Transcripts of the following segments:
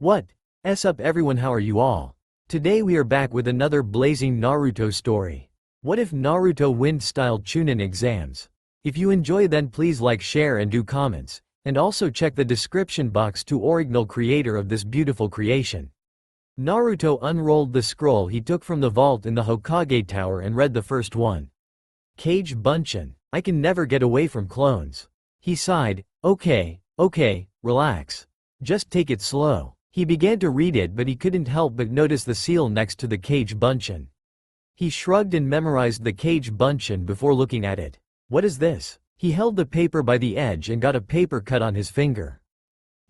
What's up everyone, how are you all? Today we are back with another blazing Naruto story. What if Naruto wins style Chunin exams? If you enjoy then please like, share and do comments, and also check the description box to original creator of this beautiful creation. Naruto unrolled the scroll he took from the vault in the Hokage tower and read the first one. Kage Bunshin, I can never get away from clones. He sighed, okay, relax. Just take it slow. He began to read it but he couldn't help but notice the seal next to the Kage Bunshin. He shrugged and memorized the Kage Bunshin before looking at it. What is this? He held the paper by the edge and got a paper cut on his finger.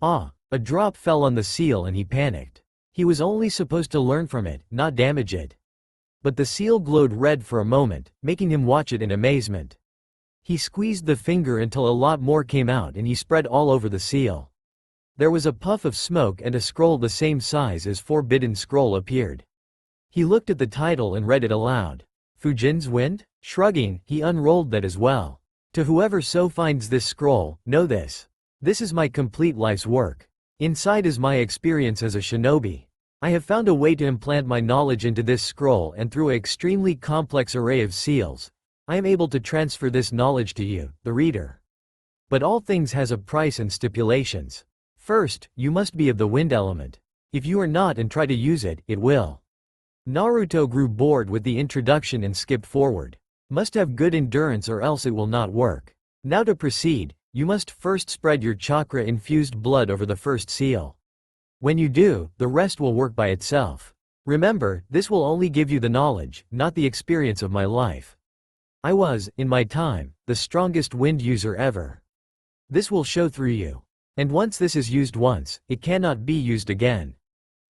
A drop fell on the seal and he panicked. He was only supposed to learn from it, not damage it. But the seal glowed red for a moment, making him watch it in amazement. He squeezed the finger until a lot more came out and he spread all over the seal. There was a puff of smoke and a scroll the same size as Forbidden Scroll appeared. He looked at the title and read it aloud. Fujin's Wind? Shrugging, he unrolled that as well. To whoever so finds this scroll, know this. This is my complete life's work. Inside is my experience as a shinobi. I have found a way to implant my knowledge into this scroll and through an extremely complex array of seals, I am able to transfer this knowledge to you, the reader. But all things has a price and stipulations. First, you must be of the wind element. If you are not and try to use it, it will. Naruto grew bored with the introduction and skipped forward. Must have good endurance or else it will not work. Now to proceed, you must first spread your chakra-infused blood over the first seal. When you do, the rest will work by itself. Remember, this will only give you the knowledge, not the experience of my life. I was, in my time, the strongest wind user ever. This will show through you. And once this is used once, it cannot be used again.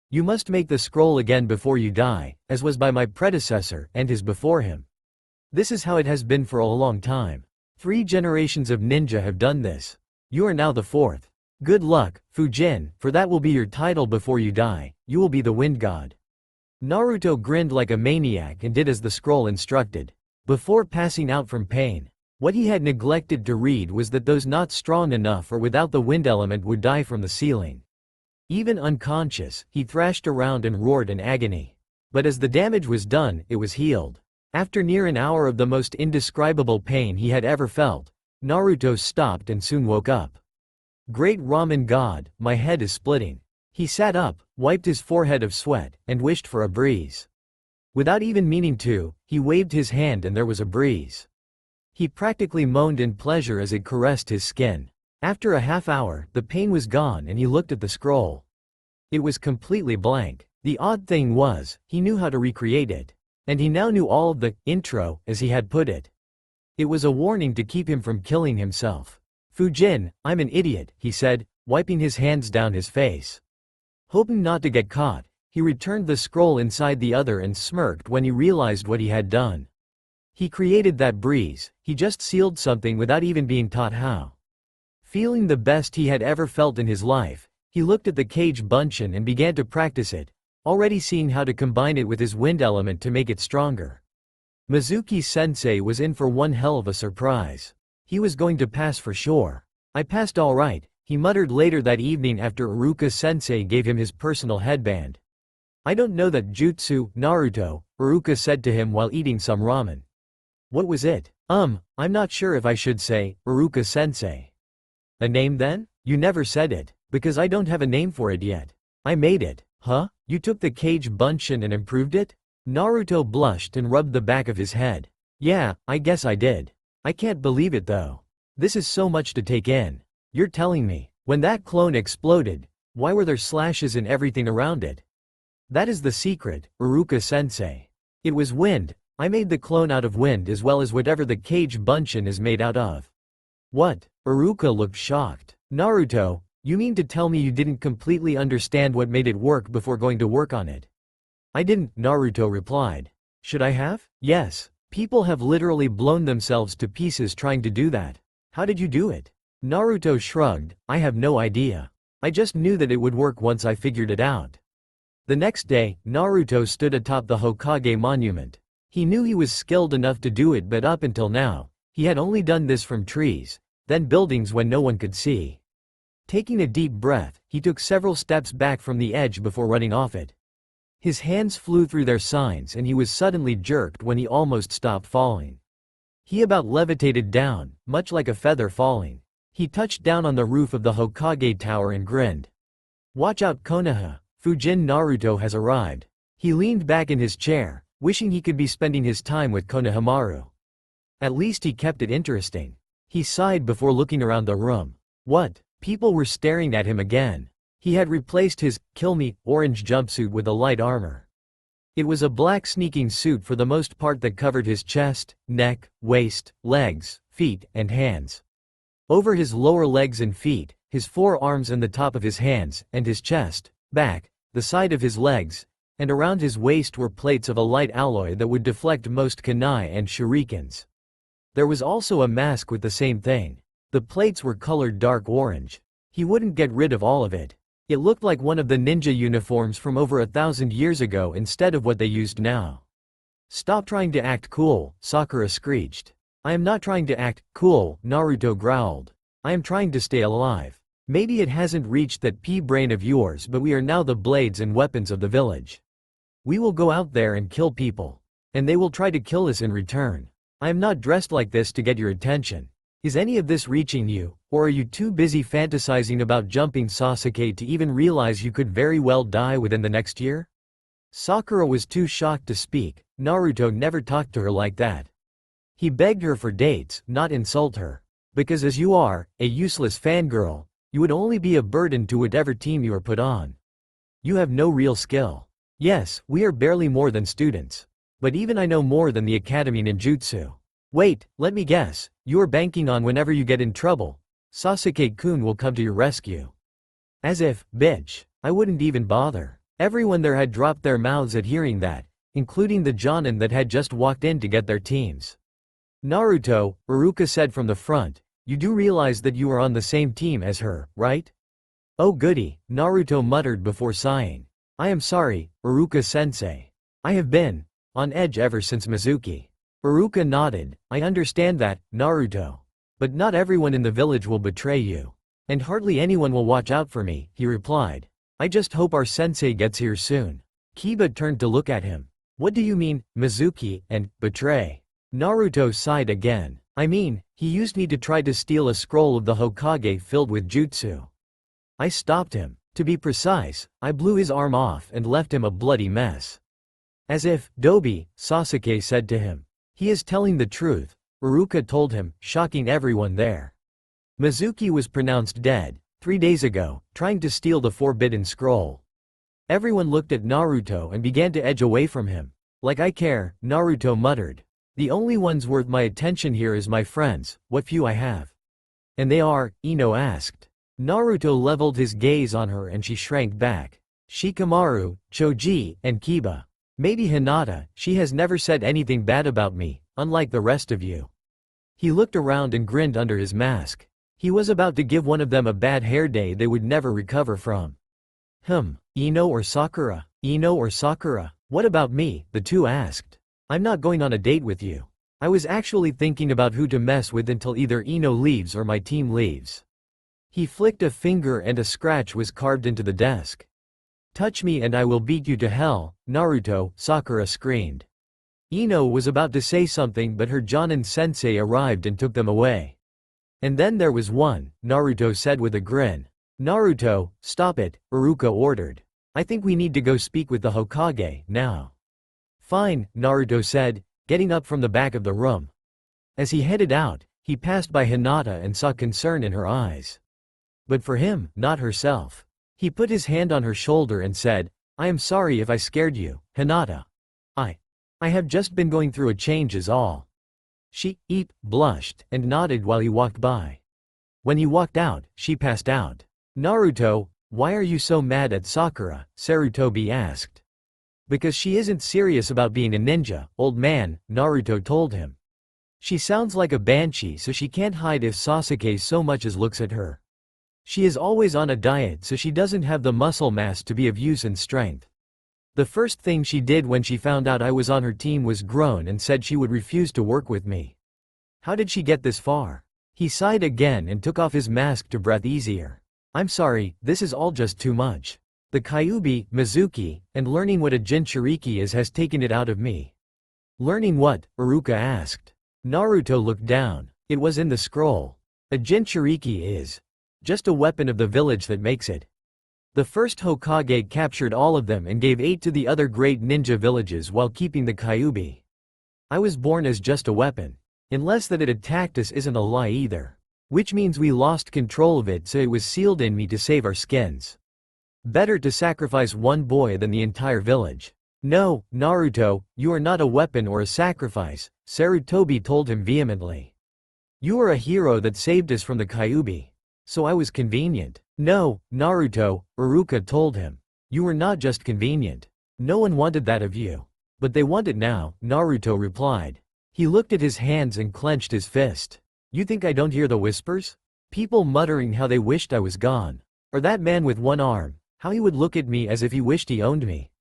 You must make the scroll again before you die, as was by my predecessor and his before him. This is how it has been for a long time. 3 generations of ninja have done this. You are now the 4th. Good luck, Fujin, for that will be your title before you die. You will be the wind god. Naruto grinned like a maniac and did as the scroll instructed. Before passing out from pain, what he had neglected to read was that those not strong enough or without the wind element would die from the ceiling. Even unconscious, he thrashed around and roared in agony. But as the damage was done, it was healed. After near an hour of the most indescribable pain he had ever felt, Naruto stopped and soon woke up. Great Ramen God, my head is splitting. He sat up, wiped his forehead of sweat, and wished for a breeze. Without even meaning to, he waved his hand and there was a breeze. He practically moaned in pleasure as it caressed his skin. After a half hour, the pain was gone and he looked at the scroll. It was completely blank. The odd thing was, he knew how to recreate it. And he now knew all of the intro, as he had put it. It was a warning to keep him from killing himself. Fujin, I'm an idiot, he said, wiping his hands down his face. Hoping not to get caught, he returned the scroll inside the other and smirked when he realized what he had done. He created that breeze, he just sealed something without even being taught how. Feeling the best he had ever felt in his life, he looked at the Kage Bunshin and began to practice it, already seeing how to combine it with his wind element to make it stronger. Mizuki-sensei was in for one hell of a surprise. He was going to pass for sure. I passed all right, he muttered later that evening after Iruka-sensei gave him his personal headband. I don't know that jutsu, Naruto, Iruka said to him while eating some ramen. What was it? I'm not sure if I should say, Iruka-sensei. A name then? You never said it, because I don't have a name for it yet. I made it. Huh? You took the Kage Bunshin and improved it? Naruto blushed and rubbed the back of his head. Yeah, I guess I did. I can't believe it though. This is so much to take in. You're telling me, when that clone exploded, why were there slashes and everything around it? That is the secret, Iruka-sensei. It was wind. I made the clone out of wind as well as whatever the Kage Bunshin is made out of. What? Iruka looked shocked. Naruto, you mean to tell me you didn't completely understand what made it work before going to work on it? I didn't, Naruto replied. Should I have? Yes. People have literally blown themselves to pieces trying to do that. How did you do it? Naruto shrugged, I have no idea. I just knew that it would work once I figured it out. The next day, Naruto stood atop the Hokage monument. He knew he was skilled enough to do it but up until now, he had only done this from trees, then buildings when no one could see. Taking a deep breath, he took several steps back from the edge before running off it. His hands flew through their signs and he was suddenly jerked when he almost stopped falling. He about levitated down, much like a feather falling. He touched down on the roof of the Hokage tower and grinned. "Watch out, Konoha, Fujin Naruto has arrived." He leaned back in his chair, wishing he could be spending his time with Konohamaru. At least he kept it interesting. He sighed before looking around the room. What? People were staring at him again. He had replaced his "kill me" orange jumpsuit with a light armor. It was a black sneaking suit for the most part that covered his chest, neck, waist, legs, feet, and hands. Over his lower legs and feet, his forearms and the top of his hands, and his chest, back, the side of his legs, and around his waist were plates of a light alloy that would deflect most kunai and shurikens. There was also a mask with the same thing. The plates were colored dark orange. He wouldn't get rid of all of it. It looked like one of the ninja uniforms from over 1,000 years ago instead of what they used now. "Stop trying to act cool," Sakura screeched. "I am not trying to act cool," Naruto growled. "I am trying to stay alive. Maybe it hasn't reached that pea-brain of yours, but we are now the blades and weapons of the village. We will go out there and kill people. And they will try to kill us in return. I am not dressed like this to get your attention. Is any of this reaching you, or are you too busy fantasizing about jumping Sasuke to even realize you could very well die within the next year?" Sakura was too shocked to speak. Naruto never talked to her like that. He begged her for dates, not insult her. Because as you are, a useless fangirl, you would only be a burden to whatever team you are put on. You have no real skill. Yes, we are barely more than students. But even I know more than the academy ninjutsu. Wait, let me guess, you are banking on whenever you get in trouble, Sasuke-kun will come to your rescue. As if, bitch, I wouldn't even bother. Everyone there had dropped their mouths at hearing that, including the Jonin that had just walked in to get their teams. "Naruto," Iruka said from the front, "you do realize that you are on the same team as her, right?" "Oh goody," Naruto muttered before sighing. "I am sorry, Iruka-sensei. I have been on edge ever since Mizuki." Iruka nodded. "I understand that, Naruto. But not everyone in the village will betray you. And hardly anyone will watch out for me," he replied. "I just hope our sensei gets here soon." Kiba turned to look at him. "What do you mean, Mizuki, and betray?" Naruto sighed again. "I mean, he used me to try to steal a scroll of the Hokage filled with jutsu. I stopped him. To be precise, I blew his arm off and left him a bloody mess." "As if, Dobi," Sasuke said to him. "He is telling the truth," Iruka told him, shocking everyone there. Mizuki was pronounced dead 3 days ago, trying to steal the forbidden scroll. Everyone looked at Naruto and began to edge away from him. "Like I care," Naruto muttered. "The only ones worth my attention here is my friends, what few I have." "And they are?" Ino asked. Naruto leveled his gaze on her and she shrank back. "Shikamaru, Choji, and Kiba. Maybe Hinata, she has never said anything bad about me, unlike the rest of you." He looked around and grinned under his mask. He was about to give one of them a bad hair day they would never recover from. Ino or Sakura? Ino or Sakura? What about me? The two asked. "I'm not going on a date with you. I was actually thinking about who to mess with until either Ino leaves or my team leaves." He flicked a finger and a scratch was carved into the desk. "Touch me and I will beat you to hell, Naruto," Sakura screamed. Ino was about to say something but her Jonin sensei arrived and took them away. "And then there was one," Naruto said with a grin. "Naruto, stop it," Iruka ordered. "I think we need to go speak with the Hokage, now." "Fine," Naruto said, getting up from the back of the room. As he headed out, he passed by Hinata and saw concern in her eyes. But for him, not herself. He put his hand on her shoulder and said, "I am sorry if I scared you, Hinata. I have just been going through a change is all." She blushed and nodded while he walked by. When he walked out, she passed out. "Naruto, why are you so mad at Sakura?" Sarutobi asked. "Because she isn't serious about being a ninja, old man," Naruto told him. "She sounds like a banshee so she can't hide if Sasuke so much as looks at her. She is always on a diet so she doesn't have the muscle mass to be of use and strength. The first thing she did when she found out I was on her team was groan and said she would refuse to work with me. How did she get this far?" He sighed again and took off his mask to breathe easier. I'm sorry, this is all just too much. The Kyuubi, Mizuki, and learning what a Jinchuriki is has taken it out of me. Learning what? Iruka asked. Naruto looked down. It was in the scroll. A Jinchuriki is just a weapon of the village that makes it. The first Hokage captured all of them and gave 8 to the other great ninja villages while keeping the Kyuubi. I was born as just a weapon. Unless that it attacked us isn't a lie either. Which means we lost control of it, so it was sealed in me to save our skins. Better to sacrifice one boy than the entire village. No, Naruto, you are not a weapon or a sacrifice, Sarutobi told him vehemently. You are a hero that saved us from the Kyuubi. So I was convenient. No, Naruto, Iruka told him. You were not just convenient. No one wanted that of you. But they want it now, Naruto replied. He looked at his hands and clenched his fist. You think I don't hear the whispers? People muttering how they wished I was gone. Or that man with one arm, how he would look at me as if he wished he owned me.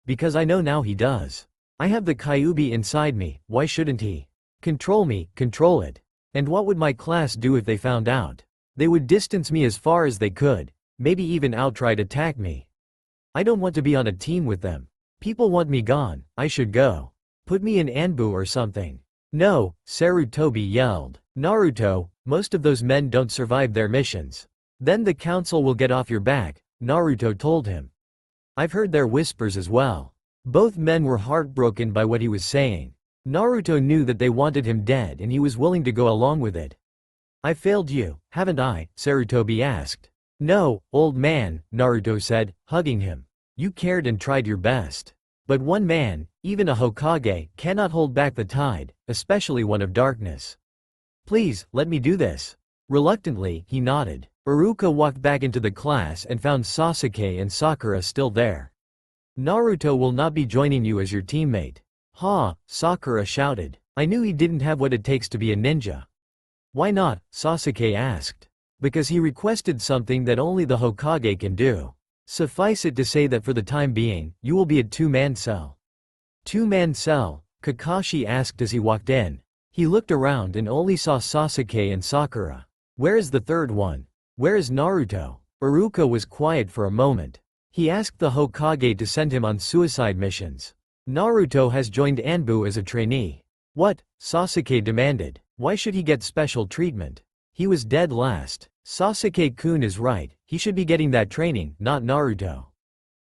Because I know now he does. I have the Kyuubi inside me, why shouldn't he? Control me, control it. And what would my class do if they found out? They would distance me as far as they could, maybe even outright attack me. I don't want to be on a team with them. People want me gone, I should go. Put me in Anbu or something. No, Sarutobi yelled. Naruto, most of those men don't survive their missions. Then the council will get off your back, Naruto told him. I've heard their whispers as well. Both men were heartbroken by what he was saying. Naruto knew that they wanted him dead and he was willing to go along with it. I failed you, haven't I? Sarutobi asked. No, old man, Naruto said, hugging him. You cared and tried your best. But one man, even a Hokage, cannot hold back the tide, especially one of darkness. Please, let me do this. Reluctantly, he nodded. Iruka walked back into the class and found Sasuke and Sakura still there. Naruto will not be joining you as your teammate. Ha, Sakura shouted. I knew he didn't have what it takes to be a ninja. Why not? Sasuke asked. Because he requested something that only the Hokage can do. Suffice it to say that for the time being, you will be a two-man cell. Two-man cell? Kakashi asked as he walked in. He looked around and only saw Sasuke and Sakura. Where is the third one? Where is Naruto? Iruka was quiet for a moment. He asked the Hokage to send him on suicide missions. Naruto has joined Anbu as a trainee. What? Sasuke demanded. Why should he get special treatment? He was dead last. Sasuke-kun is right, he should be getting that training, not Naruto.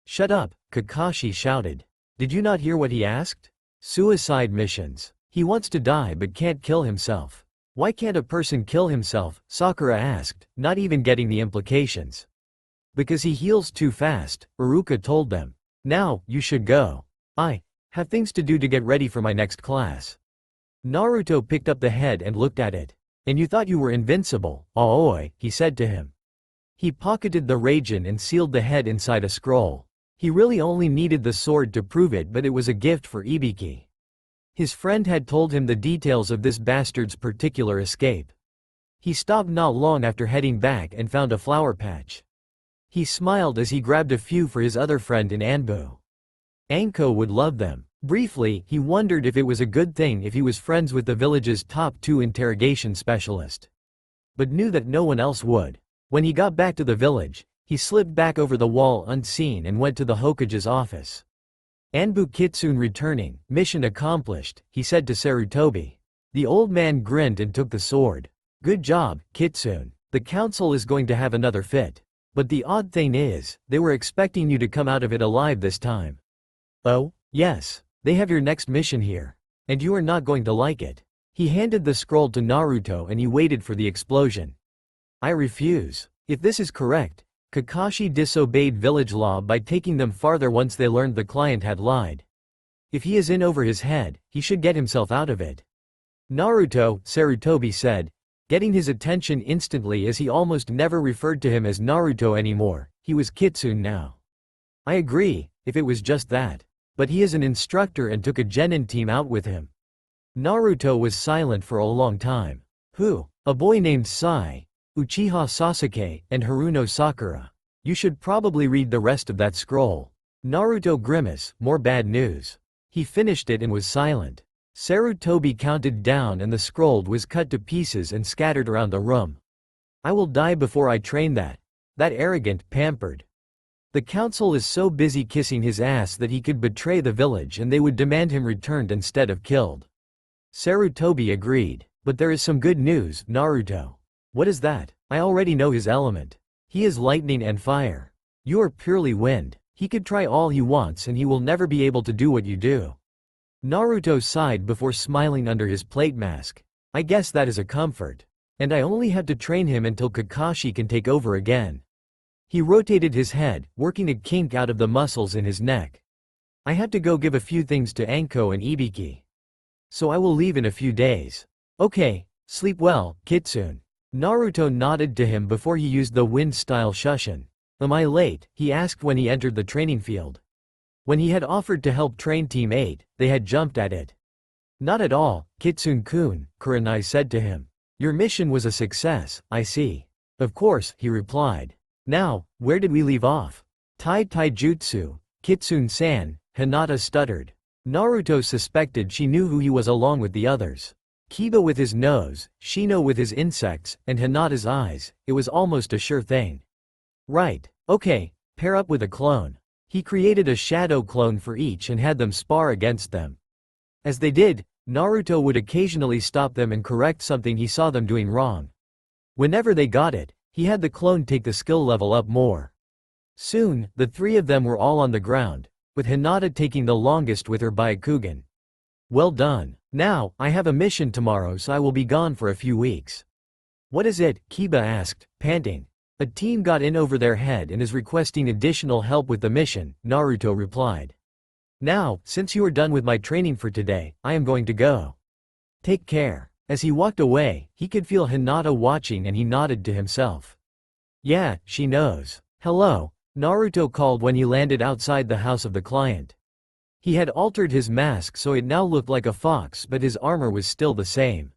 Shut up, Kakashi shouted. Did you not hear what he asked? Suicide missions. He wants to die but can't kill himself. Why can't a person kill himself? Sakura asked, not even getting the implications. Because he heals too fast, Iruka told them. Now, you should go. I have things to do to get ready for my next class. Naruto picked up the head and looked at it. And you thought you were invincible, Aoi, he said to him. He pocketed the Raijin and sealed the head inside a scroll. He really only needed the sword to prove it, but it was a gift for Ibiki. His friend had told him the details of this bastard's particular escape. He stopped not long after heading back and found a flower patch. He smiled as he grabbed a few for his other friend in Anbu. Anko would love them. Briefly, he wondered if it was a good thing if he was friends with the village's top 2 interrogation specialist. But knew that no one else would. When he got back to the village, he slipped back over the wall unseen and went to the Hokage's office. Anbu Kitsune returning, mission accomplished, he said to Sarutobi. The old man grinned and took the sword. Good job, Kitsune. The council is going to have another fit. But the odd thing is, they were expecting you to come out of it alive this time. Oh? Yes. They have your next mission here. And you are not going to like it. He handed the scroll to Naruto and he waited for the explosion. I refuse. If this is correct, Kakashi disobeyed village law by taking them farther once they learned the client had lied. If he is in over his head, he should get himself out of it. Naruto, Sarutobi said, getting his attention instantly as he almost never referred to him as Naruto anymore. He was Kitsune now. I agree, if it was just that. But he is an instructor and took a genin team out with him. Naruto was silent for a long time. Who? A boy named Sai, Uchiha Sasuke, and Haruno Sakura. You should probably read the rest of that scroll. Naruto grimaced, more bad news. He finished it and was silent. Sarutobi counted down and the scroll was cut to pieces and scattered around the room. I will die before I train that. That arrogant, pampered. The council is so busy kissing his ass that he could betray the village and they would demand him returned instead of killed. Sarutobi agreed. But there is some good news, Naruto. What is that? I already know his element. He is lightning and fire. You are purely wind. He could try all he wants and he will never be able to do what you do. Naruto sighed before smiling under his plate mask. I guess that is a comfort. And I only have to train him until Kakashi can take over again. He rotated his head, working a kink out of the muscles in his neck. I have to go give a few things to Anko and Ibiki. So I will leave in a few days. Okay, sleep well, Kitsune. Naruto nodded to him before he used the wind-style Shushin. Am I late? He asked when he entered the training field. When he had offered to help train Team 8, they had jumped at it. Not at all, Kitsune-kun, Kurenai said to him. Your mission was a success, I see. Of course, he replied. Now, where did we leave off? Taijutsu, Kitsune-san, Hinata stuttered. Naruto suspected she knew who he was along with the others. Kiba with his nose, Shino with his insects, and Hinata's eyes, it was almost a sure thing. Right, okay, pair up with a clone. He created a shadow clone for each and had them spar against them. As they did, Naruto would occasionally stop them and correct something he saw them doing wrong. Whenever they got it, he had the clone take the skill level up more. Soon, the three of them were all on the ground, with Hinata taking the longest with her Byakugan. Well done. Now, I have a mission tomorrow so I will be gone for a few weeks. What is it? Kiba asked, panting. A team got in over their head and is requesting additional help with the mission, Naruto replied. Now, since you are done with my training for today, I am going to go. Take care. As he walked away, he could feel Hinata watching and he nodded to himself. Yeah, she knows. Hello, Naruto called when he landed outside the house of the client. He had altered his mask so it now looked like a fox but his armor was still the same.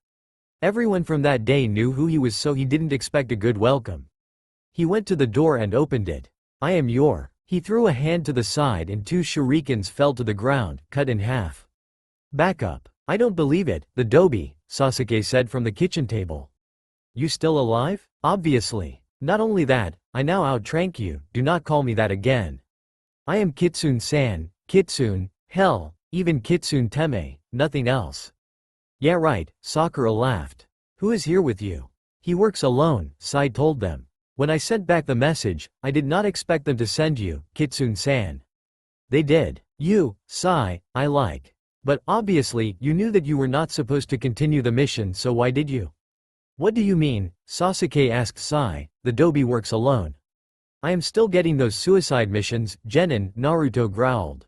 Everyone from that day knew who he was so he didn't expect a good welcome. He went to the door and opened it. I am your. He threw a hand to the side and 2 shurikens fell to the ground, cut in half. Back up. I don't believe it, the Dobi, Sasuke said from the kitchen table. You still alive? Obviously. Not only that, I now outrank you, do not call me that again. I am Kitsune-san, Kitsune. Hell, even Kitsune Teme, nothing else. Yeah right, Sakura laughed. Who is here with you? He works alone, Sai told them. When I sent back the message, I did not expect them to send you, Kitsune-san. They did. You, Sai, I like. But obviously, you knew that you were not supposed to continue the mission so why did you? What do you mean? Sasuke asked Sai, the Dobi works alone. I am still getting those suicide missions, Genin, Naruto growled.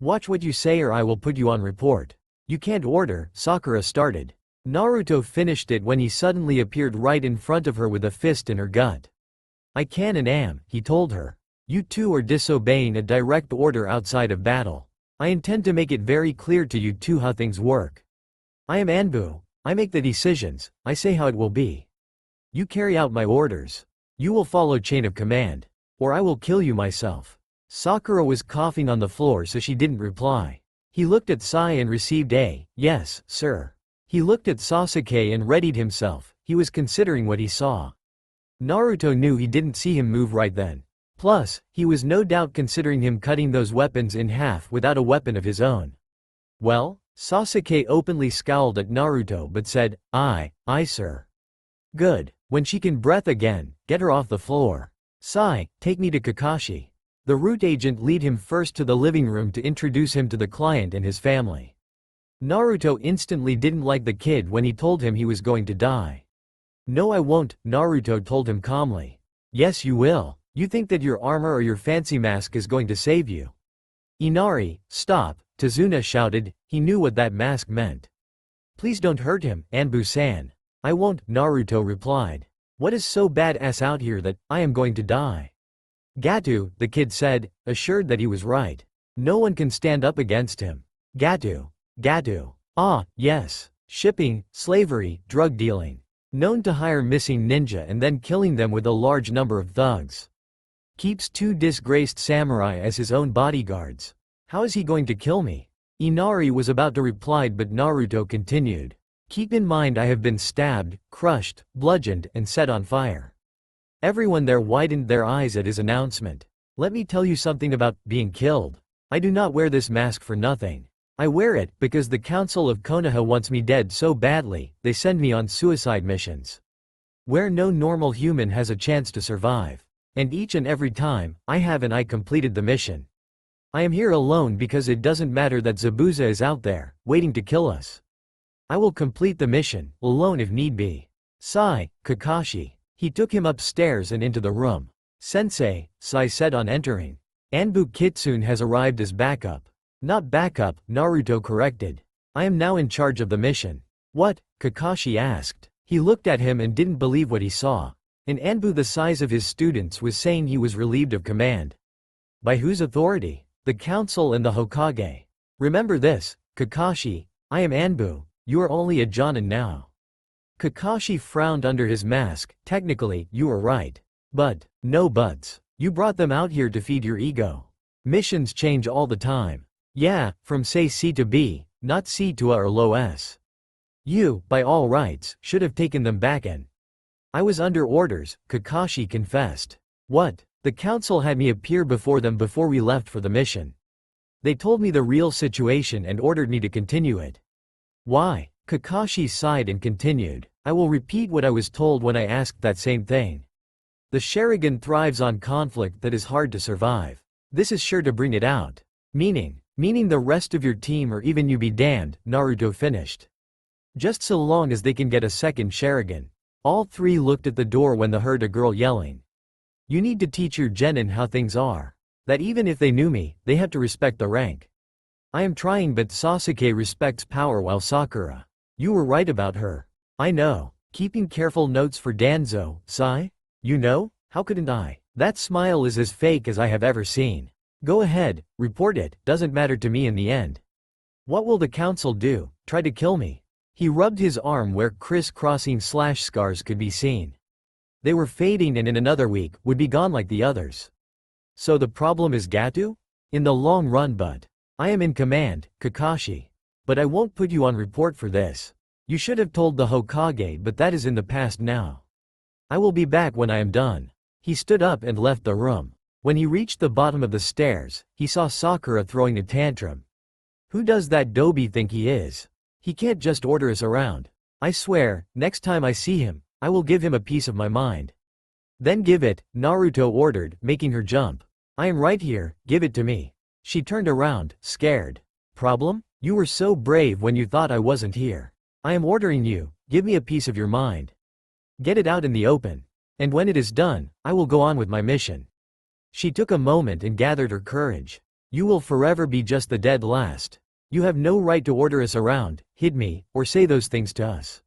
Watch what you say or I will put you on report. You can't order, Sakura started. Naruto finished it when he suddenly appeared right in front of her with a fist in her gut. I can and am, he told her. You two are disobeying a direct order outside of battle. I intend to make it very clear to you two how things work. I am Anbu. I make the decisions, I say how it will be. You carry out my orders. You will follow chain of command. Or I will kill you myself. Sakura was coughing on the floor so she didn't reply. He looked at Sai and received a, yes, sir. He looked at Sasuke and readied himself, he was considering what he saw. Naruto knew he didn't see him move right then. Plus, he was no doubt considering him cutting those weapons in half without a weapon of his own. Well? Sasuke openly scowled at Naruto but said, aye, sir. Good. When she can breath again, get her off the floor. Sai, take me to Kakashi. The root agent lead him first to the living room to introduce him to the client and his family. Naruto instantly didn't like the kid when he told him he was going to die. No I won't, Naruto told him calmly. Yes you will. You think that your armor or your fancy mask is going to save you. Inari, stop, Tazuna shouted, he knew what that mask meant. Please don't hurt him, Anbu-san. I won't, Naruto replied. What is so badass out here that I am going to die? Gatu, the kid said, assured that he was right. No one can stand up against him. Gatu. Ah, yes. Shipping, slavery, drug dealing. Known to hire missing ninja and then killing them with a large number of thugs. Keeps 2 disgraced samurai as his own bodyguards. How is he going to kill me? Inari was about to reply but Naruto continued. Keep in mind I have been stabbed, crushed, bludgeoned, and set on fire. Everyone there widened their eyes at his announcement. Let me tell you something about being killed. I do not wear this mask for nothing. I wear it because the Council of Konoha wants me dead so badly, they send me on suicide missions, where no normal human has a chance to survive. And each and every time, I completed the mission. I am here alone because it doesn't matter that Zabuza is out there, waiting to kill us. I will complete the mission, alone if need be. Sigh, Kakashi. He took him upstairs and into the room. Sensei, Sai said on entering. Anbu Kitsune has arrived as backup. Not backup, Naruto corrected. I am now in charge of the mission. What? Kakashi asked. He looked at him and didn't believe what he saw. An Anbu the size of his students was saying he was relieved of command. By whose authority? The council and the Hokage. Remember this, Kakashi, I am Anbu, you are only a Jonin now. Kakashi frowned under his mask. Technically, you are right. But, no buts. You brought them out here to feed your ego. Missions change all the time. Yeah, from say C to B, not C to A or low S. You, by all rights, should have taken them back and… I was under orders, Kakashi confessed. What? The council had me appear before them before we left for the mission. They told me the real situation and ordered me to continue it. Why? Kakashi sighed and continued. I will repeat what I was told when I asked that same thing. The Sharingan thrives on conflict that is hard to survive. This is sure to bring it out. Meaning the rest of your team or even you be damned, Naruto finished. Just so long as they can get a second Sharingan. All three looked at the door when they heard a girl yelling. You need to teach your genin how things are. That even if they knew me, they have to respect the rank. I am trying but Sasuke respects power while Sakura. You were right about her. I know. Keeping careful notes for Danzo, Sai? You know? How couldn't I? That smile is as fake as I have ever seen. Go ahead, report it, doesn't matter to me in the end. What will the council do? Try to kill me? He rubbed his arm where criss-crossing slash scars could be seen. They were fading and in another week, would be gone like the others. So the problem is Gato? In the long run but… I am in command, Kakashi. But I won't put you on report for this. You should have told the Hokage but that is in the past now. I will be back when I am done. He stood up and left the room. When he reached the bottom of the stairs, he saw Sakura throwing a tantrum. Who does that Dobi think he is? He can't just order us around. I swear, next time I see him, I will give him a piece of my mind. Then give it, Naruto ordered, making her jump. I am right here, give it to me. She turned around, scared. Problem? You were so brave when you thought I wasn't here. I am ordering you, give me a piece of your mind. Get it out in the open. And when it is done, I will go on with my mission. She took a moment and gathered her courage. You will forever be just the dead last. You have no right to order us around, hit me, or say those things to us.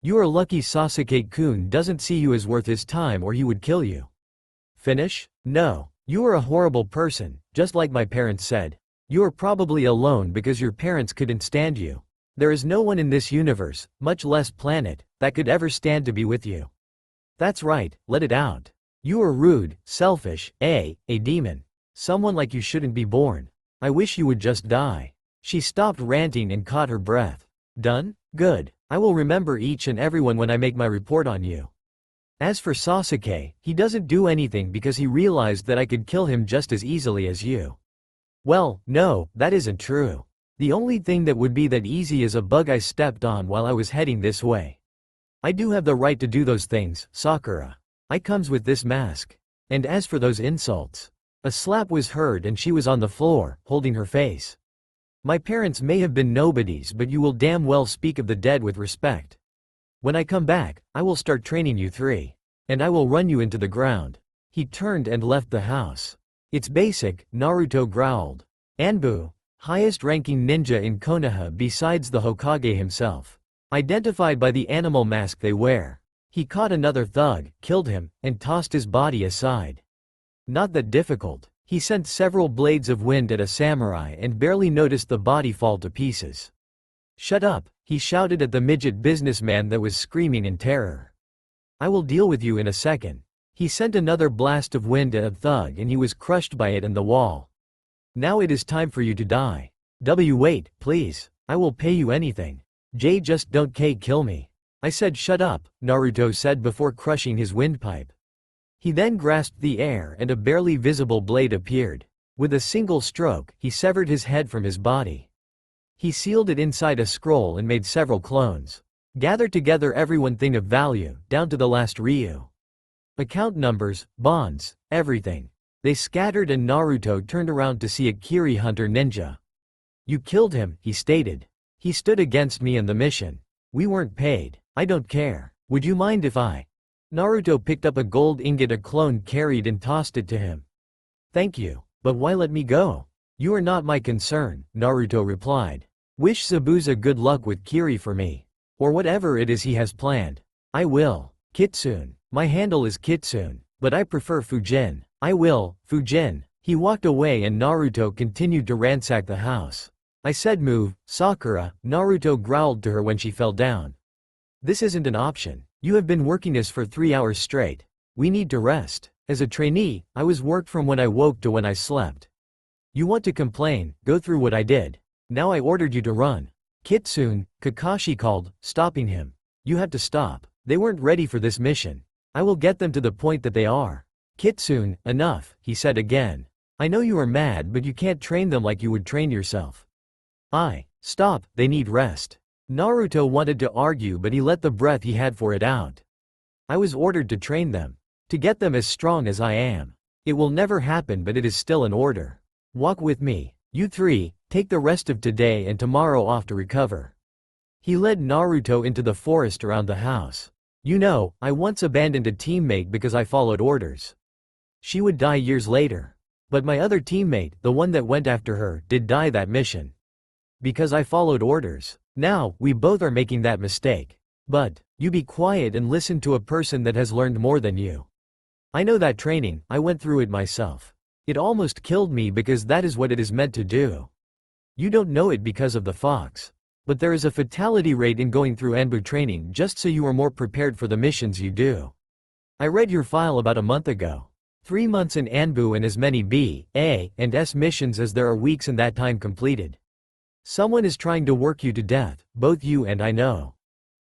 You are lucky Sasuke-kun doesn't see you as worth his time or he would kill you. Finish? No. You are a horrible person, just like my parents said. You are probably alone because your parents couldn't stand you. There is no one in this universe, much less planet, that could ever stand to be with you. That's right, let it out. You are rude, selfish, a demon. Someone like you shouldn't be born. I wish you would just die. She stopped ranting and caught her breath. Done? Good. I will remember each and everyone when I make my report on you. As for Sasuke, he doesn't do anything because he realized that I could kill him just as easily as you. Well, no, that isn't true. The only thing that would be that easy is a bug I stepped on while I was heading this way. I do have the right to do those things, Sakura. I comes with this mask. And as for those insults, a slap was heard and she was on the floor, holding her face. My parents may have been nobodies but you will damn well speak of the dead with respect. When I come back, I will start training you three. And I will run you into the ground. He turned and left the house. It's basic, Naruto growled. Anbu, highest-ranking ninja in Konoha besides the Hokage himself. Identified by the animal mask they wear. He caught another thug, killed him, and tossed his body aside. Not that difficult. He sent several blades of wind at a samurai and barely noticed the body fall to pieces. Shut up, he shouted at the midget businessman that was screaming in terror. I will deal with you in a second. He sent another blast of wind at a thug and he was crushed by it and the wall. Now it is time for you to die. Wait, please. I will pay you anything. Just don't kill me. I said shut up, Naruto said before crushing his windpipe. He then grasped the air and a barely visible blade appeared. With a single stroke, he severed his head from his body. He sealed it inside a scroll and made several clones. Gathered together everyone thing of value, down to the last Ryu. Account numbers, bonds, everything. They scattered and Naruto turned around to see a Kiri hunter ninja. "You killed him," he stated. "He stood against me and the mission. We weren't paid. I don't care. Would you mind if I—" Naruto picked up a gold ingot a clone carried and tossed it to him. "Thank you. But why let me go?" "You are not my concern," Naruto replied. "Wish Zabuza good luck with Kiri for me. Or whatever it is he has planned." "I will. Kitsune. My handle is Kitsune, but I prefer Fujin." "I will, Fujin." He walked away and Naruto continued to ransack the house. "I said move, Sakura," Naruto growled to her when she fell down. "This isn't an option. You have been working us for 3 hours straight. We need to rest. As a trainee, I was worked from when I woke to when I slept. You want to complain, go through what I did. Now I ordered you to run." "Kitsune," Kakashi called, stopping him. "You have to stop. They weren't ready for this mission. I will get them to the point that they are." "Kitsune, enough," he said again. "I know you are mad but you can't train them like you would train yourself." Stop, they need rest." Naruto wanted to argue but he let the breath he had for it out. "I was ordered to train them. To get them as strong as I am. It will never happen but it is still an order. Walk with me. You three, take the rest of today and tomorrow off to recover." He led Naruto into the forest around the house. "You know, I once abandoned a teammate because I followed orders. She would die years later. But my other teammate, the one that went after her, did die that mission. Because I followed orders. Now, we both are making that mistake. But, you be quiet and listen to a person that has learned more than you. I know that training, I went through it myself. It almost killed me because that is what it is meant to do. You don't know it because of the Fox. But there is a fatality rate in going through Anbu training just so you are more prepared for the missions you do. I read your file about a month ago. 3 months in Anbu and as many B, A, and S missions as there are weeks in that time completed. Someone is trying to work you to death, both you and I know.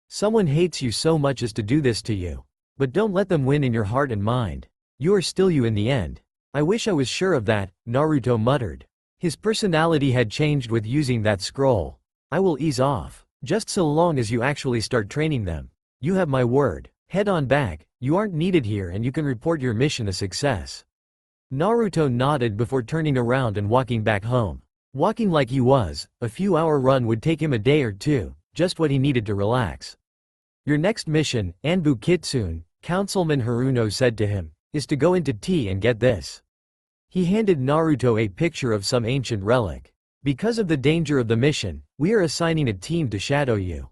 Someone hates you so much as to do this to you. But don't let them win in your heart and mind. You are still you in the end. I wish I was sure of that," Naruto muttered. His personality had changed with using that scroll. "I will ease off. Just so long as you actually start training them. You have my word. Head on back, you aren't needed here and you can report your mission a success." Naruto nodded before turning around and walking back home. Walking like he was, a few-hour run would take him a day or two, just what he needed to relax. "Your next mission, Anbu Kitsune," Councilman Haruno said to him, "is to go into tea and get this." He handed Naruto a picture of some ancient relic. "Because of the danger of the mission, we are assigning a team to shadow you."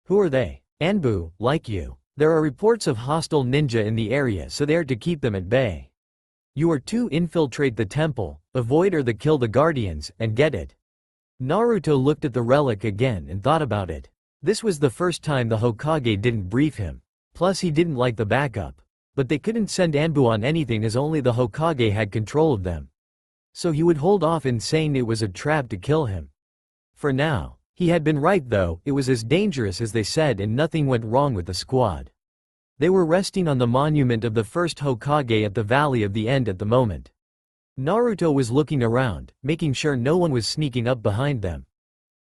"Who are they?" "Anbu, like you. There are reports of hostile ninja in the area so they are to keep them at bay. You are to infiltrate the temple, avoid or kill the guardians, and get it." Naruto looked at the relic again and thought about it. This was the first time the Hokage didn't brief him. Plus he didn't like the backup. But they couldn't send Anbu on anything as only the Hokage had control of them. So he would hold off in saying it was a trap to kill him. For now. He had been right though, it was as dangerous as they said and nothing went wrong with the squad. They were resting on the monument of the first Hokage at the Valley of the End at the moment. Naruto was looking around, making sure no one was sneaking up behind them.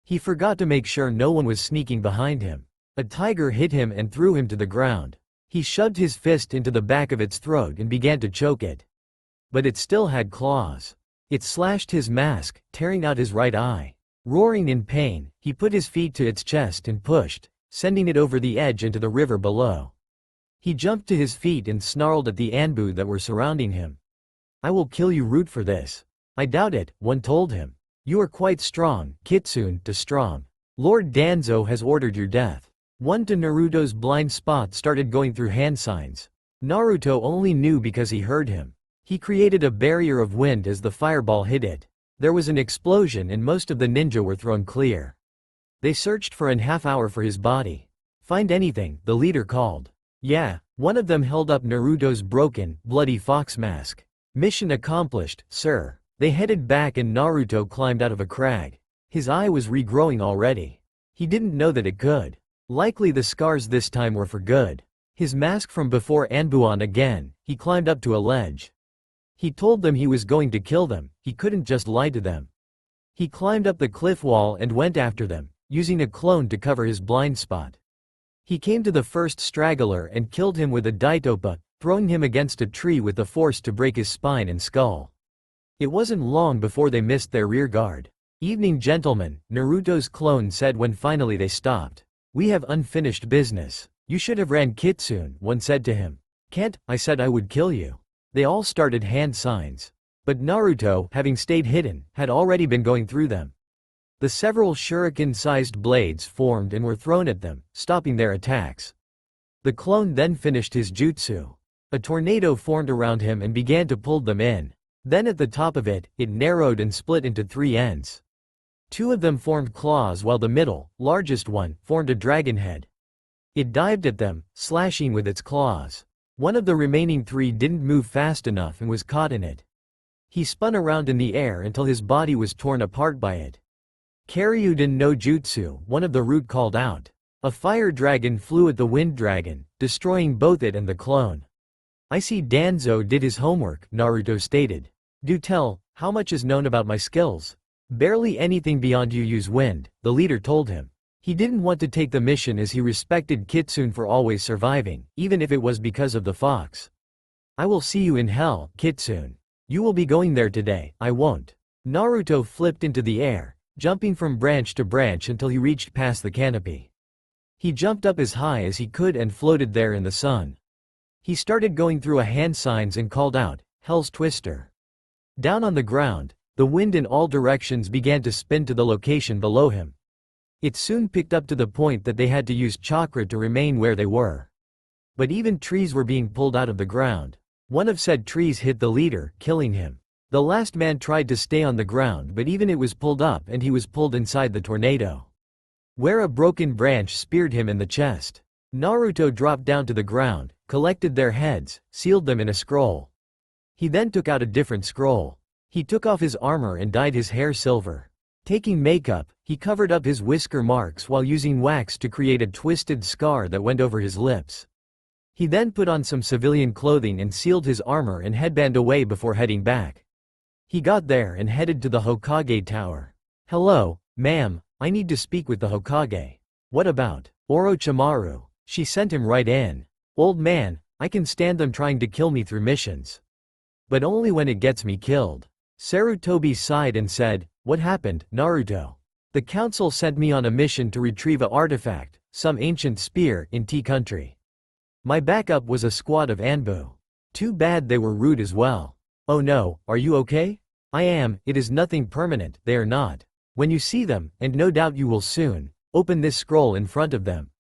He forgot to make sure no one was sneaking behind him. A tiger hit him and threw him to the ground. He shoved his fist into the back of its throat and began to choke it. But it still had claws. It slashed his mask, tearing out his right eye. Roaring in pain, he put his feet to its chest and pushed, sending it over the edge into the river below. He jumped to his feet and snarled at the Anbu that were surrounding him. "I will kill you root for this." "I doubt it," one told him. "You are quite strong, Kitsune, too strong. Lord Danzo has ordered your death." One to Naruto's blind spot started going through hand signs. Naruto only knew because he heard him. He created a barrier of wind as the fireball hit it. There was an explosion and most of the ninja were thrown clear. They searched for an half-hour for his body. "Find anything," the leader called. "Yeah." One of them held up Naruto's broken, bloody fox mask. "Mission accomplished, sir." They headed back and Naruto climbed out of a crag. His eye was regrowing already. He didn't know that it could. Likely the scars this time were for good. His mask from before Anbu on again, he climbed up to a ledge. He told them he was going to kill them, he couldn't just lie to them. He climbed up the cliff wall and went after them, using a clone to cover his blind spot. He came to the first straggler and killed him with a daitopa, throwing him against a tree with the force to break his spine and skull. It wasn't long before they missed their rear guard. "Evening, gentlemen," Naruto's clone said when finally they stopped. "We have unfinished business. You should have ran Kitsune," one said to him. "Can't, I said I would kill you." They all started hand signs. But Naruto, having stayed hidden, had already been going through them. The several shuriken-sized blades formed and were thrown at them, stopping their attacks. The clone then finished his jutsu. A tornado formed around him and began to pull them in. Then at the top of it, it narrowed and split into 3 ends. 2 of them formed claws while the middle, largest one, formed a dragon head. It dived at them, slashing with its claws. One of the remaining 3 didn't move fast enough and was caught in it. He spun around in the air until his body was torn apart by it. "Karyuden no Jutsu," one of the root called out. A fire dragon flew at the wind dragon, destroying both it and the clone. "I see Danzo did his homework," Naruto stated. "Do tell, how much is known about my skills?" "Barely anything beyond you use wind," the leader told him. He didn't want to take the mission as he respected Kitsune for always surviving, even if it was because of the fox. "I will see you in hell, Kitsune. You will be going there today, I won't." Naruto flipped into the air, jumping from branch to branch until he reached past the canopy. He jumped up as high as he could and floated there in the sun. He started going through a hand signs and called out, "Hell's Twister." Down on the ground, the wind in all directions began to spin to the location below him. It soon picked up to the point that they had to use chakra to remain where they were. But even trees were being pulled out of the ground. One of said trees hit the leader, killing him. The last man tried to stay on the ground, but even it was pulled up and he was pulled inside the tornado, where a broken branch speared him in the chest. Naruto dropped down to the ground, collected their heads, sealed them in a scroll. He then took out a different scroll. He took off his armor and dyed his hair silver. Taking makeup, he covered up his whisker marks while using wax to create a twisted scar that went over his lips. He then put on some civilian clothing and sealed his armor and headband away before heading back. He got there and headed to the Hokage tower. "Hello, ma'am, I need to speak with the Hokage." "What about?" "Orochimaru." She sent him right in. "Old man, I can stand them trying to kill me through missions. But only when it gets me killed." Sarutobi sighed and said, "What happened, Naruto?" "The council sent me on a mission to retrieve a artifact, some ancient spear, in T country. My backup was a squad of Anbu. Too bad they were rude as well." "Oh no, are you okay?" "I am, it is nothing permanent, they are not. When you see them, and no doubt you will soon, open this scroll in front of them."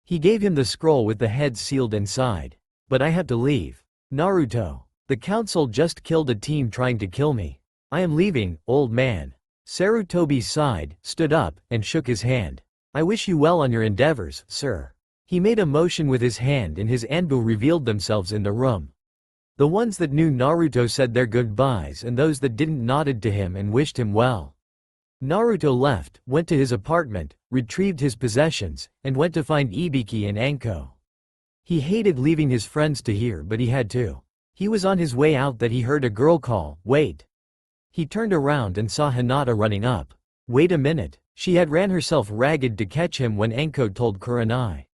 He gave him the scroll with the heads sealed inside. "But I have to leave. Naruto. The council just killed a team trying to kill me. I am leaving, old man." Sarutobi sighed, stood up, and shook his hand. "I wish you well on your endeavors, sir." He made a motion with his hand and his Anbu revealed themselves in the room. The ones that knew Naruto said their goodbyes and those that didn't nodded to him and wished him well. Naruto left, went to his apartment, retrieved his possessions, and went to find Ibiki and Anko. He hated leaving his friends to here, but he had to. He was on his way out that he heard a girl call, "Wait." He turned around and saw Hinata running up. Wait a minute. She had ran herself ragged to catch him when Anko told Kurenai.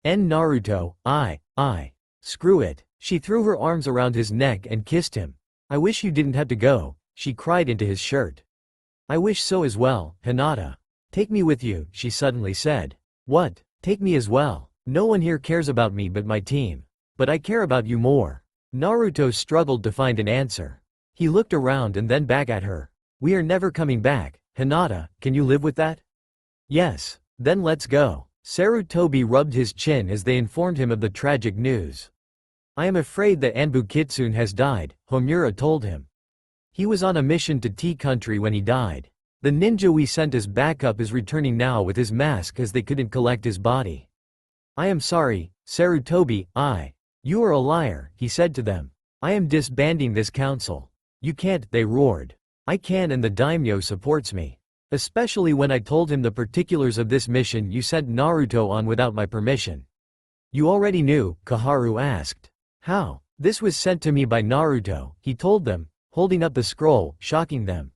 Naruto, I. Screw it. She threw her arms around his neck and kissed him. "I wish you didn't have to go," she cried into his shirt. "I wish so as well, Hinata." "Take me with you," she suddenly said. "What? Take me as well? No one here cares about me but my team. But I care about you more." Naruto struggled to find an answer. He looked around and then back at her. "We are never coming back, Hinata, can you live with that?" "Yes. Then let's go." Sarutobi rubbed his chin as they informed him of the tragic news. "I am afraid that Anbu Kitsune has died," Homura told him. "He was on a mission to T country when he died. The ninja we sent as backup is returning now with his mask as they couldn't collect his body." "I am sorry, Sarutobi, You are a liar," he said to them. "I am disbanding this council." "You can't," they roared. "I can, and the daimyo supports me. Especially when I told him the particulars of this mission you sent Naruto on without my permission." "You already knew?" Koharu asked. "How?" This was sent to me by Naruto, he told them, holding up the scroll, shocking them.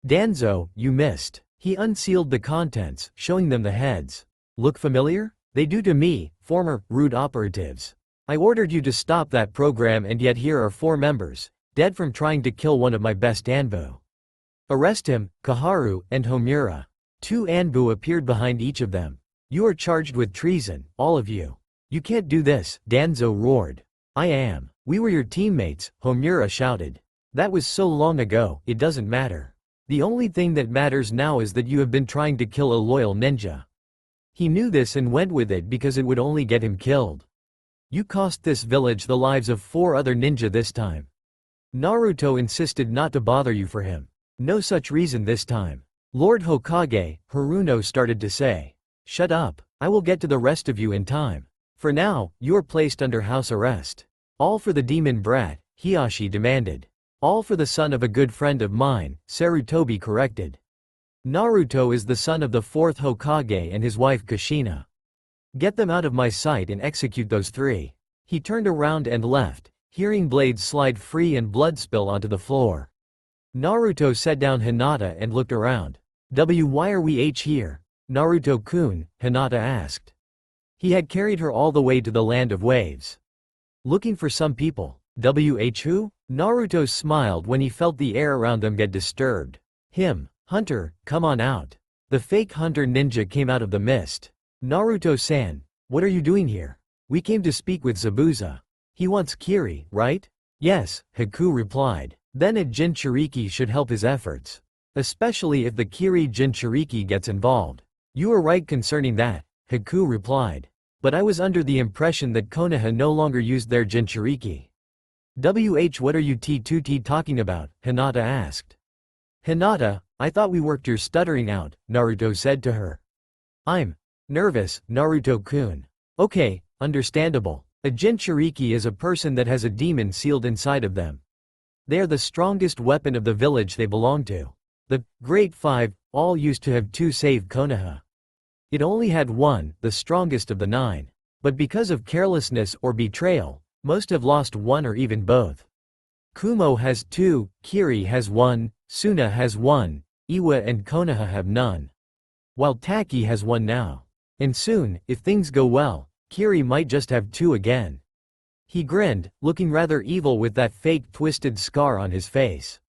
Danzo, you missed. He unsealed the contents, showing them the heads. Look familiar? They do to me, former, root operatives. I ordered you to stop that program and yet here are 4 members, dead from trying to kill one of my best Anbu. Arrest him, Kaharu, and Homura. 2 Anbu appeared behind each of them. You are charged with treason, all of you. You can't do this, Danzo roared. I am. We were your teammates, Homura shouted. That was so long ago, it doesn't matter. The only thing that matters now is that you have been trying to kill a loyal ninja. He knew this and went with it because it would only get him killed. You cost this village the lives of 4 other ninja this time. Naruto insisted not to bother you for him. No such reason this time. Lord Hokage, Haruno started to say. Shut up, I will get to the rest of you in time. For now, you are placed under house arrest. All for the demon brat, Hiashi demanded. All for the son of a good friend of mine, Sarutobi corrected. Naruto is the son of the 4th Hokage and his wife Kushina. Get them out of my sight and execute those 3. He turned around and left, hearing blades slide free and blood spill onto the floor. Naruto set down Hinata and looked around. Why are we here? Naruto-kun, Hinata asked. He had carried her all the way to the land of waves. Looking for some people. Who? Naruto smiled when he felt the air around them get disturbed. Him. Hunter, come on out. The fake hunter ninja came out of the mist. Naruto-san, what are you doing here? We came to speak with Zabuza. He wants Kiri, right? Yes, Haku replied. Then a Jinchuriki should help his efforts. Especially if the Kiri Jinchuriki gets involved. You are right concerning that, Haku replied. But I was under the impression that Konoha no longer used their Jinchuriki. What are you T2T talking about? Hinata asked. Hinata, I thought we worked your stuttering out, Naruto said to her. I'm nervous, Naruto-kun. Okay, understandable. A Jinchuriki is a person that has a demon sealed inside of them. They are the strongest weapon of the village they belong to. The Great Five all used to have 2 save Konoha. It only had 1, the strongest of the 9. But because of carelessness or betrayal, most have lost 1 or even both. Kumo has 2, Kiri has 1, Suna has 1, Iwa and Konoha have none. While Taki has 1 now. And soon, if things go well, Kiri might just have 2 again. He grinned, looking rather evil with that fake twisted scar on his face.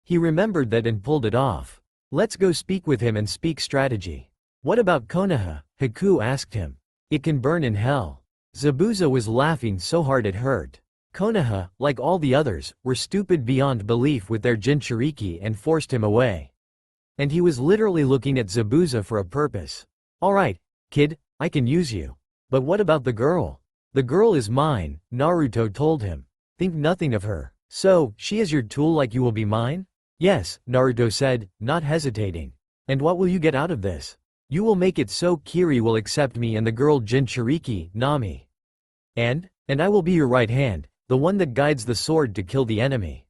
He remembered that and pulled it off. Let's go speak with him and speak strategy. What about Konoha? Haku asked him. It can burn in hell. Zabuza was laughing so hard it hurt. Konoha, like all the others, were stupid beyond belief with their Jinchuriki and forced him away. And he was literally looking at Zabuza for a purpose. Alright, kid, I can use you. But what about the girl? The girl is mine, Naruto told him. Think nothing of her. So, she is your tool like you will be mine? Yes, Naruto said, not hesitating. And what will you get out of this? You will make it so Kiri will accept me and the girl Jinchuriki, Nami. And I will be your right hand, the one that guides the sword to kill the enemy.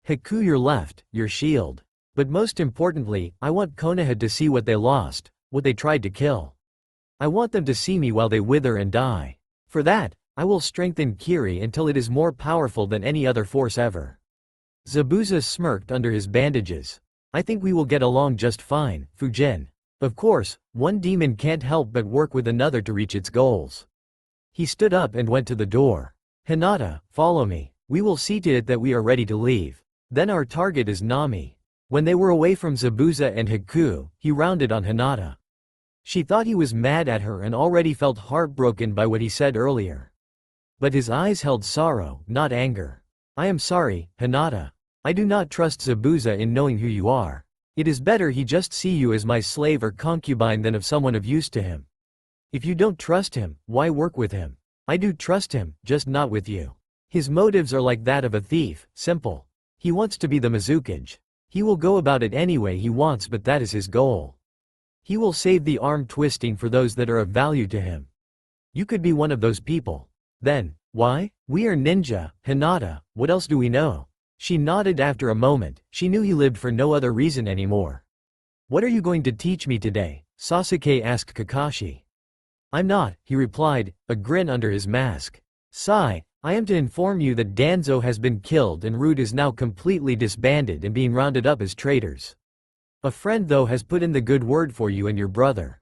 Haku your left, your shield. But most importantly, I want Konoha to see what they lost, what they tried to kill. I want them to see me while they wither and die. For that, I will strengthen Kiri until it is more powerful than any other force ever. Zabuza smirked under his bandages. I think we will get along just fine, Fujin. Of course, one demon can't help but work with another to reach its goals. He stood up and went to the door. Hinata, follow me. We will see to it that we are ready to leave. Then our target is Nami. When they were away from Zabuza and Haku, he rounded on Hinata. She thought he was mad at her and already felt heartbroken by what he said earlier. But his eyes held sorrow, not anger. I am sorry, Hinata. I do not trust Zabuza in knowing who you are. It is better he just see you as my slave or concubine than of someone of use to him. If you don't trust him, why work with him? I do trust him, just not with you. His motives are like that of a thief, simple. He wants to be the Mizukage. He will go about it any way he wants, but that is his goal. He will save the arm twisting for those that are of value to him. You could be one of those people. Then, why? We are ninja, Hinata, what else do we know? She nodded after a moment, she knew he lived for no other reason anymore. What are you going to teach me today? Sasuke asked Kakashi. I'm not, he replied, a grin under his mask. Sigh, I am to inform you that Danzo has been killed and Root is now completely disbanded and being rounded up as traitors. A friend though has put in the good word for you and your brother.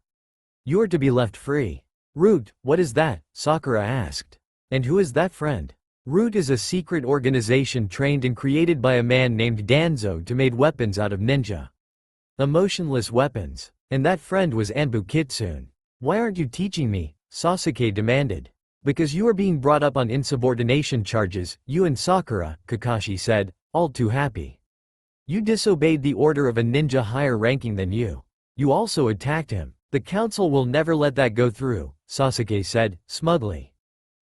You are to be left free. Root, what is that? Sakura asked. And who is that friend? Root is a secret organization trained and created by a man named Danzo to make weapons out of ninja. Emotionless weapons. And that friend was Anbu Kitsune. Why aren't you teaching me? Sasuke demanded. Because you are being brought up on insubordination charges, you and Sakura, Kakashi said, all too happy. You disobeyed the order of a ninja higher ranking than you. You also attacked him. The council will never let that go through, Sasuke said, smugly.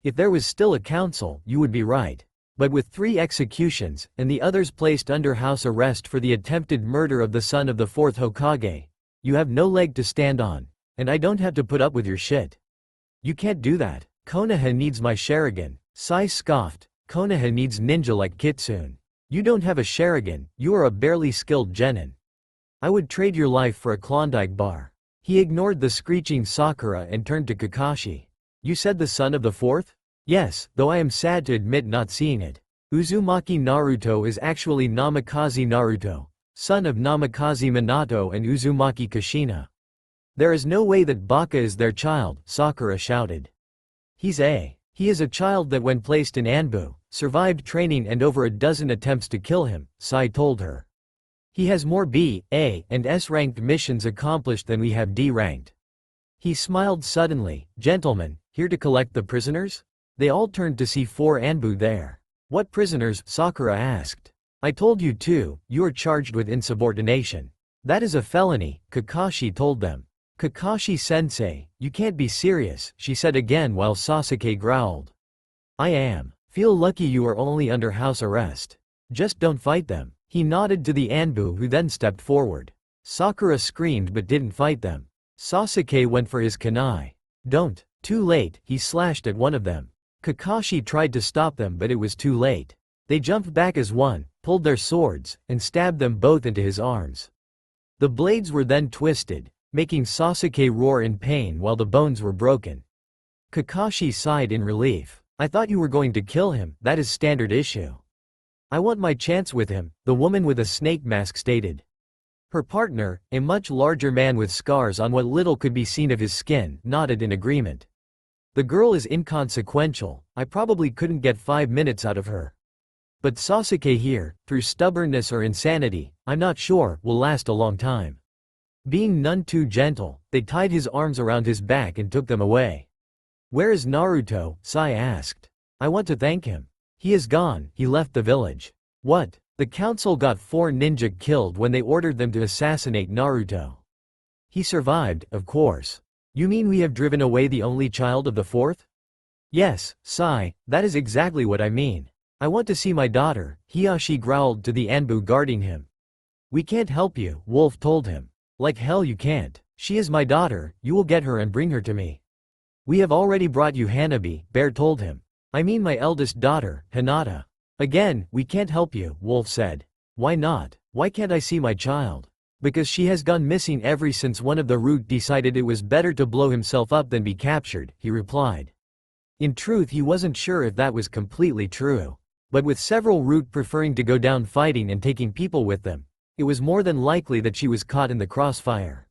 If there was still a council, you would be right. But with 3 executions, and the others placed under house arrest for the attempted murder of the son of the 4th Hokage, you have no leg to stand on, and I don't have to put up with your shit. You can't do that. Konoha needs my Sharingan. Sai scoffed. Konoha needs ninja like Kitsune. You don't have a Sharingan, you are a barely skilled genin. I would trade your life for a Klondike bar. He ignored the screeching Sakura and turned to Kakashi. You said the son of the 4th? Yes, though I am sad to admit not seeing it. Uzumaki Naruto is actually Namikaze Naruto, son of Namikaze Minato and Uzumaki Kushina. There is no way that Baka is their child, Sakura shouted. He is a child that when placed in Anbu, survived training and over a dozen attempts to kill him, Sai told her. He has more B, A, and S-ranked missions accomplished than we have D-ranked. He smiled suddenly. Gentlemen, here to collect the prisoners? They all turned to see 4 Anbu there. What prisoners? Sakura asked. I told you too, you are charged with insubordination. That is a felony, Kakashi told them. Kakashi-sensei, you can't be serious, she said again while Sasuke growled. I am. Feel lucky you are only under house arrest. Just don't fight them. He nodded to the Anbu who then stepped forward. Sakura screamed but didn't fight them. Sasuke went for his kunai. Don't. Too late, he slashed at one of them. Kakashi tried to stop them but it was too late. They jumped back as one, pulled their swords, and stabbed them both into his arms. The blades were then twisted, making Sasuke roar in pain while the bones were broken. Kakashi sighed in relief. I thought you were going to kill him, that is standard issue. I want my chance with him, the woman with a snake mask stated. Her partner, a much larger man with scars on what little could be seen of his skin, nodded in agreement. The girl is inconsequential, I probably couldn't get 5 minutes out of her. But Sasuke here, through stubbornness or insanity, I'm not sure, will last a long time. Being none too gentle, they tied his arms around his back and took them away. Where is Naruto? Sai asked. I want to thank him. He is gone, he left the village. What? The council got 4 ninja killed when they ordered them to assassinate Naruto. He survived, of course. You mean we have driven away the only child of the 4th? Yes, Sai, that is exactly what I mean. I want to see my daughter, Hiyashi growled to the Anbu guarding him. We can't help you, Wolf told him. Like hell you can't. She is my daughter, you will get her and bring her to me. We have already brought you Hanabi, Bear told him. I mean my eldest daughter, Hinata. Again, we can't help you, Wolf said. Why not? Why can't I see my child? Because she has gone missing ever since one of the Root decided it was better to blow himself up than be captured, he replied. In truth he wasn't sure if that was completely true. But with several Root preferring to go down fighting and taking people with them, it was more than likely that she was caught in the crossfire.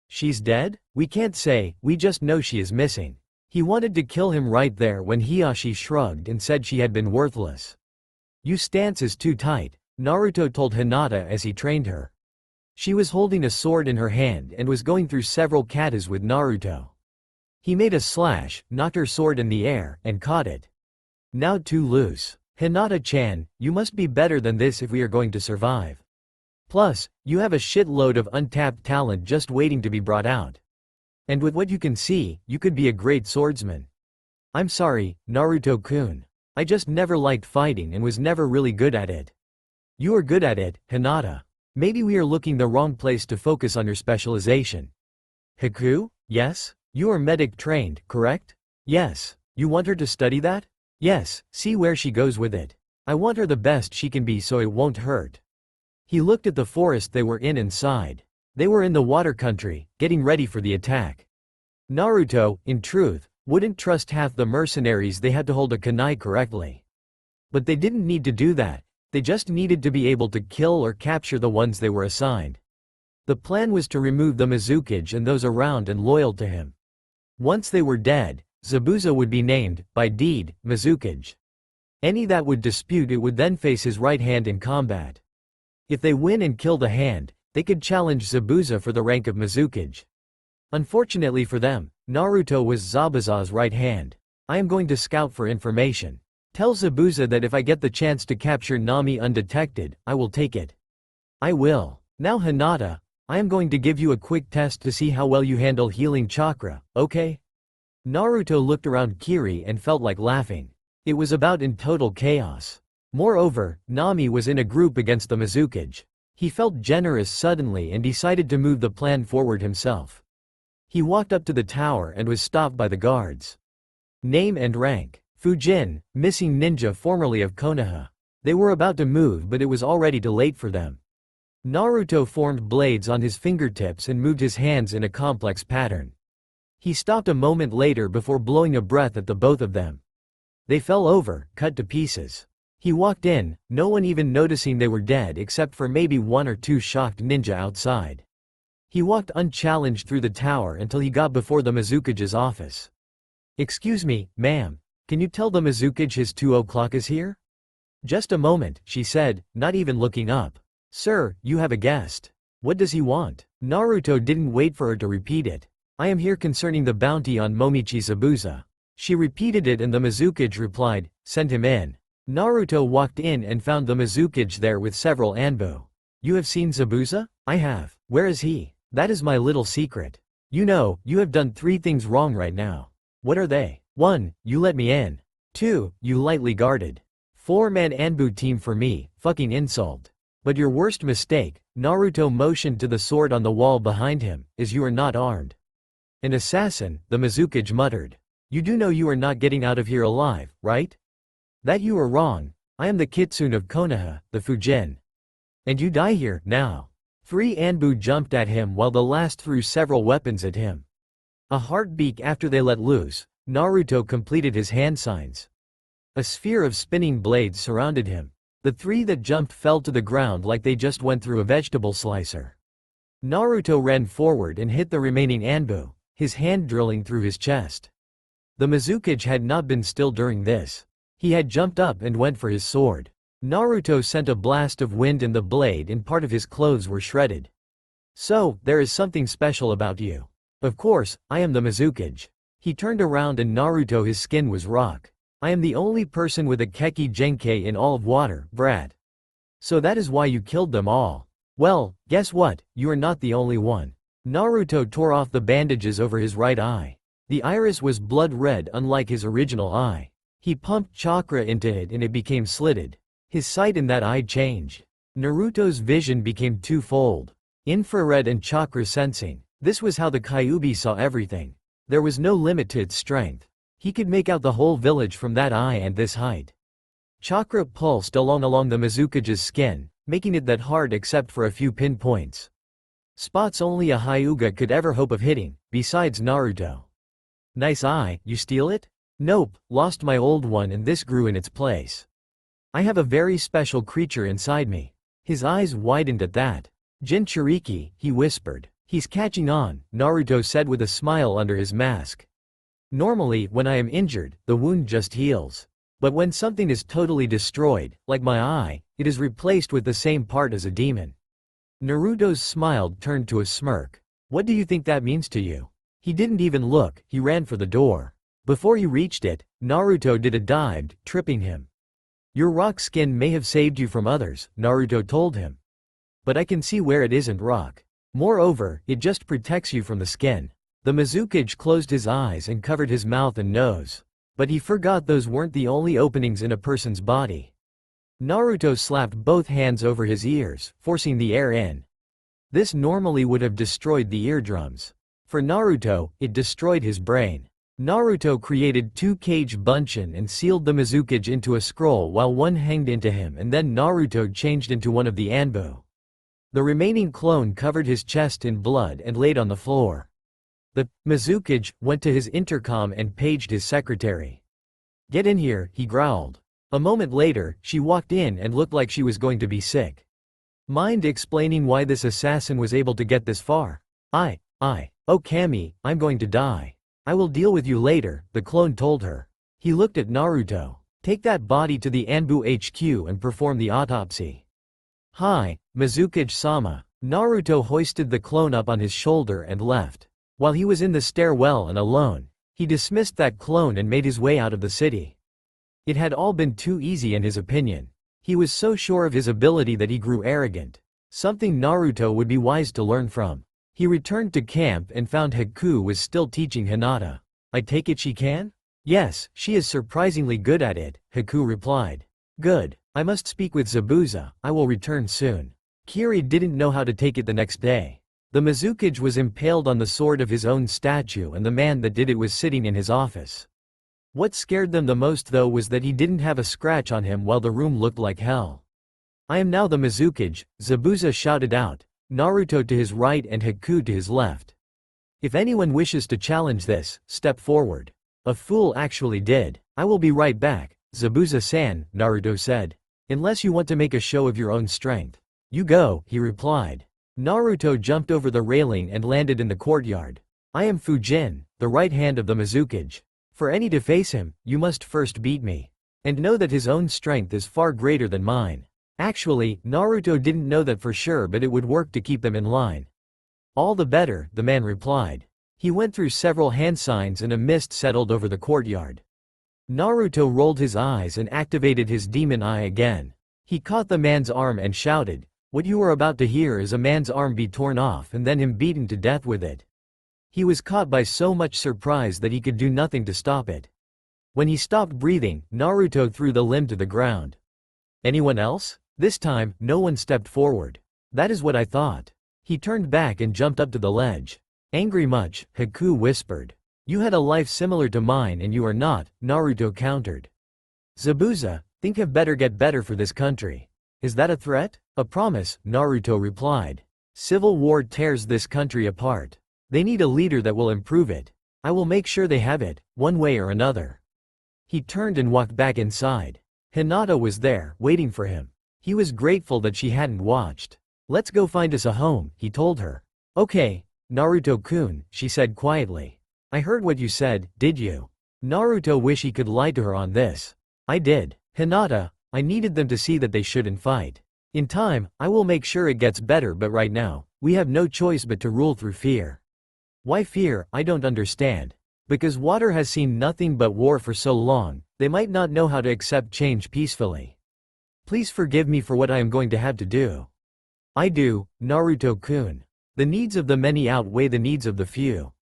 She's dead? We can't say, we just know she is missing. He wanted to kill him right there when Hiyashi shrugged and said she had been worthless. Your stance is too tight, Naruto told Hinata as he trained her. She was holding a sword in her hand and was going through several katas with Naruto. He made a slash, knocked her sword in the air, and caught it. Now too loose. Hinata-chan, you must be better than this if we are going to survive. Plus, you have a shitload of untapped talent just waiting to be brought out. And with what you can see, you could be a great swordsman. I'm sorry, Naruto-kun. I just never liked fighting and was never really good at it. You are good at it, Hinata. Maybe we are looking the wrong place to focus on your specialization. Haku? Yes? You are medic trained, correct? Yes. You want her to study that? Yes, see where she goes with it. I want her the best she can be so it won't hurt. He looked at the forest they were in and sighed. They were in the water country, getting ready for the attack. Naruto, in truth, Wouldn't trust half the mercenaries, they had to hold a kunai correctly. But they didn't need to do that, they just needed to be able to kill or capture the ones they were assigned. The plan was to remove the Mizukage and those around and loyal to him. Once they were dead, Zabuza would be named, by deed, Mizukage. Any that would dispute it would then face his right hand in combat. If they win and kill the hand, they could challenge Zabuza for the rank of Mizukage. Unfortunately for them, Naruto was Zabuza's right hand. I am going to scout for information. Tell Zabuza that if I get the chance to capture Nami undetected, I will take it. I will. Now Hinata, I am going to give you a quick test to see how well you handle healing chakra, okay? Naruto looked around Kiri and felt like laughing. It was about in total chaos. Moreover, Nami was in a group against the Mizukage. He felt generous suddenly and decided to move the plan forward himself. He walked up to the tower and was stopped by the guards. Name and rank: Fujin, missing ninja formerly of Konoha. They were about to move but it was already too late for them. Naruto formed blades on his fingertips and moved his hands in a complex pattern. He stopped a moment later before blowing a breath at the both of them. They fell over, cut to pieces. He walked in, no one even noticing they were dead except for maybe one or two shocked ninja outside. He walked unchallenged through the tower until he got before the Mizukage's office. "Excuse me, ma'am. Can you tell the Mizukage his 2 o'clock is here?" "Just a moment," she said, not even looking up. "Sir, you have a guest. What does he want?" Naruto didn't wait for her to repeat it. "I am here concerning the bounty on Momichi Zabuza." She repeated it and the Mizukage replied, "Send him in." Naruto walked in and found the Mizukage there with several Anbu. "You have seen Zabuza?" "I have." "Where is he?" "That is my little secret. You know, you have done 3 things wrong right now." "What are they?" 1. You let me in. 2. You lightly guarded. 4-man Anbu team for me, fucking insult. But your worst mistake, Naruto motioned to the sword on the wall behind him, is you are not armed. "An assassin," the Mizukage muttered. "You do know you are not getting out of here alive, right?" "That you are wrong. I am the Kitsune of Konoha, the Fujin. And you die here, now." 3 Anbu jumped at him while the last threw several weapons at him. A heartbeat after they let loose, Naruto completed his hand signs. A sphere of spinning blades surrounded him. The 3 that jumped fell to the ground like they just went through a vegetable slicer. Naruto ran forward and hit the remaining Anbu, his hand drilling through his chest. The Mizukage had not been still during this. He had jumped up and went for his sword. Naruto sent a blast of wind and the blade and part of his clothes were shredded. "So, there is something special about you." "Of course, I am the Mizukage." He turned around and Naruto, his skin was rock. "I am the only person with a Keki Genkei in all of water, brat. So that is why you killed them all. Well, guess what, you are not the only one." Naruto tore off the bandages over his right eye. The iris was blood red unlike his original eye. He pumped chakra into it and it became slitted. His sight in that eye changed. Naruto's vision became twofold. Infrared and chakra sensing. This was how the Kyuubi saw everything. There was no limit to its strength. He could make out the whole village from that eye and this height. Chakra pulsed along the Mizukage's skin, making it that hard except for a few pinpoints. Spots only a Hyuga could ever hope of hitting, besides Naruto. "Nice eye, you steal it?" "Nope, lost my old one and this grew in its place. I have a very special creature inside me." His eyes widened at that. "Jinchuriki," he whispered. "He's catching on," Naruto said with a smile under his mask. "Normally, when I am injured, the wound just heals. But when something is totally destroyed, like my eye, it is replaced with the same part as a demon." Naruto's smile turned to a smirk. "What do you think that means to you?" He didn't even look, he ran for the door. Before he reached it, Naruto did a dive, tripping him. "Your rock skin may have saved you from others," Naruto told him. "But I can see where it isn't rock. Moreover, it just protects you from the skin." The Mizukage closed his eyes and covered his mouth and nose. But he forgot those weren't the only openings in a person's body. Naruto slapped both hands over his ears, forcing the air in. This normally would have destroyed the eardrums. For Naruto, it destroyed his brain. Naruto created 2 cage bunshin and sealed the Mizukage into a scroll while one hanged into him and then Naruto changed into one of the Anbu. The remaining clone covered his chest in blood and laid on the floor. The Mizukage went to his intercom and paged his secretary. "Get in here," he growled. A moment later, she walked in and looked like she was going to be sick. "Mind explaining why this assassin was able to get this far?" Oh Kami, I'm going to die. I will deal with you later," the clone told her. He looked at Naruto. "Take that body to the Anbu HQ and perform the autopsy." "Hi, Mizukage-sama." Naruto hoisted the clone up on his shoulder and left. While he was in the stairwell and alone, he dismissed that clone and made his way out of the city. It had all been too easy in his opinion. He was so sure of his ability that he grew arrogant. Something Naruto would be wise to learn from. He returned to camp and found Haku was still teaching Hinata. "I take it she can?" "Yes, she is surprisingly good at it," Haku replied. "Good. I must speak with Zabuza, I will return soon." Kiri didn't know how to take it the next day. The Mizukage was impaled on the sword of his own statue and the man that did it was sitting in his office. What scared them the most though was that he didn't have a scratch on him while the room looked like hell. "I am now the Mizukage," Zabuza shouted out, Naruto to his right and Haku to his left. "If anyone wishes to challenge this, step forward." A fool actually did. "I will be right back, Zabuza-san," Naruto said. "Unless you want to make a show of your own strength." "You go," he replied. Naruto jumped over the railing and landed in the courtyard. "I am Fujin, the right hand of the Mizukage. For any to face him, you must first beat me. And know that his own strength is far greater than mine." Actually, Naruto didn't know that for sure, but it would work to keep them in line. "All the better," the man replied. He went through several hand signs and a mist settled over the courtyard. Naruto rolled his eyes and activated his demon eye again. He caught the man's arm and shouted, "What you are about to hear is a man's arm be torn off and then him beaten to death with it." He was caught by so much surprise that he could do nothing to stop it. When he stopped breathing, Naruto threw the limb to the ground. "Anyone else?" This time, no one stepped forward. "That is what I thought." He turned back and jumped up to the ledge. "Angry much?" Haku whispered. "You had a life similar to mine and you are not," Naruto countered. "Zabuza, think have better get better for this country." "Is that a threat?" "A promise," Naruto replied. "Civil war tears this country apart. They need a leader that will improve it. I will make sure they have it, one way or another." He turned and walked back inside. Hinata was there, waiting for him. He was grateful that she hadn't watched. "Let's go find us a home," he told her. "Okay, Naruto-kun," she said quietly. "I heard what you said, did you?" Naruto wished he could lie to her on this. "I did. Hinata, I needed them to see that they shouldn't fight. In time, I will make sure it gets better, but right now, we have no choice but to rule through fear." "Why fear? I don't understand." "Because water has seen nothing but war for so long, they might not know how to accept change peacefully. Please forgive me for what I am going to have to do." "I do, Naruto-kun. The needs of the many outweigh the needs of the few.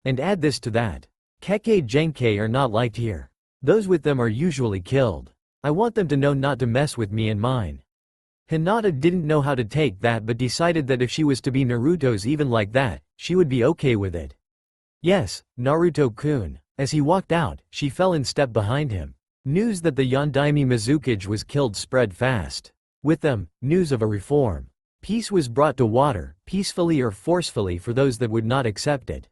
And add this to that. Kekkei Genkei are not liked here. Those with them are usually killed. I want them to know not to mess with me and mine." Hinata didn't know how to take that but decided that if she was to be Naruto's even like that, she would be okay with it. "Yes, Naruto-kun." As he walked out, she fell in step behind him. News that the Yondaime Mizukage was killed spread fast. With them, news of a reform. Peace was brought to water, peacefully or forcefully for those that would not accept it.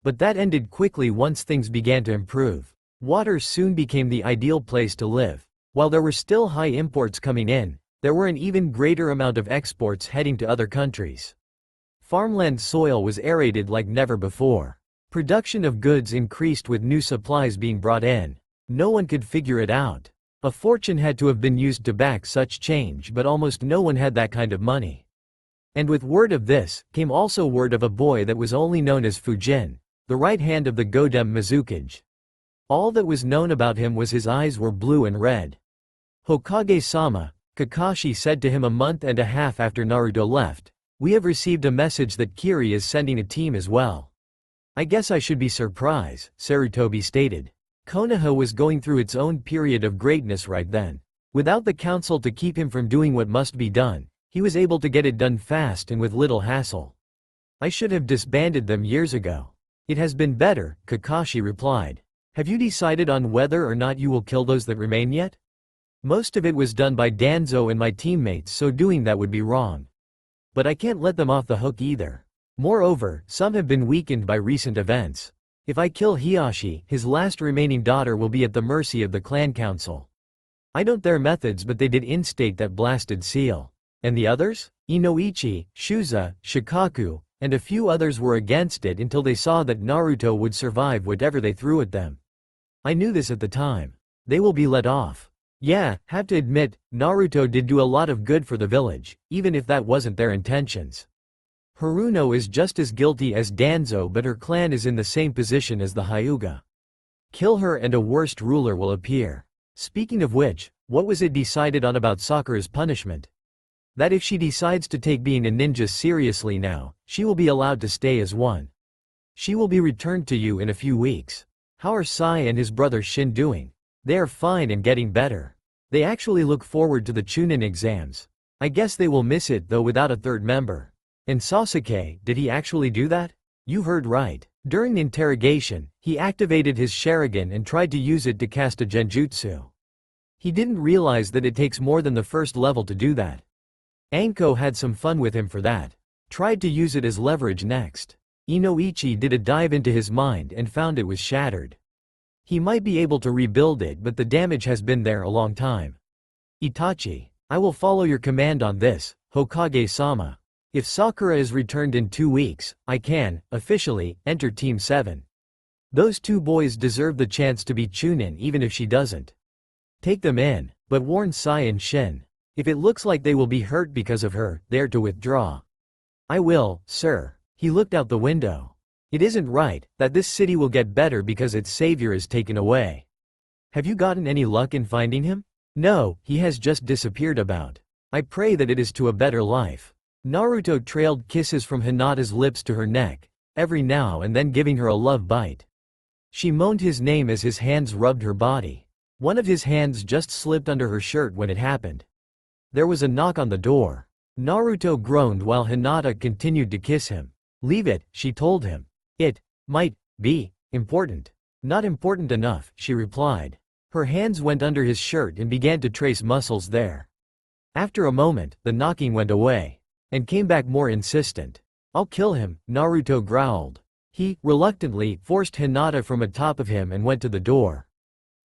But that ended quickly once things began to improve. Water soon became the ideal place to live. While there were still high imports coming in, there were an even greater amount of exports heading to other countries. Farmland soil was aerated like never before. Production of goods increased with new supplies being brought in. No one could figure it out. A fortune had to have been used to back such change, but almost no one had that kind of money. And with word of this, came also word of a boy that was only known as Fujin, the right hand of the Godem Mizukage. All that was known about him was his eyes were blue and red. "Hokage-sama," Kakashi said to him a month and a half after Naruto left, "we have received a message that Kiri is sending a team as well." "I guess I should be surprised," Sarutobi stated. Konoha was going through its own period of greatness right then. Without the council to keep him from doing what must be done, he was able to get it done fast and with little hassle. "I should have disbanded them years ago." "It has been better," Kakashi replied. "Have you decided on whether or not you will kill those that remain yet?" "Most of it was done by Danzo and my teammates, so doing that would be wrong. But I can't let them off the hook either." Moreover, some have been weakened by recent events. If I kill Hiyashi, his last remaining daughter will be at the mercy of the clan council. I don't their methods, but they did instate that blasted seal. And the others? Inoichi, Shuza, Shikaku, and a few others were against it until they saw that Naruto would survive whatever they threw at them. I knew this at the time. They will be let off. Yeah, have to admit, Naruto did do a lot of good for the village, even if that wasn't their intentions. Haruno is just as guilty as Danzo, but her clan is in the same position as the Hyuga. Kill her and a worst ruler will appear. Speaking of which, what was it decided on about Sakura's punishment? That if she decides to take being a ninja seriously now, she will be allowed to stay as one. She will be returned to you in a few weeks. How are Sai and his brother Shin doing? They are fine and getting better. They actually look forward to the Chunin exams. I guess they will miss it though without a third member. And Sasuke, did he actually do that? You heard right. During the interrogation, he activated his Sharingan and tried to use it to cast a genjutsu. He didn't realize that it takes more than the first level to do that. Anko had some fun with him for that. Tried to use it as leverage next. Inoichi did a dive into his mind and found it was shattered. He might be able to rebuild it, but the damage has been there a long time. Itachi, I will follow your command on this, Hokage-sama. If Sakura is returned in 2 weeks, I can, officially, enter Team 7. Those two boys deserve the chance to be Chunin even if she doesn't. Take them in, but warn Sai and Shin. If it looks like they will be hurt because of her, they're to withdraw. I will, sir. He looked out the window. It isn't right that this city will get better because its savior is taken away. Have you gotten any luck in finding him? No, he has just disappeared about. I pray that it is to a better life. Naruto trailed kisses from Hinata's lips to her neck, every now and then giving her a love bite. She moaned his name as his hands rubbed her body. One of his hands just slipped under her shirt when it happened. There was a knock on the door. Naruto groaned while Hinata continued to kiss him. Leave it, she told him. It might be important. Not important enough, she replied. Her hands went under his shirt and began to trace muscles there. After a moment, the knocking went away and came back more insistent. I'll kill him, Naruto growled. He, reluctantly, forced Hinata from atop of him and went to the door.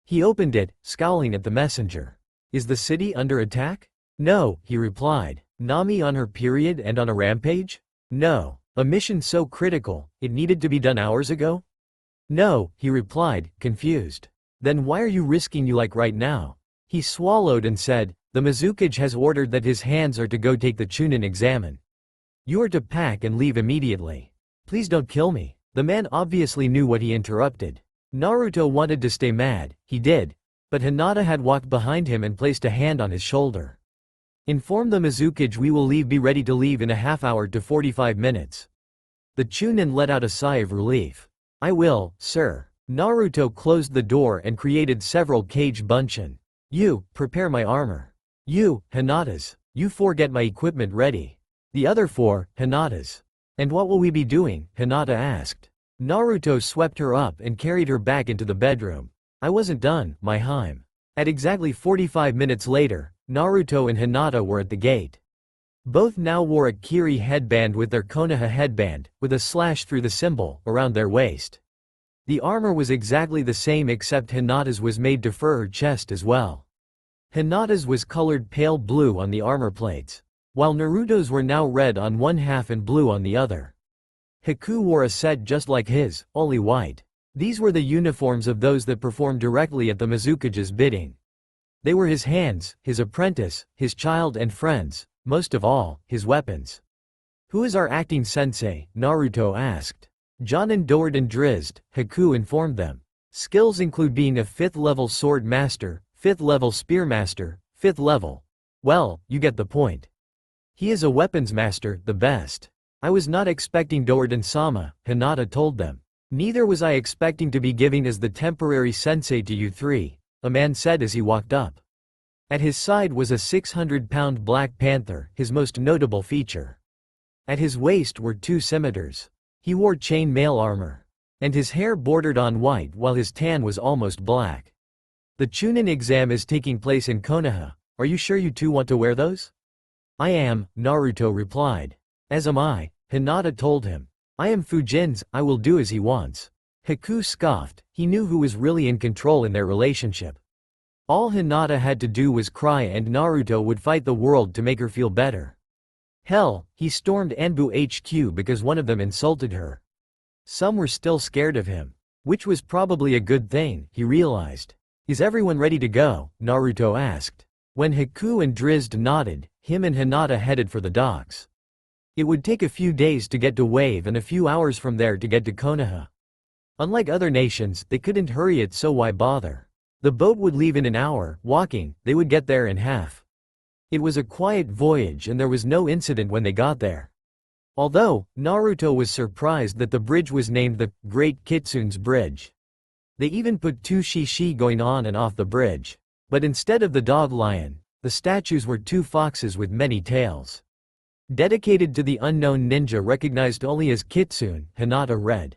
He opened it, scowling at the messenger. Is the city under attack? No, he replied. Nami on her period and on a rampage? No. A mission so critical, it needed to be done hours ago? No, he replied, confused. Then why are you risking you like right now? He swallowed and said, the Mizukage has ordered that his hands are to go take the Chunin examen. You are to pack and leave immediately. Please don't kill me. The man obviously knew what he interrupted. Naruto wanted to stay mad, he did. But Hinata had walked behind him and placed a hand on his shoulder. Inform the Mizukage we will be ready to leave in a half hour to 45 minutes. The Chunin let out a sigh of relief. I will, sir. Naruto closed the door and created several cage bunshin. You, prepare my armor. You, Hinata's. You four get my equipment ready. The other four, Hinata's. And what will we be doing? Hinata asked. Naruto swept her up and carried her back into the bedroom. I wasn't done, my Haim. At exactly 45 minutes later, Naruto and Hinata were at the gate. Both now wore a Kiri headband with their Konoha headband, with a slash through the symbol, around their waist. The armor was exactly the same except Hinata's was made to fur her chest as well. Hinata's was colored pale blue on the armor plates, while Naruto's were now red on one half and blue on the other. Haku wore a set just like his, only white. These were the uniforms of those that performed directly at the Mizukage's bidding. They were his hands, his apprentice, his child and friends, most of all, his weapons. Who is our acting sensei? Naruto asked. Jonin Doerden Drizzt, Haku informed them. Skills include being a 5th level sword master, 5th level spear master, 5th level. Well, you get the point. He is a weapons master, the best. I was not expecting Doerden-sama, Hinata told them. Neither was I expecting to be giving as the temporary sensei to you three, a man said as he walked up. At his side was a 600-pound Black Panther, his most notable feature. At his waist were 2 scimitars. He wore chain mail armor. And his hair bordered on white while his tan was almost black. The Chunin exam is taking place in Konoha. Are you sure you two want to wear those? I am, Naruto replied. As am I. Hinata told him. I am Fujin's, I will do as he wants. Haku scoffed, he knew who was really in control in their relationship. All Hinata had to do was cry and Naruto would fight the world to make her feel better. Hell, he stormed Anbu HQ because one of them insulted her. Some were still scared of him. Which was probably a good thing, he realized. Is everyone ready to go? Naruto asked. When Haku and Drizzt nodded, him and Hinata headed for the docks. It would take a few days to get to Wave and a few hours from there to get to Konoha. Unlike other nations, they couldn't hurry it, so why bother? The boat would leave in an hour, walking, they would get there in half. It was a quiet voyage and there was no incident when they got there. Although, Naruto was surprised that the bridge was named the Great Kitsune's Bridge. They even put two shishi going on and off the bridge. But instead of the dog lion, the statues were two foxes with many tails. Dedicated to the unknown ninja recognized only as Kitsune, Hinata read.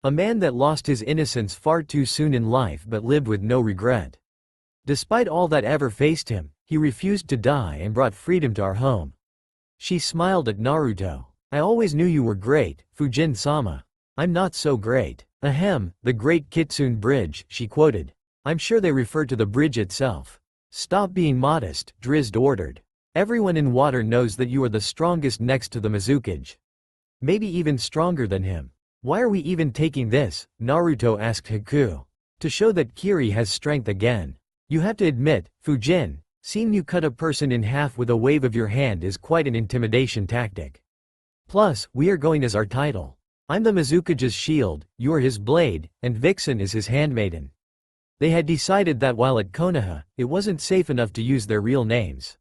A man that lost his innocence far too soon in life but lived with no regret. Despite all that ever faced him, he refused to die and brought freedom to our home. She smiled at Naruto. I always knew you were great, Fujin-sama. I'm not so great. Ahem, the Great Kitsune Bridge, she quoted. I'm sure they refer to the bridge itself. Stop being modest, Drizzt ordered. Everyone in water knows that you are the strongest next to the Mizukage. Maybe even stronger than him. Why are we even taking this? Naruto asked Haku. To show that Kiri has strength again. You have to admit, Fujin, seeing you cut a person in half with a wave of your hand is quite an intimidation tactic. Plus, we are going as our title. I'm the Mizukage's shield, you are his blade, and Vixen is his handmaiden. They had decided that while at Konoha, it wasn't safe enough to use their real names.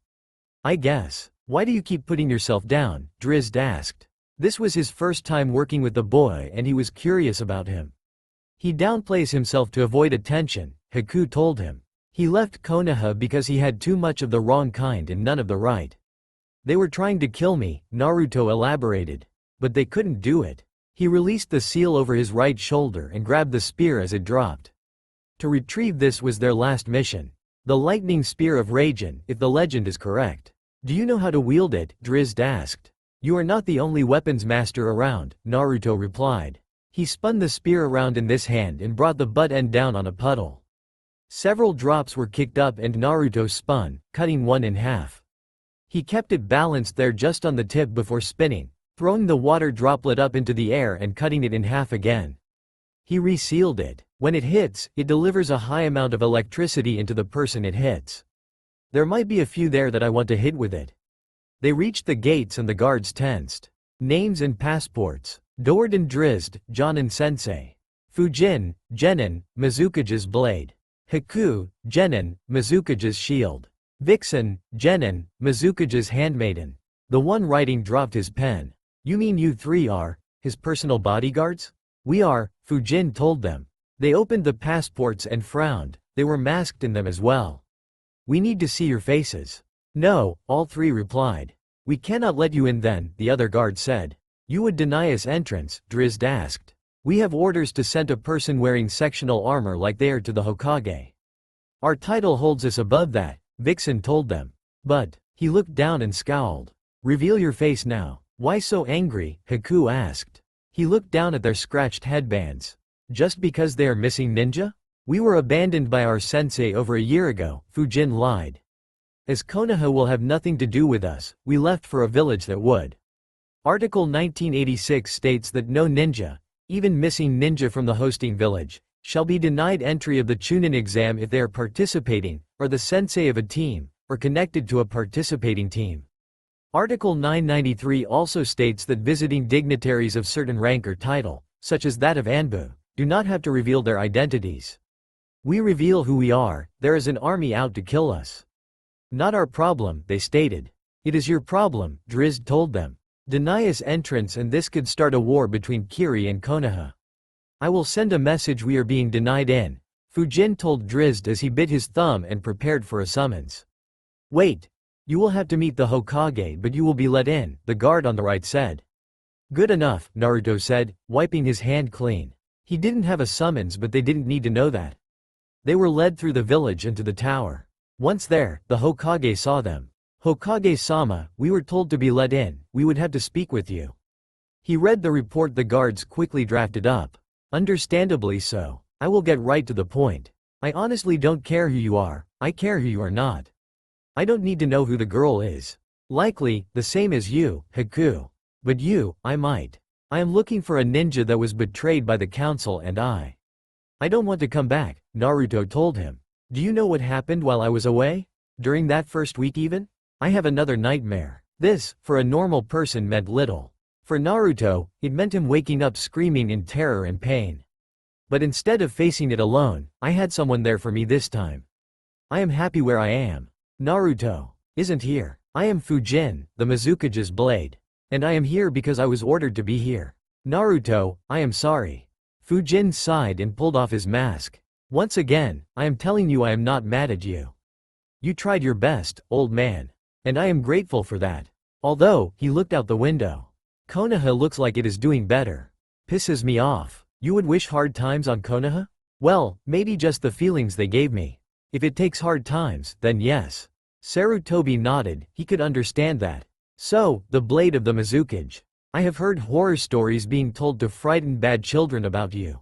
I guess. Why do you keep putting yourself down? Drizzt asked. This was his first time working with the boy and he was curious about him. He downplays himself to avoid attention, Haku told him. He left Konoha because he had too much of the wrong kind and none of the right. They were trying to kill me, Naruto elaborated. But they couldn't do it. He released the seal over his right shoulder and grabbed the spear as it dropped. To retrieve this was their last mission. The lightning spear of Raijin, if the legend is correct. Do you know how to wield it? Drizzt asked. You are not the only weapons master around, Naruto replied. He spun the spear around in this hand and brought the butt end down on a puddle. Several drops were kicked up and Naruto spun, cutting one in half. He kept it balanced there just on the tip before spinning, throwing the water droplet up into the air and cutting it in half again. He resealed it. When it hits, it delivers a high amount of electricity into the person it hits. There might be a few there that I want to hit with it. They reached the gates and the guards tensed. Names and passports. Doerden Drizzt, Jonin Sensei. Fujin, Genin, Mizukage's blade. Haku, Genin, Mizukage's shield. Vixen, Genin, Mizukage's handmaiden. The one writing dropped his pen. You mean you three are his personal bodyguards? We are, Fujin told them. They opened the passports and frowned, they were masked in them as well. We need to see your faces. No, all three replied. We cannot let you in then, the other guard said. You would deny us entrance, Drizzt asked. We have orders to send a person wearing sectional armor like they are to the Hokage. Our title holds us above that, Vixen told them. But, he looked down and scowled. Reveal your face now. Why so angry? Haku asked. He looked down at their scratched headbands. Just because they are missing ninja? We were abandoned by our sensei over a year ago, Fujin lied. As Konoha will have nothing to do with us, we left for a village that would. Article 1986 states that no ninja, even missing ninja from the hosting village, shall be denied entry of the Chunin exam if they are participating, or the sensei of a team, or connected to a participating team. Article 993 also states that visiting dignitaries of certain rank or title, such as that of Anbu, do not have to reveal their identities. We reveal who we are, there is an army out to kill us. Not our problem, they stated. It is your problem, Drizzt told them. Deny us entrance and this could start a war between Kiri and Konoha. I will send a message we are being denied in, Fujin told Drizzt as he bit his thumb and prepared for a summons. Wait. You will have to meet the Hokage but you will be let in, the guard on the right said. Good enough, Naruto said, wiping his hand clean. He didn't have a summons but they didn't need to know that. They were led through the village into the tower. Once there, the Hokage saw them. Hokage-sama, we were told to be let in, we would have to speak with you. He read the report the guards quickly drafted up. Understandably so. I will get right to the point. I honestly don't care who you are, I care who you are not. I don't need to know who the girl is. Likely, the same as you, Haku. But you, I might. I am looking for a ninja that was betrayed by the council and I don't want to come back, Naruto told him. Do you know what happened while I was away? During that first week even? I have another nightmare. This, for a normal person, meant little. For Naruto, it meant him waking up screaming in terror and pain. But instead of facing it alone, I had someone there for me this time. I am happy where I am. Naruto isn't here. I am Fujin, the Mizukage's blade. And I am here because I was ordered to be here. Naruto, I am sorry. Fujin sighed and pulled off his mask. Once again, I am telling you I am not mad at you. You tried your best, old man. And I am grateful for that. Although, he looked out the window. Konoha looks like it is doing better. Pisses me off. You would wish hard times on Konoha? Well, maybe just the feelings they gave me. If it takes hard times, then yes. Sarutobi nodded, he could understand that. So, the blade of the Mizukage. I have heard horror stories being told to frighten bad children about you.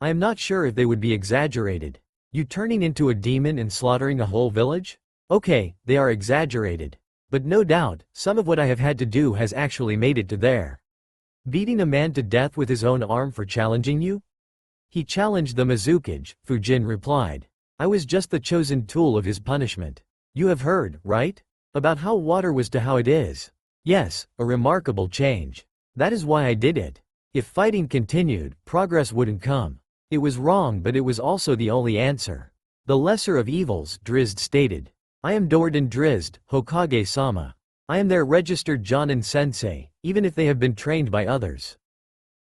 I am not sure if they would be exaggerated. You turning into a demon and slaughtering a whole village? Okay, they are exaggerated. But no doubt, some of what I have had to do has actually made it to there. Beating a man to death with his own arm for challenging you? He challenged the Mizukage, Fujin replied. I was just the chosen tool of his punishment. You have heard, right? About how water was to how it is. Yes, a remarkable change. That is why I did it. If fighting continued, progress wouldn't come. It was wrong, but it was also the only answer. The lesser of evils, Drizzt stated. I am Dorden Drizzt, Hokage-sama. I am their registered Jonin sensei, even if they have been trained by others.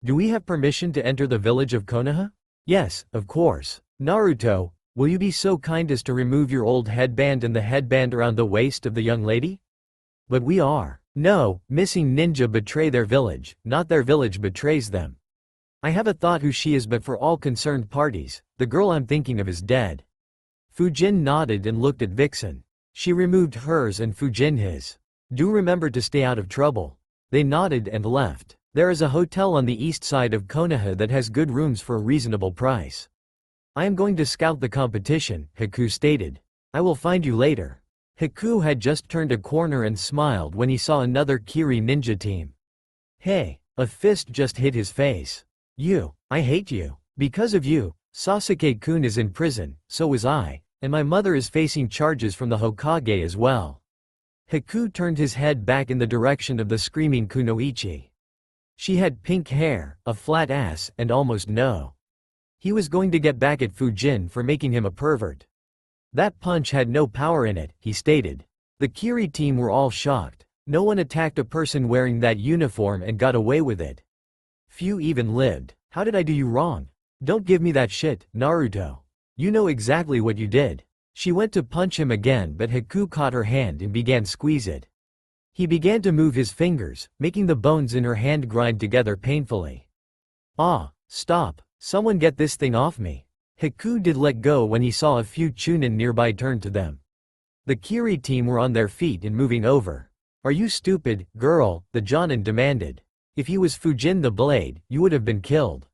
Do we have permission to enter the village of Konoha? Yes, of course. Naruto, will you be so kind as to remove your old headband and the headband around the waist of the young lady? But we are. No, missing ninja betray their village, not their village betrays them. I have a thought who she is, but for all concerned parties, the girl I'm thinking of is dead. Fujin nodded and looked at Vixen. She removed hers and Fujin his. Do remember to stay out of trouble. They nodded and left. There is a hotel on the east side of Konoha that has good rooms for a reasonable price. I am going to scout the competition, Haku stated. I will find you later. Haku had just turned a corner and smiled when he saw another Kiri ninja team. Hey, a fist just hit his face. You, I hate you. Because of you, Sasuke-kun is in prison, so was I, and my mother is facing charges from the Hokage as well. Haku turned his head back in the direction of the screaming Kunoichi. She had pink hair, a flat ass, and almost no. He was going to get back at Fujin for making him a pervert. That punch had no power in it, he stated. The Kiri team were all shocked. No one attacked a person wearing that uniform and got away with it. Few even lived. How did I do you wrong? Don't give me that shit, Naruto. You know exactly what you did. She went to punch him again, but Haku caught her hand and began to squeeze it. He began to move his fingers, making the bones in her hand grind together painfully. Ah, stop. Someone get this thing off me. Haku did let go when he saw a few Chunin nearby turn to them. The Kiri team were on their feet and moving over. Are you stupid, girl? The Jonin demanded. If he was Fujin the Blade, you would have been killed.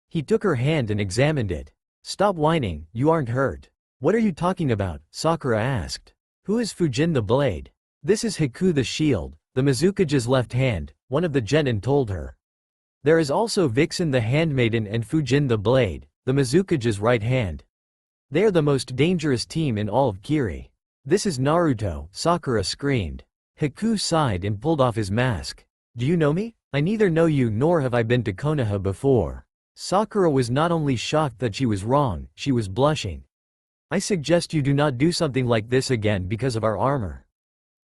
He took her hand and examined it. Stop whining, you aren't hurt. What are you talking about? Sakura asked. Who is Fujin the Blade? This is Haku the Shield, the Mizukage's left hand, one of the genin told her. There is also Vixen the Handmaiden and Fujin the Blade, the Mizukage's right hand. They are the most dangerous team in all of Kiri. This is Naruto, Sakura screamed. Haku sighed and pulled off his mask. Do you know me? I neither know you nor have I been to Konoha before. Sakura was not only shocked that she was wrong, she was blushing. I suggest you do not do something like this again because of our armor.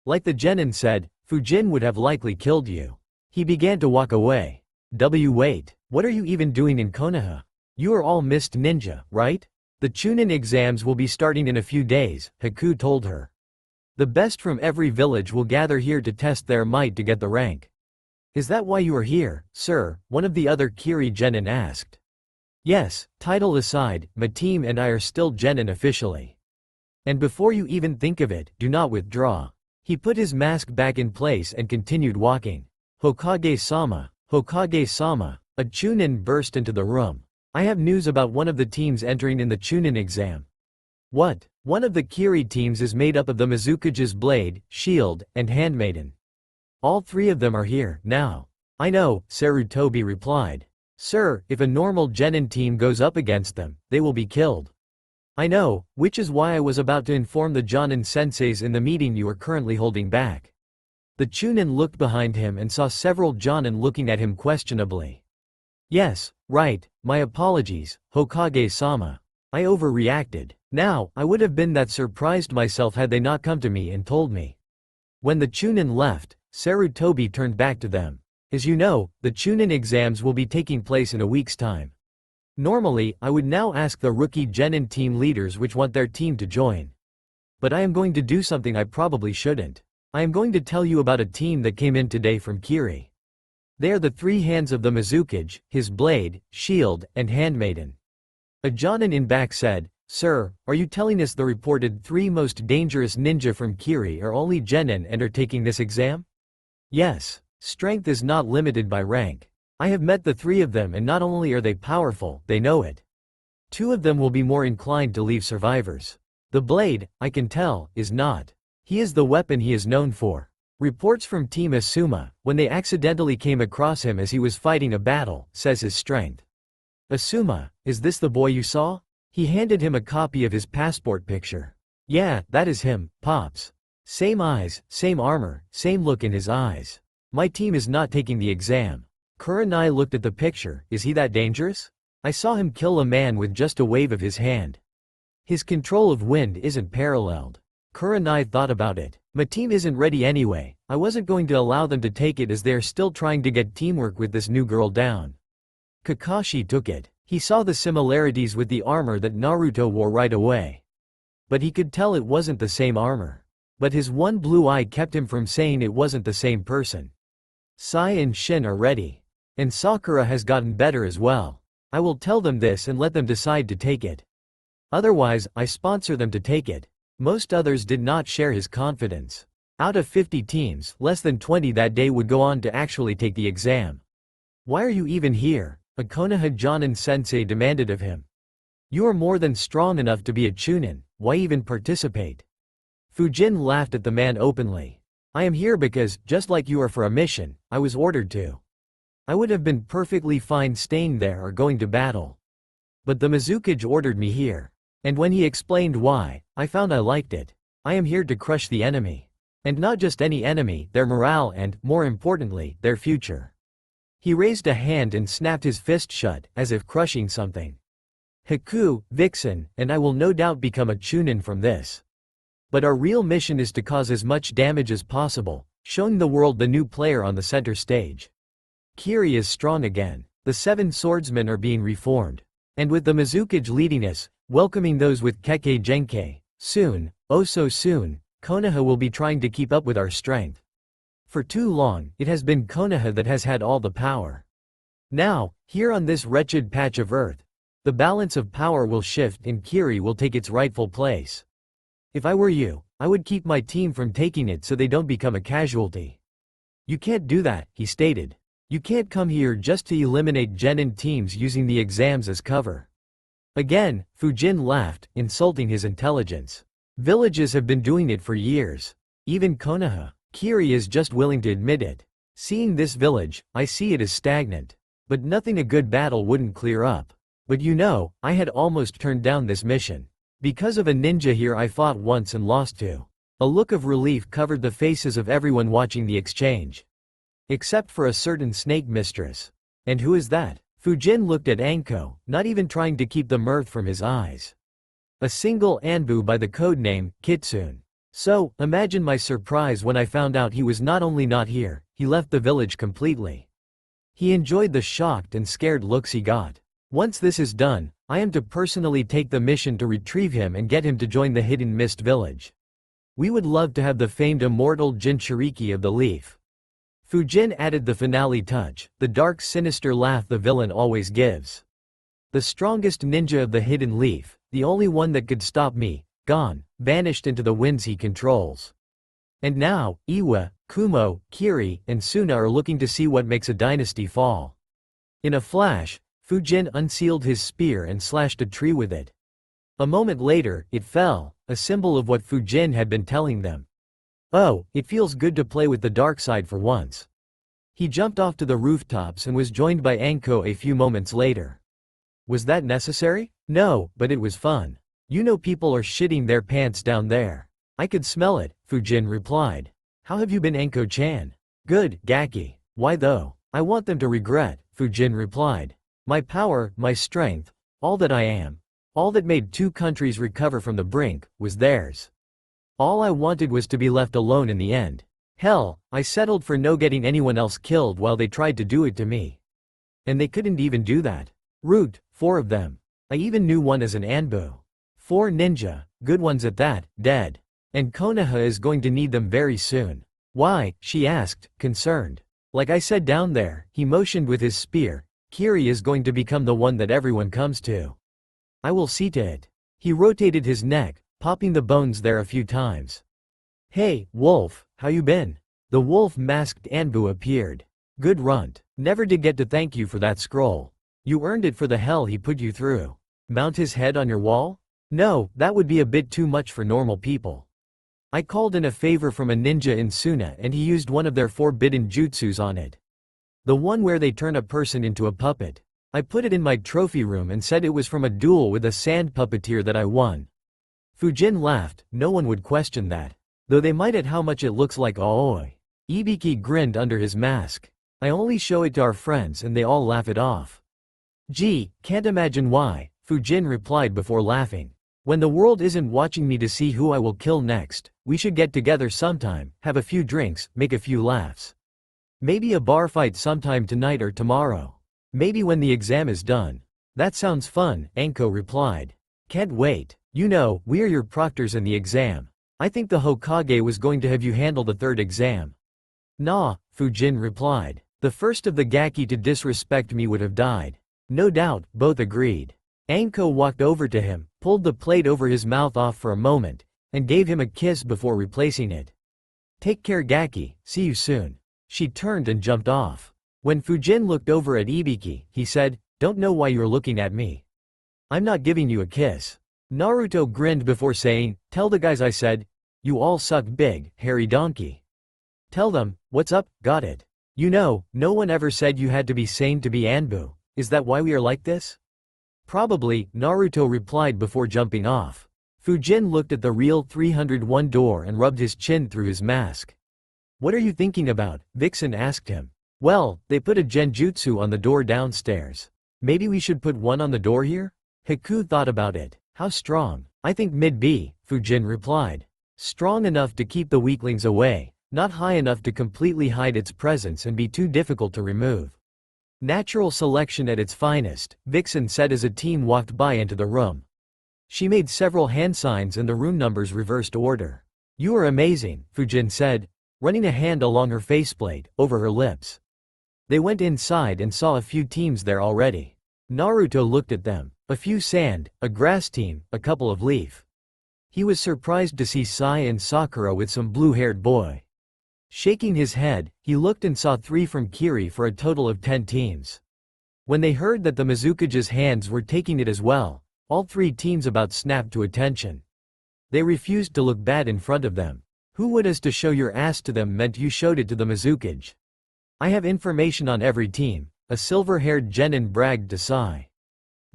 Like the genin said, Fujin would have likely killed you. He began to walk away. Wait, what are you even doing in Konoha? You are all missed ninja, right? The Chunin exams will be starting in a few days, Haku told her. The best from every village will gather here to test their might to get the rank. Is that why you are here, sir? One of the other Kiri genin asked. Yes, title aside, my team and I are still genin officially. And before you even think of it, do not withdraw. He put his mask back in place and continued walking. Hokage-sama, Hokage-sama, a Chunin burst into the room. I have news about one of the teams entering in the Chunin exam. What? One of the Kiri teams is made up of the Mizukage's blade, shield, and handmaiden. All three of them are here, now. I know, Sarutobi replied. Sir, if a normal genin team goes up against them, they will be killed. I know, which is why I was about to inform the Jonin senseis in the meeting you are currently holding back. The Chunin looked behind him and saw several Jonin looking at him questionably. Yes, right, my apologies, Hokage-sama. I overreacted. Now, I would have been that surprised myself had they not come to me and told me. When the Chunin left, Sarutobi turned back to them. As you know, the Chunin exams will be taking place in a week's time. Normally, I would now ask the rookie genin team leaders which want their team to join. But I am going to do something I probably shouldn't. I am going to tell you about a team that came in today from Kiri. They are the three hands of the Mizukage, his blade, shield, and handmaiden. A Jonin in back said, Sir, are you telling us the reported three most dangerous ninja from Kiri are only genin and are taking this exam? Yes. Strength is not limited by rank. I have met the three of them and not only are they powerful, they know it. Two of them will be more inclined to leave survivors. The blade, I can tell, is not. He is the weapon he is known for. Reports from Team Asuma, when they accidentally came across him as he was fighting a battle, says his strength. Asuma, is this the boy you saw? He handed him a copy of his passport picture. Yeah, that is him, Pops. Same eyes, same armor, same look in his eyes. My team is not taking the exam. Kurenai looked at the picture. Is he that dangerous? I saw him kill a man with just a wave of his hand. His control of wind isn't paralleled. Kurenai thought about it. My team isn't ready anyway. I wasn't going to allow them to take it as they're still trying to get teamwork with this new girl down. Kakashi took it. He saw the similarities with the armor that Naruto wore right away. But he could tell it wasn't the same armor. But his one blue eye kept him from saying it wasn't the same person. Sai and Shin are ready. And Sakura has gotten better as well. I will tell them this and let them decide to take it. Otherwise, I sponsor them to take it. Most others did not share his confidence. Out of 50 teams, less than 20 that day would go on to actually take the exam. Why are you even here? A Konoha Jonin sensei demanded of him. You are more than strong enough to be a Chunin, why even participate? Fujin laughed at the man openly. I am here because, just like you are for a mission, I was ordered to. I would have been perfectly fine staying there or going to battle. But the Mizukage ordered me here. And when he explained why, I found I liked it. I am here to crush the enemy. And not just any enemy, their morale and, more importantly, their future. He raised a hand and snapped his fist shut, as if crushing something. Haku, Vixen, and I will no doubt become a Chunin from this. But our real mission is to cause as much damage as possible, showing the world the new player on the center stage. Kiri is strong again. The 7 swordsmen are being reformed. And with the Mizukage leading us, welcoming those with Kekkei Genkei, soon, oh so soon, Konoha will be trying to keep up with our strength. For too long, it has been Konoha that has had all the power. Now, here on this wretched patch of earth, the balance of power will shift and Kiri will take its rightful place. If I were you, I would keep my team from taking it so they don't become a casualty. You can't do that, he stated. You can't come here just to eliminate genin teams using the exams as cover. Again, Fujin laughed, insulting his intelligence. Villages have been doing it for years. Even Konoha. Kiri is just willing to admit it. Seeing this village, I see it as stagnant. But nothing a good battle wouldn't clear up. But you know, I had almost turned down this mission. Because of a ninja here I fought once and lost to. A look of relief covered the faces of everyone watching the exchange. Except for a certain snake mistress. And who is that? Fujin looked at Anko, not even trying to keep the mirth from his eyes. A single Anbu by the codename, Kitsune. So, imagine my surprise when I found out he was not only not here, he left the village completely. He enjoyed the shocked and scared looks he got. Once this is done, I am to personally take the mission to retrieve him and get him to join the Hidden Mist village. We would love to have the famed immortal Jinchuriki of the Leaf. Fujin added the finale touch, the dark sinister laugh the villain always gives. The strongest ninja of the Hidden Leaf, the only one that could stop me, gone, vanished into the winds he controls. And now, Iwa, Kumo, Kiri, and Suna are looking to see what makes a dynasty fall. In a flash, Fujin unsealed his spear and slashed a tree with it. A moment later, it fell, a symbol of what Fujin had been telling them. Oh, it feels good to play with the dark side for once. He jumped off to the rooftops and was joined by Anko a few moments later. Was that necessary? No, but it was fun. You know people are shitting their pants down there. I could smell it, Fujin replied. How have you been, Anko-chan? Good, Gaki. Why though? I want them to regret, Fujin replied. My power, my strength, all that I am, all that made two countries recover from the brink, was theirs. All I wanted was to be left alone in the end. Hell, I settled for no getting anyone else killed while they tried to do it to me. And they couldn't even do that. Root, 4 of them. I even knew one as an Anbu. 4 ninja, good ones at that, dead. And Konoha is going to need them very soon. Why? She asked, concerned. Like I said down there, he motioned with his spear, Kiri is going to become the one that everyone comes to. I will see to it. He rotated his neck, popping the bones there a few times. Hey, wolf, how you been? The wolf-masked Anbu appeared. Good runt. Never did get to thank you for that scroll. You earned it for the hell he put you through. Mount his head on your wall? No, that would be a bit too much for normal people. I called in a favor from a ninja in Suna and he used one of their forbidden jutsus on it. The one where they turn a person into a puppet. I put it in my trophy room and said it was from a duel with a sand puppeteer that I won. Fujin laughed, no one would question that. Though they might at how much it looks like Aoi. Ibiki grinned under his mask. I only show it to our friends and they all laugh it off. Gee, can't imagine why, Fujin replied before laughing. When the world isn't watching me to see who I will kill next, we should get together sometime, have a few drinks, make a few laughs. Maybe a bar fight sometime tonight or tomorrow. Maybe when the exam is done. That sounds fun, Anko replied. Can't wait. You know, we are your proctors in the exam. I think the Hokage was going to have you handle the 3rd exam. Nah, Fujin replied. The first of the Gaki to disrespect me would have died. No doubt, both agreed. Anko walked over to him, pulled the plate over his mouth off for a moment, and gave him a kiss before replacing it. Take care, Gaki, see you soon. She turned and jumped off. When Fujin looked over at Ibiki, he said, don't know why you're looking at me. I'm not giving you a kiss. Naruto grinned before saying, tell the guys I said, you all suck big, hairy donkey. Tell them, what's up, got it. You know, no one ever said you had to be sane to be Anbu, is that why we are like this? Probably, Naruto replied before jumping off. Fujin looked at the real 301 door and rubbed his chin through his mask. What are you thinking about? Vixen asked him. Well, they put a genjutsu on the door downstairs. Maybe we should put one on the door here? Haku thought about it. How strong? I think mid-B, Fujin replied. Strong enough to keep the weaklings away, not high enough to completely hide its presence and be too difficult to remove. Natural selection at its finest, Vixen said as a team walked by into the room. She made several hand signs and the room numbers reversed order. You are amazing, Fujin said, running a hand along her faceplate, over her lips. They went inside and saw a few teams there already. Naruto looked at them. A few sand, a grass team, a couple of leaf. He was surprised to see Sai and Sakura with some blue-haired boy. Shaking his head, he looked and saw 3 from Kiri for a total of 10 teams. When they heard that the Mizukage's hands were taking it as well, all 3 teams about snapped to attention. They refused to look bad in front of them. Who would as to show your ass to them meant you showed it to the Mizukage. I have information on every team, a silver-haired genin bragged to Sai.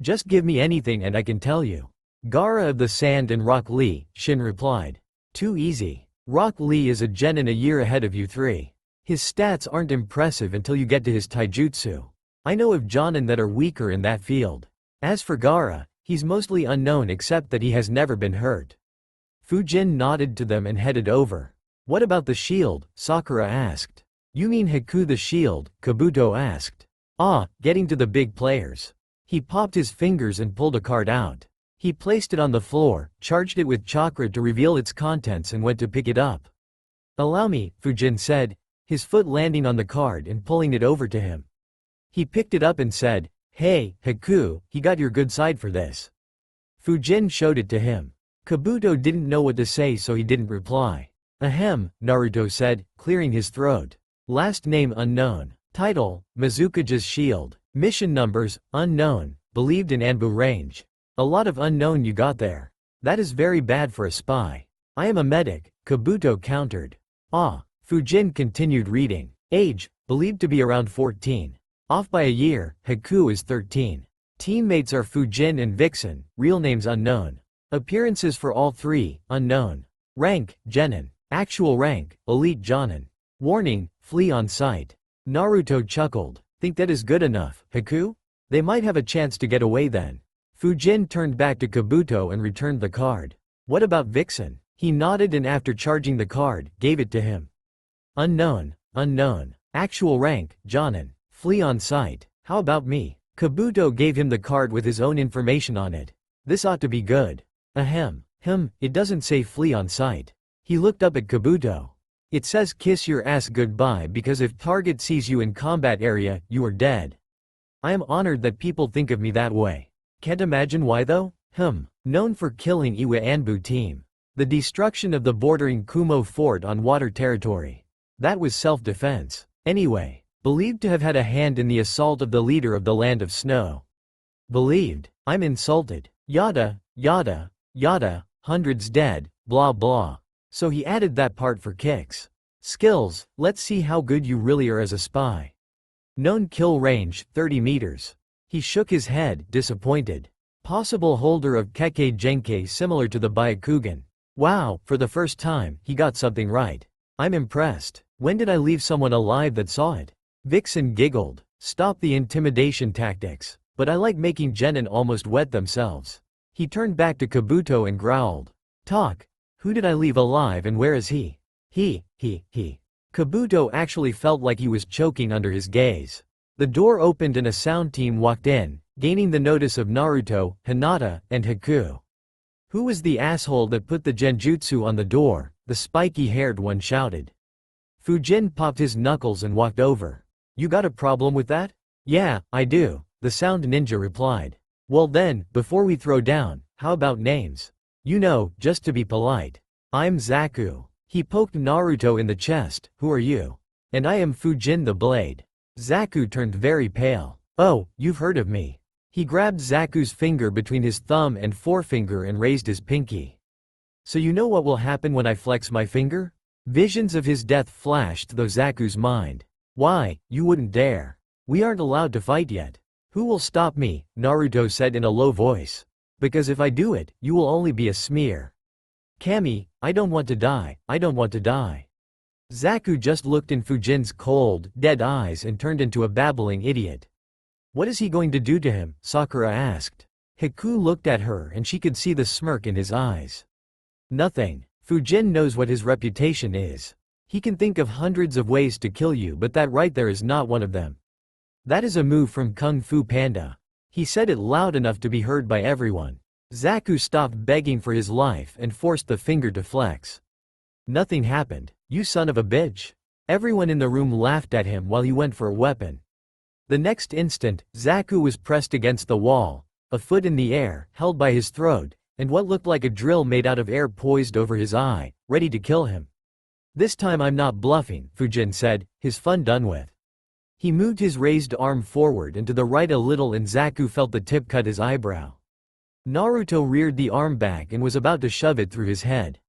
Just give me anything and I can tell you. Gaara of the Sand and Rock Lee, Shin replied. Too easy. Rock Lee is a genin a year ahead of you 3. His stats aren't impressive until you get to his taijutsu. I know of jonin that are weaker in that field. As for Gaara, he's mostly unknown except that he has never been hurt. Fujin nodded to them and headed over. What about the shield? Sakura asked. You mean Haku the shield? Kabuto asked. Ah, getting to the big players. He popped his fingers and pulled a card out. He placed it on the floor, charged it with chakra to reveal its contents and went to pick it up. Allow me, Fujin said, his foot landing on the card and pulling it over to him. He picked it up and said, hey, Haku, he got your good side for this. Fujin showed it to him. Kabuto didn't know what to say so he didn't reply. Ahem, Naruto said, clearing his throat. Last name unknown. Title, Mizukage's Shield. Mission numbers, unknown, believed in Anbu range. A lot of unknown you got there. That is very bad for a spy. I am a medic, Kabuto countered. Ah, Fujin continued reading. Age, believed to be around 14. Off by a year, Haku is 13. Teammates are Fujin and Vixen, real names unknown. Appearances for all three, unknown. Rank, Genin. Actual rank, Elite Jonin. Warning, flee on sight. Naruto chuckled. Think that is good enough, Haku? They might have a chance to get away then. Fujin turned back to Kabuto and returned the card. What about Vixen? He nodded and after charging the card, gave it to him. Unknown, unknown. Actual rank, Jonin. Flee on sight. How about me? Kabuto gave him the card with his own information on it. This ought to be good. Ahem. It doesn't say flee on sight. He looked up at Kabuto. It says kiss your ass goodbye because if target sees you in combat area, you are dead. I am honored that people think of me that way. Can't imagine why though? Known for killing Iwa Anbu team. The destruction of the bordering Kumo fort on water territory. That was self-defense. Anyway, believed to have had a hand in the assault of the leader of the land of snow. Believed. I'm insulted. Yada, yada, yada, hundreds dead, blah blah. So he added that part for kicks. Skills, let's see how good you really are as a spy. Known kill range, 30 meters. He shook his head, disappointed. Possible holder of Kekkei Genkei similar to the Byakugan. Wow, for the first time, he got something right. I'm impressed. When did I leave someone alive that saw it? Vixen giggled. Stop the intimidation tactics. But I like making Genin almost wet themselves. He turned back to Kabuto and growled. Talk. Who did I leave alive and where is he? He. Kabuto actually felt like he was choking under his gaze. The door opened and a sound team walked in, gaining the notice of Naruto, Hinata, and Haku. Who was the asshole that put the genjutsu on the door? The spiky-haired one shouted. Fujin popped his knuckles and walked over. You got a problem with that? Yeah, I do, the sound ninja replied. Well then, before we throw down, how about names? You know, just to be polite. I'm Zaku. He poked Naruto in the chest. Who are you? And I am Fujin the Blade. Zaku turned very pale. Oh, you've heard of me. He grabbed Zaku's finger between his thumb and forefinger and raised his pinky. So you know what will happen when I flex my finger? Visions of his death flashed through Zaku's mind. Why, you wouldn't dare. We aren't allowed to fight yet. Who will stop me? Naruto said in a low voice. Because if I do it, you will only be a smear. Kami, I don't want to die, I don't want to die. Zaku just looked in Fujin's cold, dead eyes and turned into a babbling idiot. What is he going to do to him? Sakura asked. Haku looked at her and she could see the smirk in his eyes. Nothing. Fujin knows what his reputation is. He can think of hundreds of ways to kill you but that right there is not one of them. That is a move from Kung Fu Panda. He said it loud enough to be heard by everyone. Zaku stopped begging for his life and forced the finger to flex. Nothing happened. You son of a bitch. Everyone in the room laughed at him while he went for a weapon. The next instant, Zaku was pressed against the wall, a foot in the air, held by his throat, and what looked like a drill made out of air poised over his eye, ready to kill him. This time I'm not bluffing, Fujin said, his fun done with. He moved his raised arm forward and to the right a little and Zaku felt the tip cut his eyebrow. Naruto reared the arm back and was about to shove it through his head.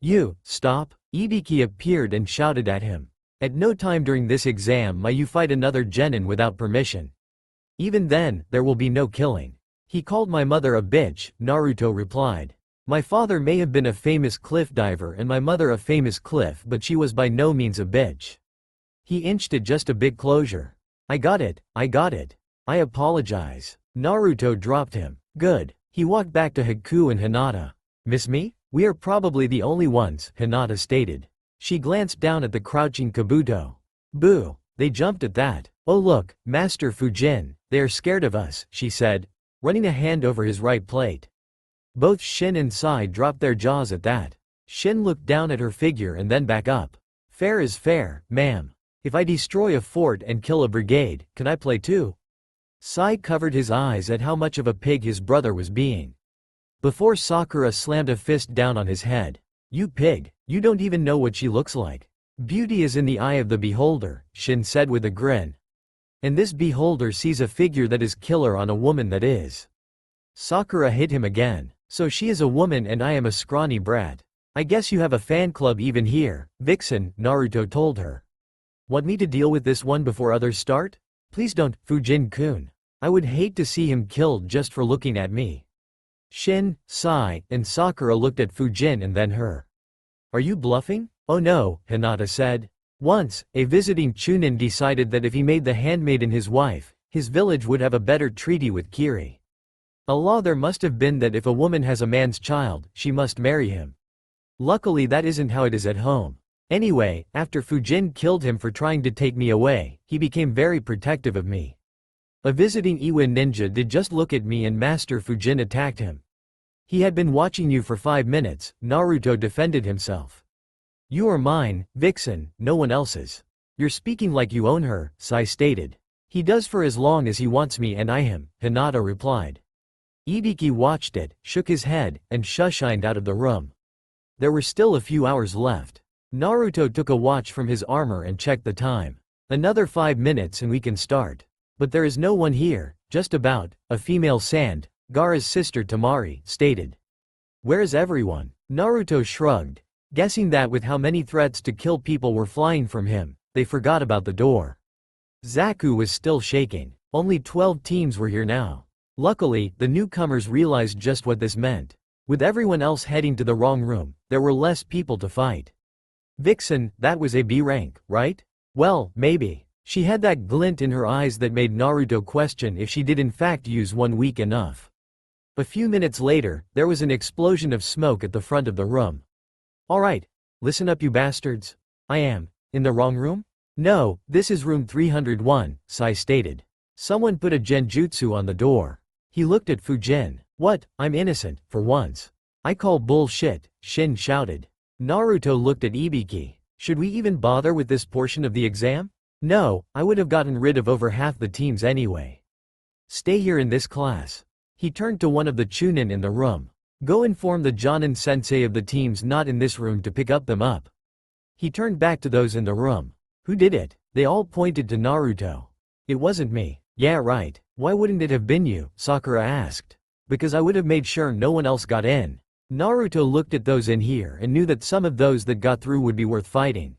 You, stop! Ibiki appeared and shouted at him. At no time during this exam might you fight another genin without permission. Even then, there will be no killing. He called my mother a bitch, Naruto replied. My father may have been a famous cliff diver and my mother a famous cliff but she was by no means a bitch. He inched it just a bit closer. I got it. I apologize. Naruto dropped him. Good. He walked back to Haku and Hinata. Miss me? We are probably the only ones, Hinata stated. She glanced down at the crouching Kabuto. Boo. They jumped at that. Oh look, Master Fujin, they are scared of us, she said, running a hand over his right plate. Both Shin and Sai dropped their jaws at that. Shin looked down at her figure and then back up. Fair is fair, ma'am. If I destroy a fort and kill a brigade, can I play too? Sai covered his eyes at how much of a pig his brother was being. Before Sakura slammed a fist down on his head. You pig, You don't even know what she looks like. Beauty is in the eye of the beholder, Shin said with a grin. And this beholder sees a figure that is killer on a woman that is. Sakura hit him again. So she is a woman and I am a scrawny brat. I guess you have a fan club even here, Vixen, Naruto told her. Want me to deal with this one before others start? Please don't, Fujin-kun. I would hate to see him killed just for looking at me. Shin, Sai, and Sakura looked at Fujin and then her. Are you bluffing? Oh no, Hinata said. Once, a visiting Chunin decided that if he made the handmaiden his wife, his village would have a better treaty with Kiri. A law there must have been that if a woman has a man's child, she must marry him. Luckily that isn't how it is at home. Anyway, after Fujin killed him for trying to take me away, he became very protective of me. A visiting Iwa ninja did just look at me and Master Fujin attacked him. He had been watching you for 5 minutes, Naruto defended himself. You are mine, Vixen, no one else's. You're speaking like you own her, Sai stated. He does for as long as he wants me and I him, Hinata replied. Ibiki watched it, shook his head, and shushined out of the room. There were still a few hours left. Naruto took a watch from his armor and checked the time. Another 5 minutes and we can start. But there is no one here, just about, a female sand, Gaara's sister Tamari, stated. Where is everyone? Naruto shrugged. Guessing that with how many threats to kill people were flying from him, they forgot about the door. Zaku was still shaking. Only 12 teams were here now. Luckily, the newcomers realized just what this meant. With everyone else heading to the wrong room, there were less people to fight. Vixen, that was a B rank, right? Well, maybe. She had that glint in her eyes that made Naruto question if she did in fact use one weak enough. A few minutes later, there was an explosion of smoke at the front of the room. Alright, listen up you bastards. I am in the wrong room? No, this is room 301, Sai stated. Someone put a genjutsu on the door. He looked at Fujin. What, I'm innocent, for once. I call bullshit, Shin shouted. Naruto looked at Ibiki. Should we even bother with this portion of the exam? No, I would have gotten rid of over half the teams anyway. Stay here in this class. He turned to one of the Chunin in the room. Go inform the Jonin sensei of the teams not in this room to pick them up. He turned back to those in the room. Who did it? They all pointed to Naruto. It wasn't me. Yeah right, why wouldn't it have been you? Sakura asked. Because I would have made sure no one else got in. Naruto looked at those in here and knew that some of those that got through would be worth fighting.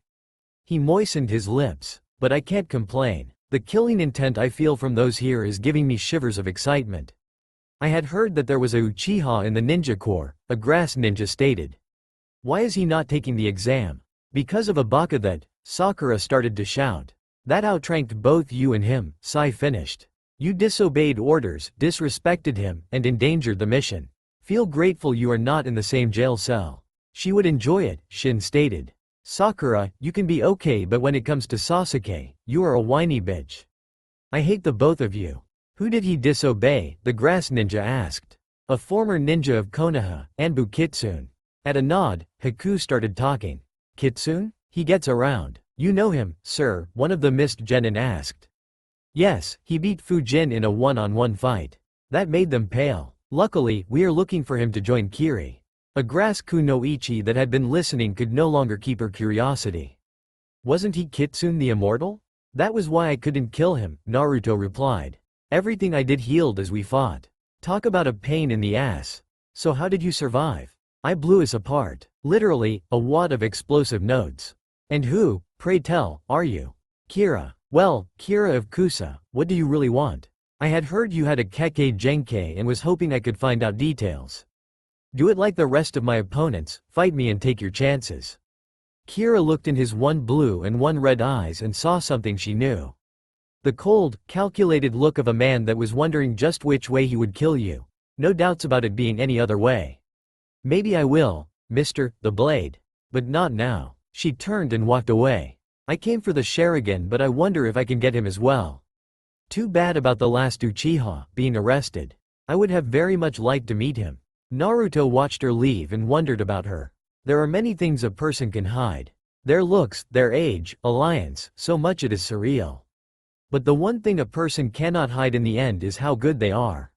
He moistened his lips. But I can't complain. The killing intent I feel from those here is giving me shivers of excitement. I had heard that there was a Uchiha in the ninja corps, a grass ninja stated. Why is he not taking the exam? Because of a baka that, Sakura started to shout. That outranked both you and him, Sai finished. You disobeyed orders, disrespected him, and endangered the mission. Feel grateful you are not in the same jail cell. She would enjoy it, Shin stated. Sakura, you can be okay but when it comes to Sasuke, you are a whiny bitch. I hate the both of you. Who did he disobey? The grass ninja asked. A former ninja of Konoha, Anbu Kitsune. At a nod, Haku started talking. Kitsune? He gets around. You know him, sir, one of the mist genin asked. Yes, he beat Fujin in a one-on-one fight. That made them pale. Luckily, we are looking for him to join Kiri. A grass kunoichi that had been listening could no longer keep her curiosity. Wasn't he Kitsune the immortal? That was why I couldn't kill him, Naruto replied. Everything I did healed as we fought. Talk about a pain in the ass. So how did you survive? I blew us apart. Literally, a wad of explosive notes. And who, pray tell, are you? Kira. Well, Kira of Kusa, what do you really want? I had heard you had a Kekkei Genkei and was hoping I could find out details. Do it like the rest of my opponents, fight me and take your chances. Kira looked in his one blue and one red eyes and saw something she knew. The cold, calculated look of a man that was wondering just which way he would kill you. No doubts about it being any other way. Maybe I will, Mr. The Blade. But not now. She turned and walked away. I came for the Sharingan but I wonder if I can get him as well. Too bad about the last Uchiha, being arrested. I would have very much liked to meet him. Naruto watched her leave and wondered about her. There are many things a person can hide. Their looks, their age, alliance, so much it is surreal. But the one thing a person cannot hide in the end is how good they are.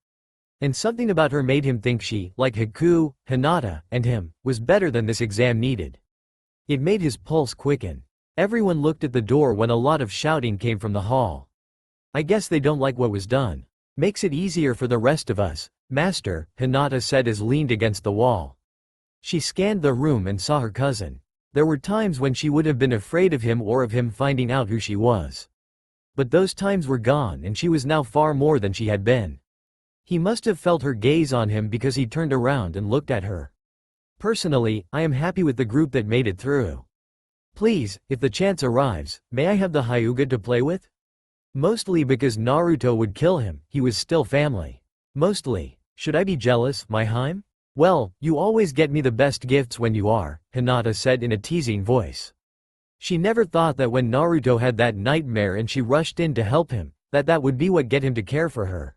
And something about her made him think she, like Haku, Hinata, and him, was better than this exam needed. It made his pulse quicken. Everyone looked at the door when a lot of shouting came from the hall. I guess they don't like what was done. Makes it easier for the rest of us, Master, Hinata said as leaned against the wall. She scanned the room and saw her cousin. There were times when she would have been afraid of him or of him finding out who she was. But those times were gone and she was now far more than she had been. He must have felt her gaze on him because he turned around and looked at her. Personally, I am happy with the group that made it through. Please, if the chance arrives, may I have the Hyuga to play with? Mostly because Naruto would kill him, he was still family. Mostly, should I be jealous, my Haim? Well, you always get me the best gifts when you are, Hinata said in a teasing voice. She never thought that when Naruto had that nightmare and she rushed in to help him, that would be what get him to care for her.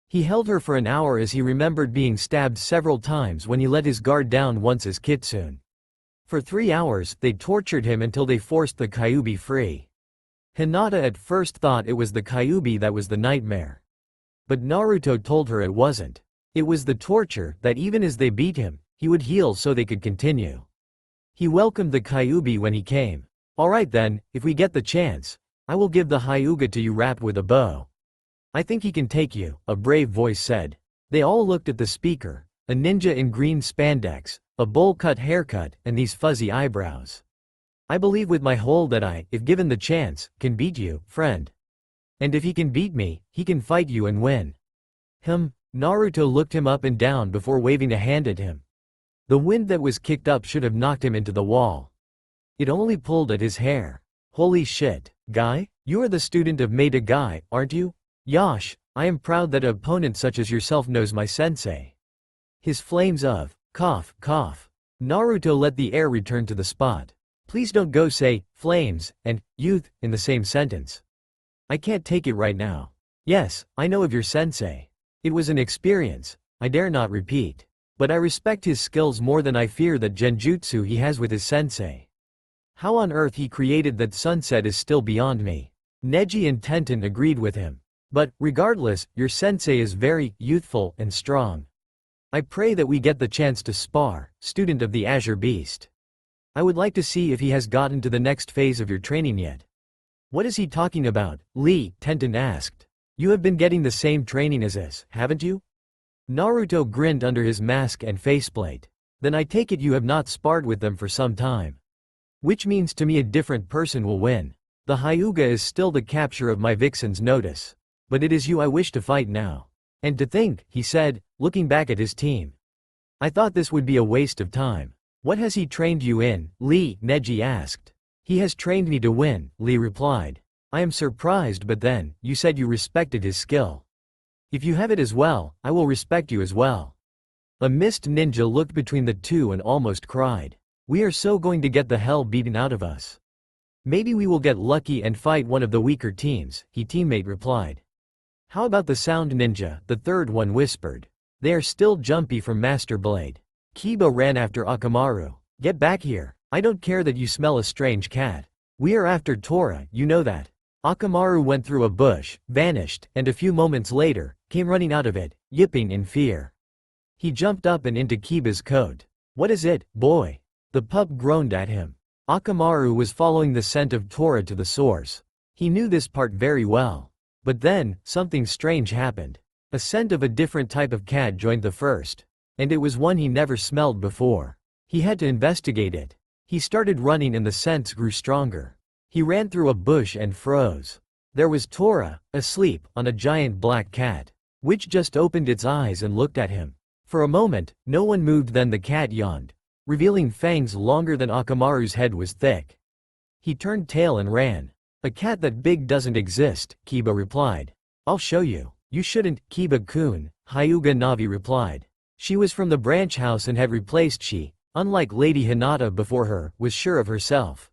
He held her for an hour as he remembered being stabbed several times when he let his guard down once as Kitsune. For 3 hours, they tortured him until they forced the Kyuubi free. Hinata at first thought it was the Kyuubi that was the nightmare. But Naruto told her it wasn't. It was the torture, that even as they beat him, he would heal so they could continue. He welcomed the Kyuubi when he came. Alright then, if we get the chance, I will give the Hyuga to you wrapped with a bow. I think he can take you, a brave voice said. They all looked at the speaker, a ninja in green spandex, a bowl-cut haircut, and these fuzzy eyebrows. I believe with my whole that I, if given the chance, can beat you, friend. And if he can beat me, he can fight you and win. Naruto looked him up and down before waving a hand at him. The wind that was kicked up should have knocked him into the wall. It only pulled at his hair. Holy shit, guy, you are the student of Maida Guy, aren't you? Yosh, I am proud that an opponent such as yourself knows my sensei. His flames of, cough, cough. Naruto let the air return to the spot. Please don't go say, flames, and, youth, in the same sentence. I can't take it right now. Yes, I know of your sensei. It was an experience, I dare not repeat. But I respect his skills more than I fear that genjutsu he has with his sensei. How on earth he created that sunset is still beyond me. Neji and Tenten agreed with him. But, regardless, your sensei is very youthful and strong. I pray that we get the chance to spar, student of the Azure Beast. I would like to see if he has gotten to the next phase of your training yet. What is he talking about, Lee? Tenten asked. You have been getting the same training as us, haven't you? Naruto grinned under his mask and faceplate. Then I take it you have not sparred with them for some time. Which means to me a different person will win. The Hyuga is still the capture of my vixen's notice. But it is you I wish to fight now. And to think, he said, looking back at his team. I thought this would be a waste of time. What has he trained you in, Lee? Neji asked. He has trained me to win, Lee replied. I am surprised, but then, you said you respected his skill. If you have it as well, I will respect you as well. A mist ninja looked between the two and almost cried. We are so going to get the hell beaten out of us. Maybe we will get lucky and fight one of the weaker teams, his teammate replied. How about the sound ninja? The third one whispered. They are still jumpy from Master Blade. Kiba ran after Orochimaru. Get back here. I don't care that you smell a strange cat. We are after Tora, you know that. Orochimaru went through a bush, vanished, and a few moments later, came running out of it, yipping in fear. He jumped up and into Kiba's coat. What is it, boy? The pup groaned at him. Orochimaru was following the scent of Tora to the source. He knew this part very well. But then, something strange happened. A scent of a different type of cat joined the first. And it was one he never smelled before. He had to investigate it. He started running and the scents grew stronger. He ran through a bush and froze. There was Tora, asleep, on a giant black cat, which just opened its eyes and looked at him. For a moment, no one moved, then the cat yawned, revealing fangs longer than Orochimaru's head was thick. He turned tail and ran. A cat that big doesn't exist, Kiba replied. I'll show you. You shouldn't, Kiba-kun, Hyuga Navi replied. She was from the branch house and had replaced she, unlike Lady Hinata before her, was sure of herself.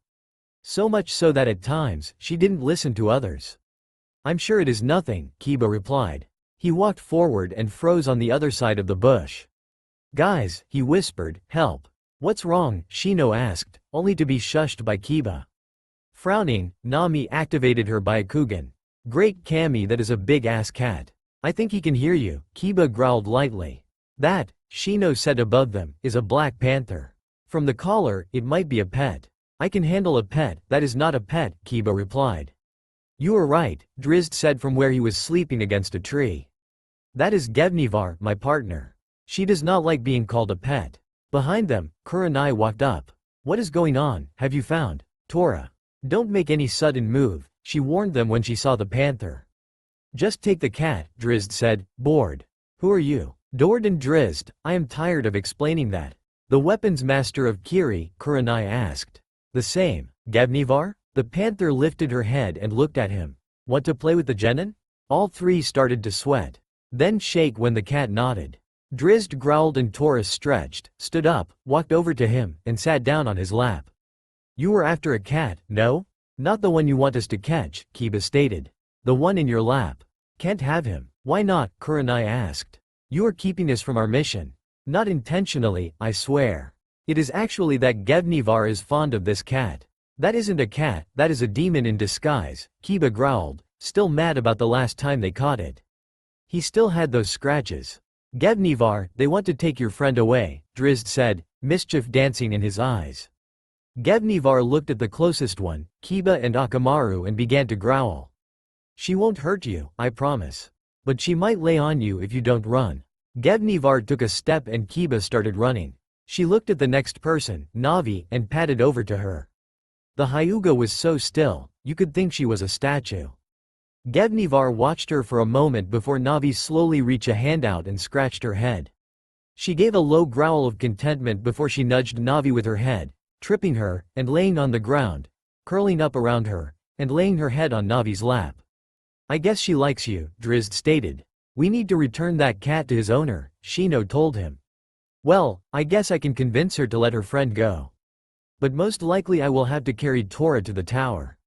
So much so that at times, she didn't listen to others. I'm sure it is nothing, Kiba replied. He walked forward and froze on the other side of the bush. Guys, he whispered, help. What's wrong? Shino asked, only to be shushed by Kiba. Frowning, Nami activated her Byakugan. Great Kami, that is a big-ass cat. I think he can hear you, Kiba growled lightly. That, Shino said above them, is a black panther. From the collar, it might be a pet. I can handle a pet, that is not a pet, Kiba replied. You are right, Drizzt said from where he was sleeping against a tree. That is Gevnivar, my partner. She does not like being called a pet. Behind them, Kurenai walked up. What is going on, have you found Tora? Don't make any sudden move, she warned them when she saw the panther. Just take the cat, Drizzt said, bored. Who are you? Dord and Drizzt, I am tired of explaining that. The weapons master of Kiri, Kurenai asked. The same, Gevnivar? The panther lifted her head and looked at him. Want to play with the genin? All three started to sweat. Then shake when the cat nodded. Drizzt growled and Tora stretched, stood up, walked over to him, and sat down on his lap. You were after a cat, no? Not the one you want us to catch, Kiba stated. The one in your lap. Can't have him. Why not? Kurenai asked. You are keeping us from our mission. Not intentionally, I swear. It is actually that Gevnivar is fond of this cat. That isn't a cat, that is a demon in disguise, Kiba growled, still mad about the last time they caught it. He still had those scratches. Gevnivar, they want to take your friend away, Drizzt said, mischief dancing in his eyes. Gevnivar looked at the closest one, Kiba and Akamaru, and began to growl. She won't hurt you, I promise. But she might lay on you if you don't run. Gevnivar took a step and Kiba started running. She looked at the next person, Navi, and padded over to her. The Hyuga was so still, you could think she was a statue. Gevnivar watched her for a moment before Navi slowly reached a hand out and scratched her head. She gave a low growl of contentment before she nudged Navi with her head, tripping her, and laying on the ground, curling up around her, and laying her head on Navi's lap. I guess she likes you, Drizzt stated. We need to return that cat to his owner, Shino told him. Well, I guess I can convince her to let her friend go. But most likely I will have to carry Tora to the tower.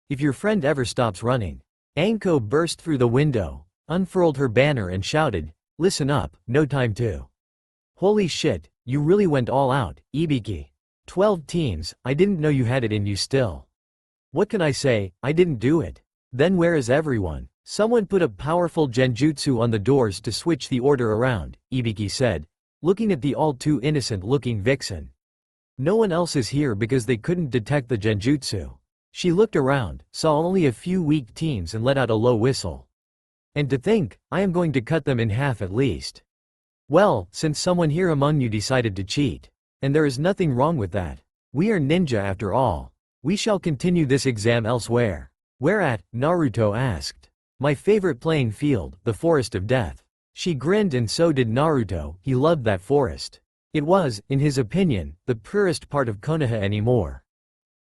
If your friend ever stops running. Anko burst through the window, unfurled her banner and shouted, listen up, no time to. Holy shit, you really went all out, Ibiki. 12 teams, I didn't know you had it in you still. What can I say, I didn't do it. Then where is everyone? Someone put a powerful genjutsu on the doors to switch the order around, Ibiki said, looking at the all too innocent looking vixen. No one else is here because they couldn't detect the genjutsu. She looked around, saw only a few weak teams and let out a low whistle. And to think, I am going to cut them in half at least. Well, since someone here among you decided to cheat. And there is nothing wrong with that. We are ninja after all. We shall continue this exam elsewhere. Where at? Naruto asked. My favorite playing field, the Forest of Death. She grinned and so did Naruto, he loved that forest. It was, in his opinion, the purest part of Konoha anymore.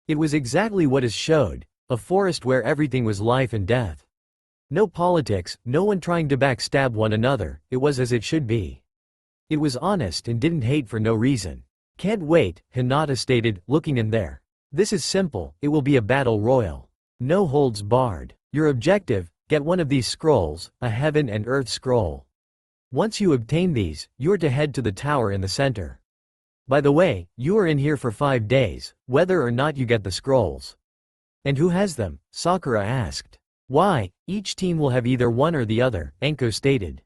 It was exactly what is showed, a forest where everything was life and death. No politics, no one trying to backstab one another, it was as it should be. It was honest and didn't hate for no reason. Can't wait, Hinata stated, looking in there. This is simple, it will be a battle royal. No holds barred. Your objective, get one of these scrolls, a heaven and earth scroll. Once you obtain these, you are to head to the tower in the center. By the way, you are in here for 5 days, whether or not you get the scrolls. And who has them? Sakura asked. Why, each team will have either one or the other, Anko stated.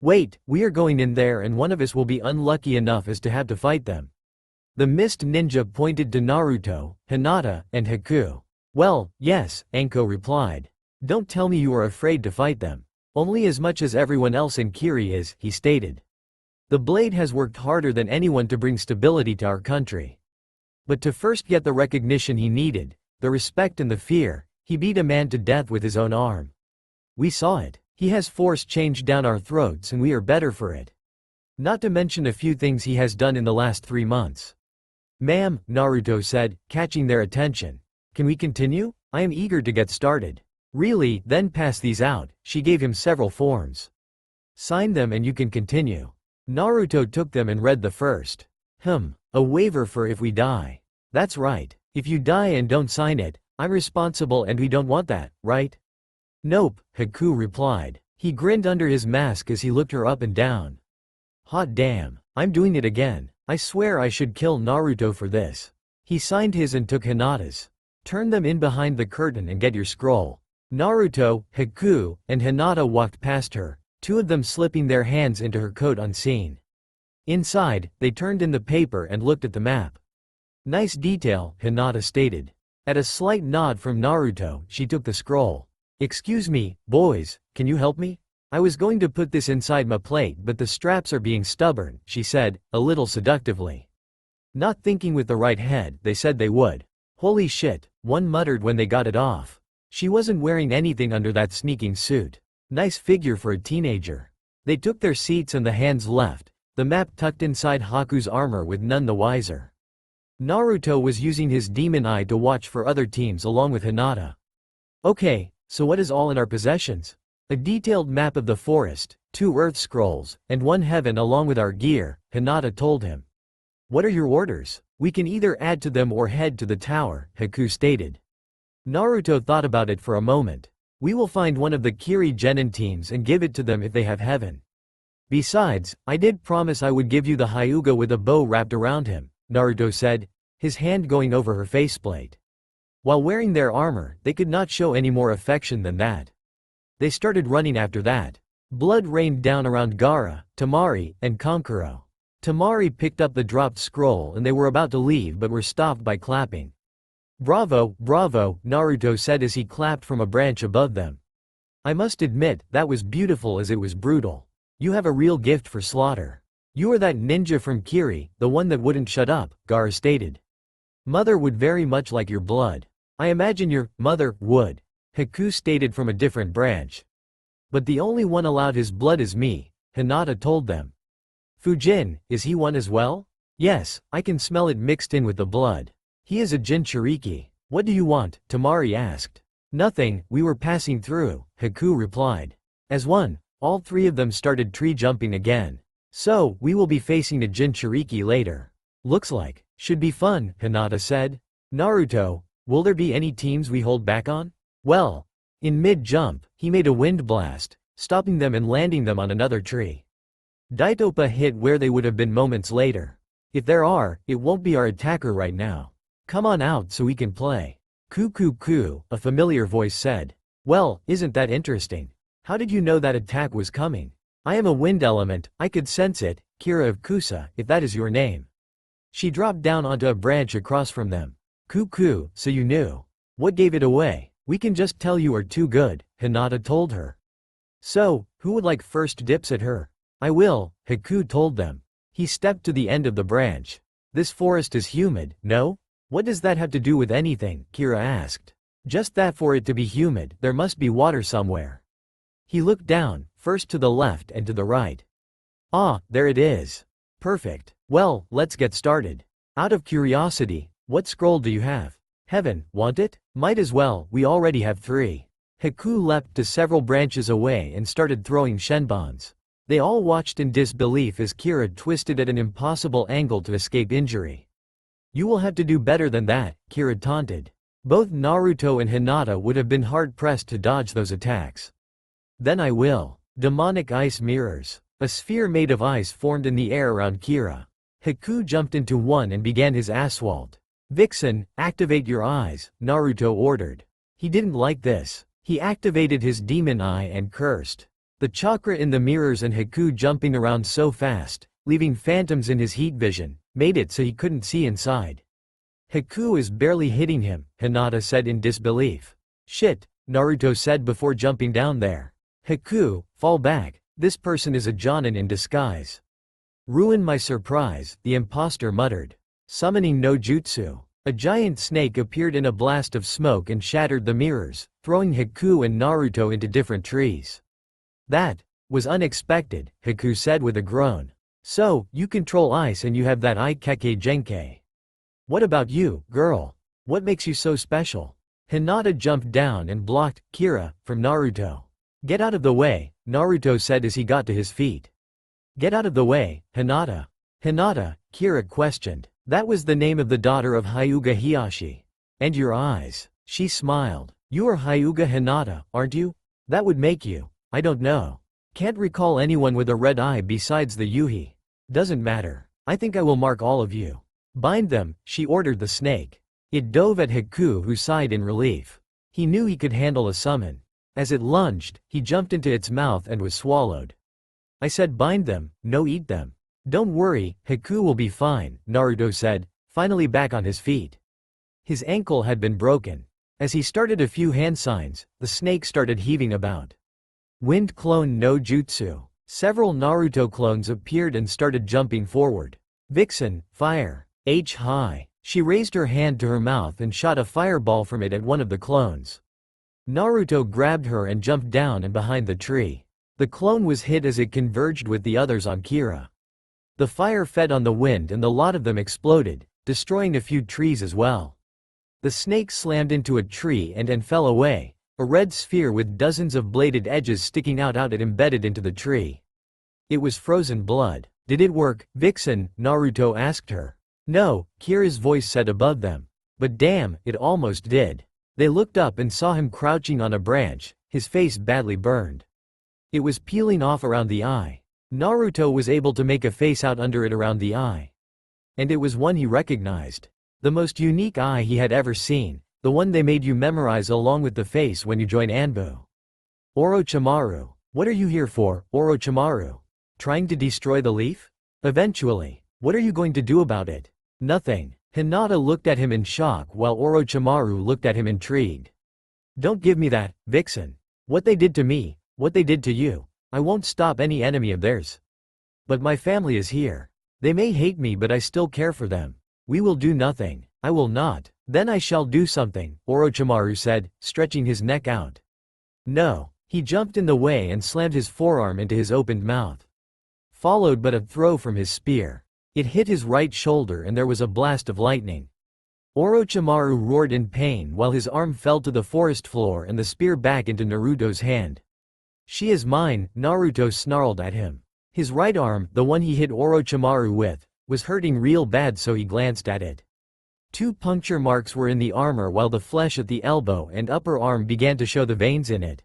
Wait, we are going in there and one of us will be unlucky enough as to have to fight them. The mist ninja pointed to Naruto, Hinata, and Haku. Well, yes, Anko replied. Don't tell me you are afraid to fight them. Only as much as everyone else in Kiri is, he stated. The blade has worked harder than anyone to bring stability to our country. But to first get the recognition he needed, the respect and the fear, he beat a man to death with his own arm. We saw it. He has forced change down our throats and we are better for it. Not to mention a few things he has done in the last 3 months. Ma'am, Naruto said, catching their attention. Can we continue? I am eager to get started. Really, then pass these out, she gave him several forms. Sign them and you can continue. Naruto took them and read the first. A waiver for if we die. That's right. If you die and don't sign it, I'm responsible and we don't want that, right? Nope, Haku replied. He grinned under his mask as he looked her up and down. Hot damn, I'm doing it again. I swear I should kill Naruto for this. He signed his and took Hinata's. Turn them in behind the curtain and get your scroll. Naruto, Haku, and Hinata walked past her, 2 of them slipping their hands into her coat unseen. Inside, they turned in the paper and looked at the map. Nice detail, Hinata stated. At a slight nod from Naruto, she took the scroll. Excuse me, boys, can you help me? I was going to put this inside my plate but the straps are being stubborn, she said, a little seductively. Not thinking with the right head, they said they would. Holy shit, one muttered when they got it off. She wasn't wearing anything under that sneaking suit. Nice figure for a teenager. They took their seats and the hands left, the map tucked inside Haku's armor with none the wiser. Naruto was using his demon eye to watch for other teams along with Hinata. Okay, so what is all in our possessions? A detailed map of the forest, 2 earth scrolls, and 1 heaven along with our gear, Hinata told him. What are your orders? We can either add to them or head to the tower, Haku stated. Naruto thought about it for a moment. We will find one of the Kiri Genin teams and give it to them if they have heaven. Besides, I did promise I would give you the Hyuga with a bow wrapped around him, Naruto said, his hand going over her faceplate. While wearing their armor, they could not show any more affection than that. They started running after that. Blood rained down around Gaara, Temari, and Kankuro. Temari picked up the dropped scroll and they were about to leave but were stopped by clapping. Bravo, bravo, Naruto said as he clapped from a branch above them. I must admit, that was beautiful as it was brutal. You have a real gift for slaughter. You are that ninja from Kiri, the one that wouldn't shut up, Gaara stated. Mother would very much like your blood. I imagine your mother would, Haku stated from a different branch. But the only one allowed his blood is me, Hinata told them. Fujin, is he one as well? Yes, I can smell it mixed in with the blood. He is a Jinchuriki. What do you want? Temari asked. Nothing, we were passing through, Haku replied. As one, all 3 of them started tree jumping again. So, we will be facing a Jinchuriki later. Looks like, should be fun, Hinata said. Naruto, will there be any teams we hold back on? Well, in mid-jump, he made a wind blast, stopping them and landing them on another tree. Daitopa hit where they would have been moments later. If there are, it won't be our attacker right now. Come on out so we can play. Coo, a familiar voice said. Well, isn't that interesting? How did you know that attack was coming? I am a wind element, I could sense it, Kira of Kusa, if that is your name. She dropped down onto a branch across from them. Coo, so you knew. What gave it away? We can just tell you are too good, Hinata told her. So, who would like first dips at her? I will, Haku told them. He stepped to the end of the branch. This forest is humid, no? What does that have to do with anything? Kira asked. Just that for it to be humid, there must be water somewhere. He looked down, first to the left and to the right. Ah, there it is. Perfect. Well, let's get started. Out of curiosity, what scroll do you have? Heaven, want it? Might as well, we already have 3. Haku leapt to several branches away and started throwing shenbons. They all watched in disbelief as Kira twisted at an impossible angle to escape injury. You will have to do better than that, Kira taunted. Both Naruto and Hinata would have been hard-pressed to dodge those attacks. Then I will. Demonic ice mirrors. A sphere made of ice formed in the air around Kira. Haku jumped into one and began his assault. Vixen, activate your eyes, Naruto ordered. He didn't like this. He activated his demon eye and cursed. The chakra in the mirrors and Haku jumping around so fast, leaving phantoms in his heat vision, made it so he couldn't see inside. Haku is barely hitting him, Hinata said in disbelief. Shit, Naruto said before jumping down there. Haku, fall back, this person is a Jonin in disguise. Ruin my surprise, the imposter muttered. Summoning no jutsu. A giant snake appeared in a blast of smoke and shattered the mirrors, throwing Haku and Naruto into different trees. That was unexpected, Haku said with a groan. So, you control ice and you have that Ikeke Genkai. What about you, girl? What makes you so special? Hinata jumped down and blocked Kira from Naruto. Get out of the way, Naruto said as he got to his feet. Get out of the way, Hinata. Hinata, Kira questioned. That was the name of the daughter of Hyuga Hiyashi. And your eyes. She smiled. You are Hyuga Hinata, aren't you? That would make you. I don't know. Can't recall anyone with a red eye besides the Yuhi. Doesn't matter. I think I will mark all of you. Bind them, she ordered the snake. It dove at Haku who sighed in relief. He knew he could handle a summon. As it lunged, he jumped into its mouth and was swallowed. I said bind them, no eat them. Don't worry, Haku will be fine, Naruto said, finally back on his feet. His ankle had been broken. As he started a few hand signs, the snake started heaving about. Wind clone no jutsu. Several Naruto clones appeared and started jumping forward. Vixen, fire. High. She raised her hand to her mouth and shot a fireball from it at one of the clones. Naruto grabbed her and jumped down and behind the tree. The clone was hit as it converged with the others on Kira. The fire fed on the wind and the lot of them exploded, destroying a few trees as well. The snake slammed into a tree and fell away, a red sphere with dozens of bladed edges sticking out it embedded into the tree. It was frozen blood. Did it work, Vixen? Naruto asked her. No, Kira's voice said above them. But damn, it almost did. They looked up and saw him crouching on a branch, his face badly burned. It was peeling off around the eye. Naruto was able to make a face out under it around the eye. And it was one he recognized. The most unique eye he had ever seen, the one they made you memorize along with the face when you join Anbu. Orochimaru. What are you here for, Orochimaru? Trying to destroy the leaf? Eventually. What are you going to do about it? Nothing. Hinata looked at him in shock while Orochimaru looked at him intrigued. Don't give me that, Vixen. What they did to me, what they did to you, I won't stop any enemy of theirs. But my family is here. They may hate me but I still care for them. We will do nothing. I will not. Then I shall do something, Orochimaru said, stretching his neck out. No. He jumped in the way and slammed his forearm into his opened mouth. Followed but a throw from his spear. It hit his right shoulder and there was a blast of lightning. Orochimaru roared in pain while his arm fell to the forest floor and the spear back into Naruto's hand. She is mine, Naruto snarled at him. His right arm, the one he hit Orochimaru with, was hurting real bad so he glanced at it. 2 puncture marks were in the armor while the flesh at the elbow and upper arm began to show the veins in it.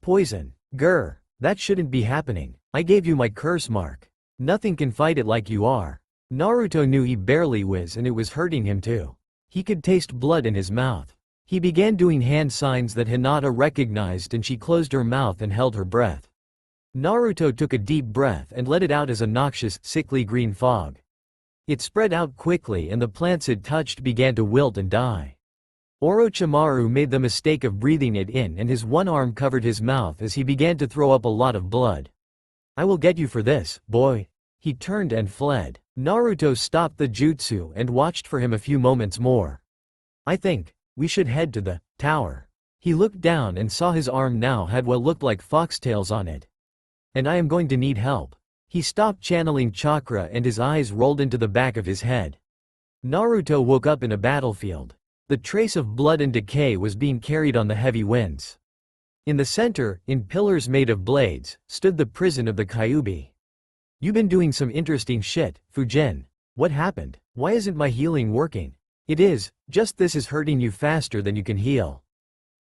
Poison. Grr. That shouldn't be happening. I gave you my curse mark. Nothing can fight it like you are. Naruto knew he barely was and it was hurting him too. He could taste blood in his mouth. He began doing hand signs that Hinata recognized and she closed her mouth and held her breath. Naruto took a deep breath and let it out as a noxious, sickly green fog. It spread out quickly and the plants it touched began to wilt and die. Orochimaru made the mistake of breathing it in and his one arm covered his mouth as he began to throw up a lot of blood. I will get you for this, boy. He turned and fled. Naruto stopped the jutsu and watched for him a few moments more. I think we should head to the tower. He looked down and saw his arm now had what looked like foxtails on it. And I am going to need help. He stopped channeling chakra and his eyes rolled into the back of his head. Naruto woke up in a battlefield. The trace of blood and decay was being carried on the heavy winds. In the center, in pillars made of blades, stood the prison of the Kyuubi. You've been doing some interesting shit, Fujin. What happened? Why isn't my healing working? It is, just this is hurting you faster than you can heal.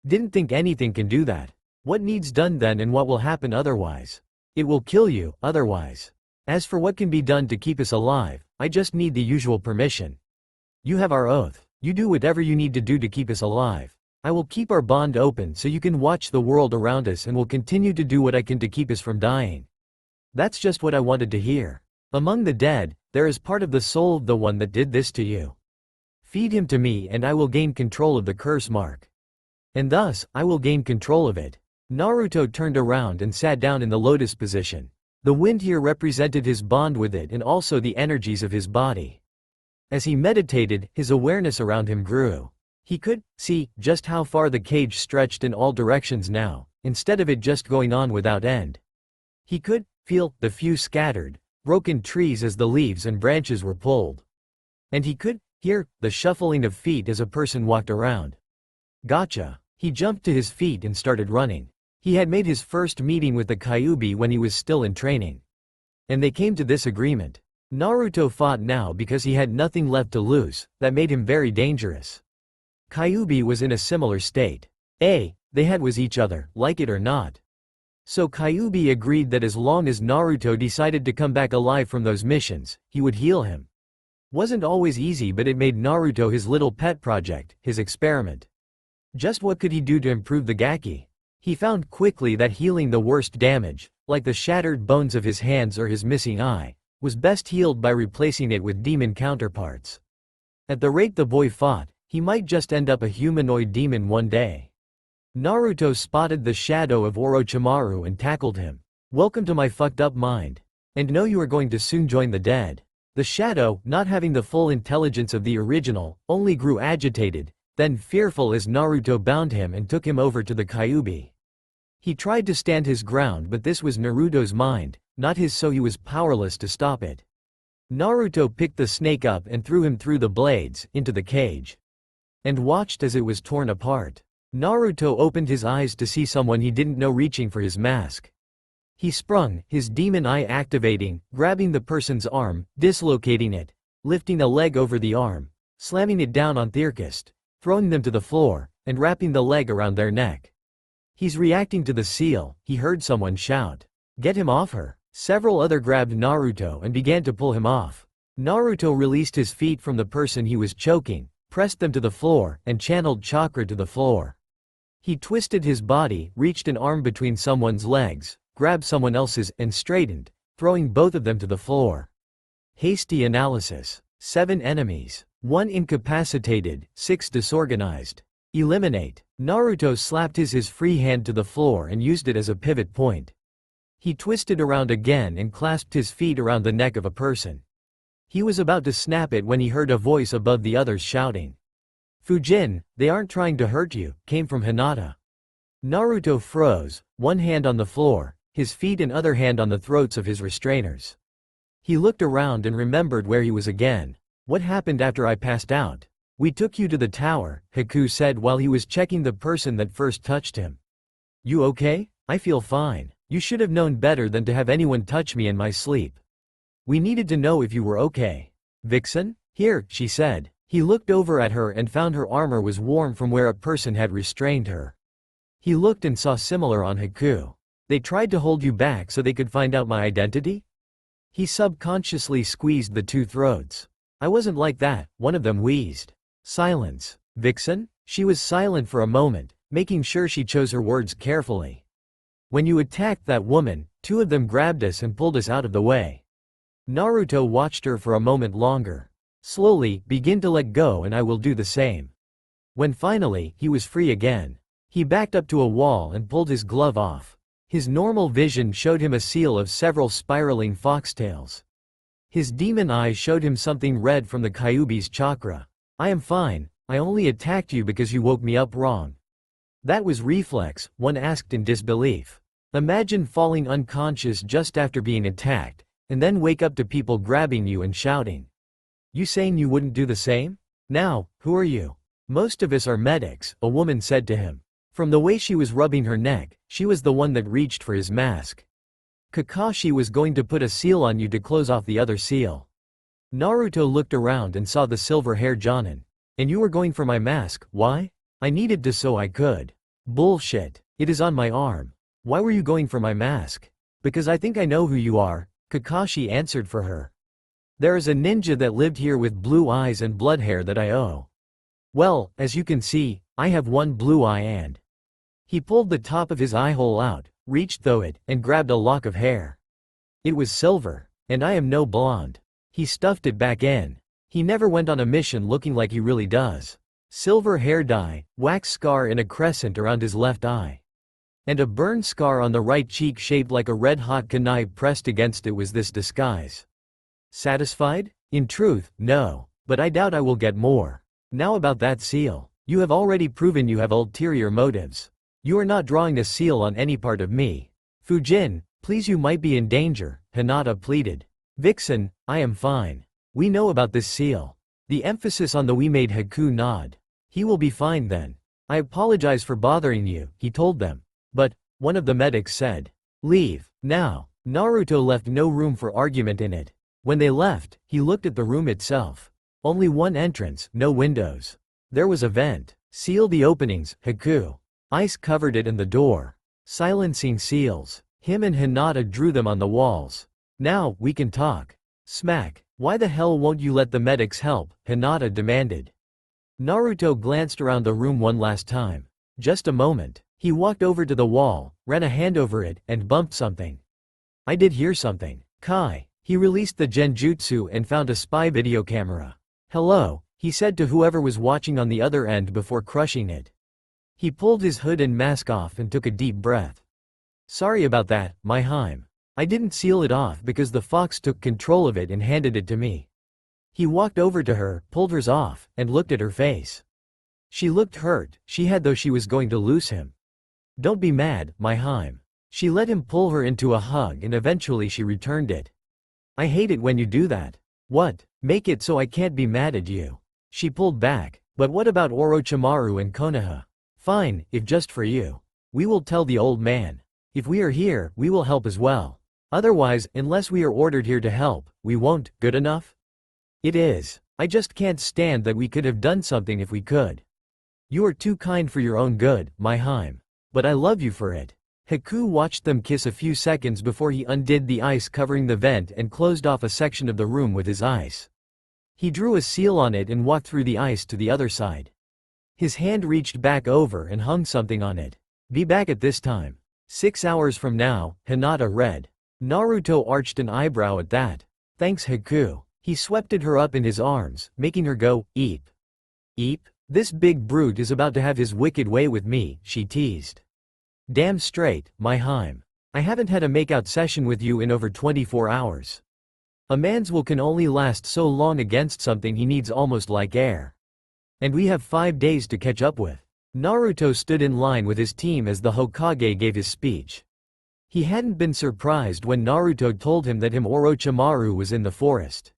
Didn't think anything can do that. What needs done then and what will happen otherwise? It will kill you, otherwise. As for what can be done to keep us alive, I just need the usual permission. You have our oath. You do whatever you need to do to keep us alive. I will keep our bond open so you can watch the world around us and will continue to do what I can to keep us from dying. That's just what I wanted to hear. Among the dead, there is part of the soul of the one that did this to you. Feed him to me and I will gain control of the curse mark. And thus, I will gain control of it. Naruto turned around and sat down in the lotus position. The wind here represented his bond with it and also the energies of his body. As he meditated, his awareness around him grew. He could see just how far the cage stretched in all directions now, instead of it just going on without end. He could feel the few scattered, broken trees as the leaves and branches were pulled. And he could hear the shuffling of feet as a person walked around. Gotcha. He jumped to his feet and started running. He had made his first meeting with the Kyuubi when he was still in training. And they came to this agreement. Naruto fought now because he had nothing left to lose, that made him very dangerous. Kyuubi was in a similar state. They had was each other, like it or not. So Kyuubi agreed that as long as Naruto decided to come back alive from those missions, he would heal him. Wasn't always easy but it made Naruto his little pet project, his experiment. Just what could he do to improve the Gaki? He found quickly that healing the worst damage, like the shattered bones of his hands or his missing eye, was best healed by replacing it with demon counterparts. At the rate the boy fought, he might just end up a humanoid demon one day. Naruto spotted the shadow of Orochimaru and tackled him. "Welcome to my fucked up mind. And know you are going to soon join the dead." The shadow, not having the full intelligence of the original, only grew agitated, then fearful as Naruto bound him and took him over to the Kyuubi. He tried to stand his ground, but this was Naruto's mind, not his, so he was powerless to stop it. Naruto picked the snake up and threw him through the blades, into the cage. And watched as it was torn apart. Naruto opened his eyes to see someone he didn't know reaching for his mask. He sprung, his demon eye activating, grabbing the person's arm, dislocating it, lifting a leg over the arm, slamming it down on Thirkist, throwing them to the floor, and wrapping the leg around their neck. "He's reacting to the seal," he heard someone shout. "Get him off her." Several other grabbed Naruto and began to pull him off. Naruto released his feet from the person he was choking, pressed them to the floor, and channeled chakra to the floor. He twisted his body, reached an arm between someone's legs, grabbed someone else's, and straightened, throwing both of them to the floor. Hasty analysis. 7 enemies. 1 incapacitated, 6 disorganized. Eliminate. Naruto slapped his free hand to the floor and used it as a pivot point. He twisted around again and clasped his feet around the neck of a person. He was about to snap it when he heard a voice above the others shouting. "Fujin, they aren't trying to hurt you," came from Hinata. Naruto froze, one hand on the floor, his feet and other hand on the throats of his restrainers. He looked around and remembered where he was again. "What happened after I passed out?" "We took you to the tower," Haku said while he was checking the person that first touched him. "You okay?" "I feel fine. You should have known better than to have anyone touch me in my sleep. We needed to know if you were okay." "Vixen?" "Here," she said. He looked over at her and found her armor was warm from where a person had restrained her. He looked and saw similar on Haku. "They tried to hold you back so they could find out my identity?" He subconsciously squeezed the 2 throats. "I wasn't like that," one of them wheezed. Silence. "Vixen?" She was silent for a moment, making sure she chose her words carefully. "When you attacked that woman, 2 of them grabbed us and pulled us out of the way." Naruto watched her for a moment longer. "Slowly, begin to let go and I will do the same." When finally, he was free again. He backed up to a wall and pulled his glove off. His normal vision showed him a seal of several spiraling foxtails. His demon eye showed him something red from the Kyuubi's chakra. "I am fine, I only attacked you because you woke me up wrong." "That was reflex," one asked in disbelief. "Imagine falling unconscious just after being attacked, and then wake up to people grabbing you and shouting. You saying you wouldn't do the same? Now, who are you?" "Most of us are medics," a woman said to him. From the way she was rubbing her neck, she was the one that reached for his mask. "Kakashi was going to put a seal on you to close off the other seal." Naruto looked around and saw the silver-haired Jonin. "And you were going for my mask, why?" "I needed to so I could." "Bullshit. It is on my arm." "Why were you going for my mask?" "Because I think I know who you are," Kakashi answered for her. "There is a ninja that lived here with blue eyes and blood hair that I owe. Well, as you can see, I have 1 blue eye and..." He pulled the top of his eye hole out, reached through it, and grabbed a lock of hair. It was silver. "And I am no blonde." He stuffed it back in. He never went on a mission looking like he really does. Silver hair dye, wax scar in a crescent around his left eye. And a burn scar on the right cheek shaped like a red-hot kunai pressed against it. Was this disguise? Satisfied? In truth, no. But I doubt I will get more. Now about that seal. You have already proven you have ulterior motives. You are not drawing a seal on any part of me. "Fujin, please, you might be in danger," Hinata pleaded. "Vixen, I am fine. We know about this seal." The emphasis on the "we" made Haku nod. "He will be fine then. I apologize for bothering you," he told them. "But," one of the medics said. "Leave, now." Naruto left no room for argument in it. When they left, he looked at the room itself. Only 1 entrance, no windows. There was a vent. "Seal the openings, Haku." Ice covered it and the door. Silencing seals. Him and Hinata drew them on the walls. "Now, we can talk." Smack. "Why the hell won't you let the medics help?" Hinata demanded. Naruto glanced around the room one last time. "Just a moment." He walked over to the wall, ran a hand over it, and bumped something. "I did hear something. Kai." He released the genjutsu and found a spy video camera. "Hello," he said to whoever was watching on the other end before crushing it. He pulled his hood and mask off and took a deep breath. "Sorry about that, my Heim. I didn't seal it off because the fox took control of it and handed it to me." He walked over to her, pulled hers off, and looked at her face. She looked hurt, she had though she was going to lose him. "Don't be mad, my Heim." She let him pull her into a hug and eventually she returned it. "I hate it when you do that." "What? Make it so I can't be mad at you." She pulled back. "But what about Orochimaru and Konoha?" "Fine, if just for you. We will tell the old man. If we are here, we will help as well. Otherwise, unless we are ordered here to help, we won't. Good enough?" "It is. I just can't stand that we could have done something if we could. You are too kind for your own good, my Heim. But I love you for it." Haku watched them kiss a few seconds before he undid the ice covering the vent and closed off a section of the room with his ice. He drew a seal on it and walked through the ice to the other side. His hand reached back over and hung something on it. "Be back at this time. 6 hours from now," Hinata read. Naruto arched an eyebrow at that. "Thanks, Haku." He swept her up in his arms, making her go, "Eep. Eep? This big brute is about to have his wicked way with me," she teased. "Damn straight, my Heim. I haven't had a makeout session with you in over 24 hours. A man's will can only last so long against something he needs almost like air. And we have 5 days to catch up with." Naruto stood in line with his team as the Hokage gave his speech. He hadn't been surprised when Naruto told him that Orochimaru was in the forest.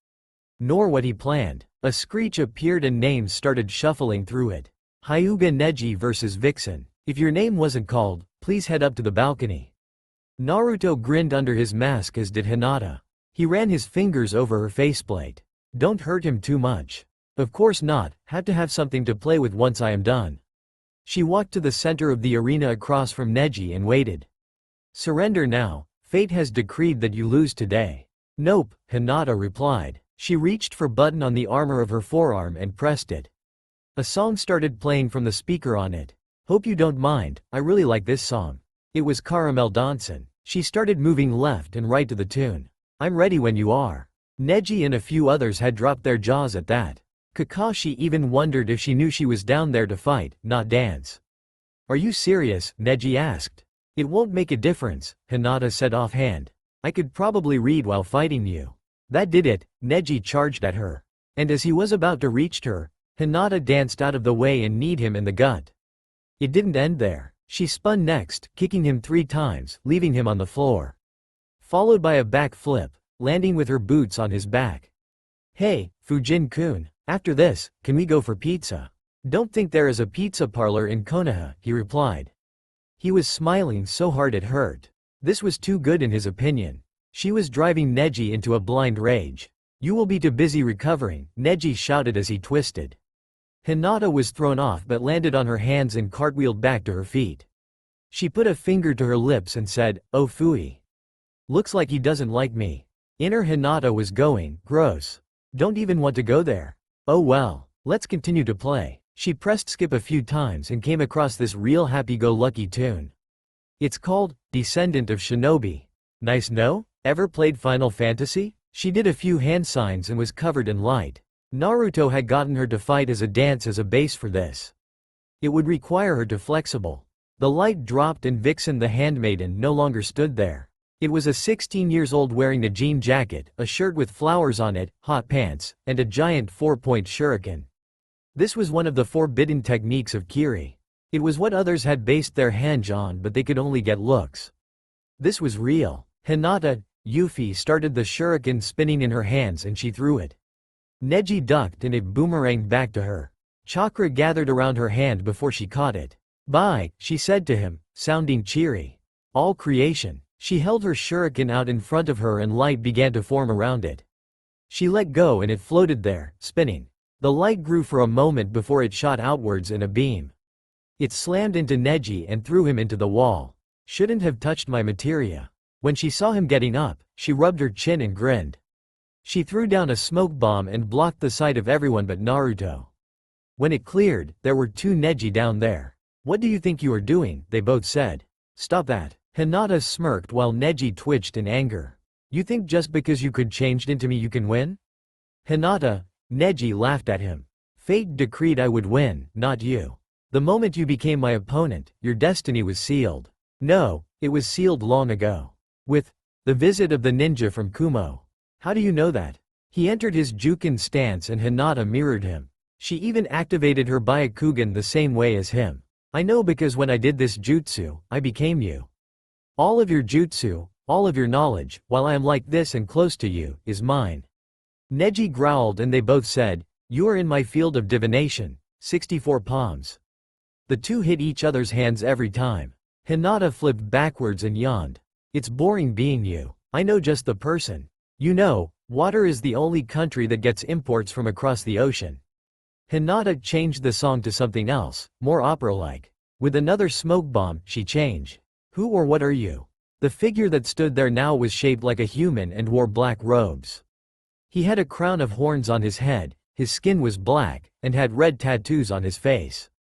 Nor what he planned. A screech appeared and names started shuffling through it. Hyuga Neji vs Vixen. "If your name wasn't called, please head up to the balcony." Naruto grinned under his mask as did Hinata. He ran his fingers over her faceplate. "Don't hurt him too much." "Of course not, have to have something to play with once I am done." She walked to the center of the arena across from Neji and waited. "Surrender now, fate has decreed that you lose today." "Nope," Hinata replied. She reached for button on the armor of her forearm and pressed it. A song started playing from the speaker on it. "Hope you don't mind, I really like this song." It was Caramel Dancin'. She started moving left and right to the tune. "I'm ready when you are." Neji and a few others had dropped their jaws at that. Kakashi even wondered if she knew she was down there to fight, not dance. "Are you serious?" Neji asked. "It won't make a difference," Hinata said offhand. "I could probably read while fighting you." That did it. Neji charged at her. And as he was about to reach her, Hinata danced out of the way and kneed him in the gut. It didn't end there. She spun next, kicking him 3 times, leaving him on the floor. Followed by a back flip, landing with her boots on his back. "Hey, Fujin-kun. After this, can we go for pizza?" "Don't think there is a pizza parlor in Konoha," he replied. He was smiling so hard it hurt. This was too good in his opinion. She was driving Neji into a blind rage. "You will be too busy recovering," Neji shouted as he twisted. Hinata was thrown off but landed on her hands and cartwheeled back to her feet. She put a finger to her lips and said, "Oh phooey. Looks like he doesn't like me." Inner Hinata was going, "Gross. Don't even want to go there." "Oh well, let's continue to play." She pressed skip a few times and came across this real happy-go-lucky tune. It's called, Descendant of Shinobi. Nice no? Ever played Final Fantasy? She did a few hand signs and was covered in light. Naruto had gotten her to fight as a dance as a base for this. It would require her to flexible. The light dropped and Vixen the handmaiden no longer stood there. It was a 16 years old wearing a jean jacket, a shirt with flowers on it, hot pants, and a giant 4-point shuriken. This was one of the forbidden techniques of Kiri. It was what others had based their henge on but they could only get looks. This was real. Hinata, Yuffie started the shuriken spinning in her hands and she threw it. Neji ducked and it boomeranged back to her. Chakra gathered around her hand before she caught it. "Bye," she said to him, sounding cheery. All creation. She held her shuriken out in front of her and light began to form around it. She let go and it floated there, spinning. The light grew for a moment before it shot outwards in a beam. It slammed into Neji and threw him into the wall. "Shouldn't have touched my materia." When she saw him getting up, she rubbed her chin and grinned. She threw down a smoke bomb and blocked the sight of everyone but Naruto. When it cleared, there were 2 Neji down there. "What do you think you are doing?" they both said. "Stop that." Hinata smirked while Neji twitched in anger. You think just because you could change into me you can win? Hinata, Neji laughed at him. Fate decreed I would win, not you. The moment you became my opponent, your destiny was sealed. No, it was sealed long ago. With the visit of the ninja from Kumo. How do you know that? He entered his Jukin stance and Hinata mirrored him. She even activated her Byakugan the same way as him. I know because when I did this jutsu, I became you. All of your jutsu, all of your knowledge, while I am like this and close to you, is mine. Neji growled and they both said, you are in my field of divination, 64 palms. The two hit each other's hands every time. Hinata flipped backwards and yawned. It's boring being you. I know just the person. You know, water is the only country that gets imports from across the ocean. Hinata changed the song to something else, more opera-like. With another smoke bomb, she changed. Who or what are you? The figure that stood there now was shaped like a human and wore black robes. He had a crown of horns on his head, his skin was black, and had red tattoos on his face.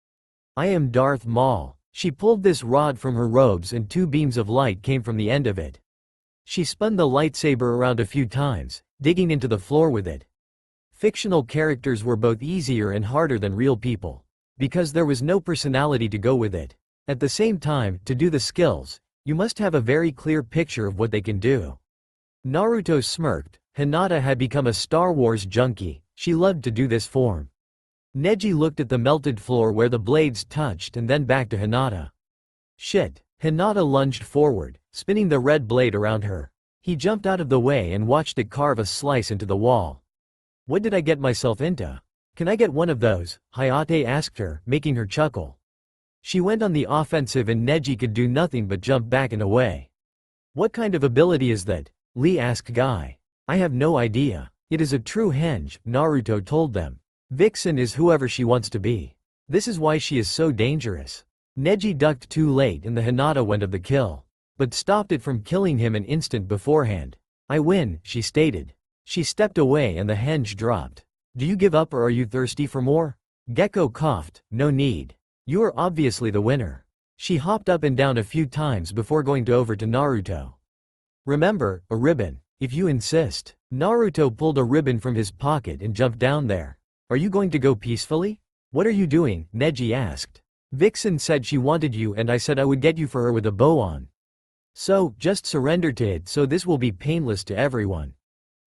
I am Darth Maul. She pulled this rod from her robes and 2 beams of light came from the end of it. She spun the lightsaber around a few times, digging into the floor with it. Fictional characters were both easier and harder than real people. Because there was no personality to go with it. At the same time, to do the skills, you must have a very clear picture of what they can do. Naruto smirked. Hinata had become a Star Wars junkie, she loved to do this form. Neji looked at the melted floor where the blades touched and then back to Hinata. Shit. Hinata lunged forward, spinning the red blade around her. He jumped out of the way and watched it carve a slice into the wall. What did I get myself into? Can I get one of those? Hayate asked her, making her chuckle. She went on the offensive and Neji could do nothing but jump back and away. What kind of ability is that? Lee asked Guy. I have no idea. It is a true henge, Naruto told them. Vixen is whoever she wants to be. This is why she is so dangerous. Neji ducked too late and the Hinata went of the kill. But stopped it from killing him an instant beforehand. I win, she stated. She stepped away and the henge dropped. Do you give up or are you thirsty for more? Gecko coughed, no need. You are obviously the winner. She hopped up and down a few times before going over to Naruto. Remember, a ribbon. If you insist. Naruto pulled a ribbon from his pocket and jumped down there. Are you going to go peacefully? What are you doing? Neji asked. Vixen said she wanted you and I said I would get you for her with a bow on. So, just surrender to it so this will be painless to everyone.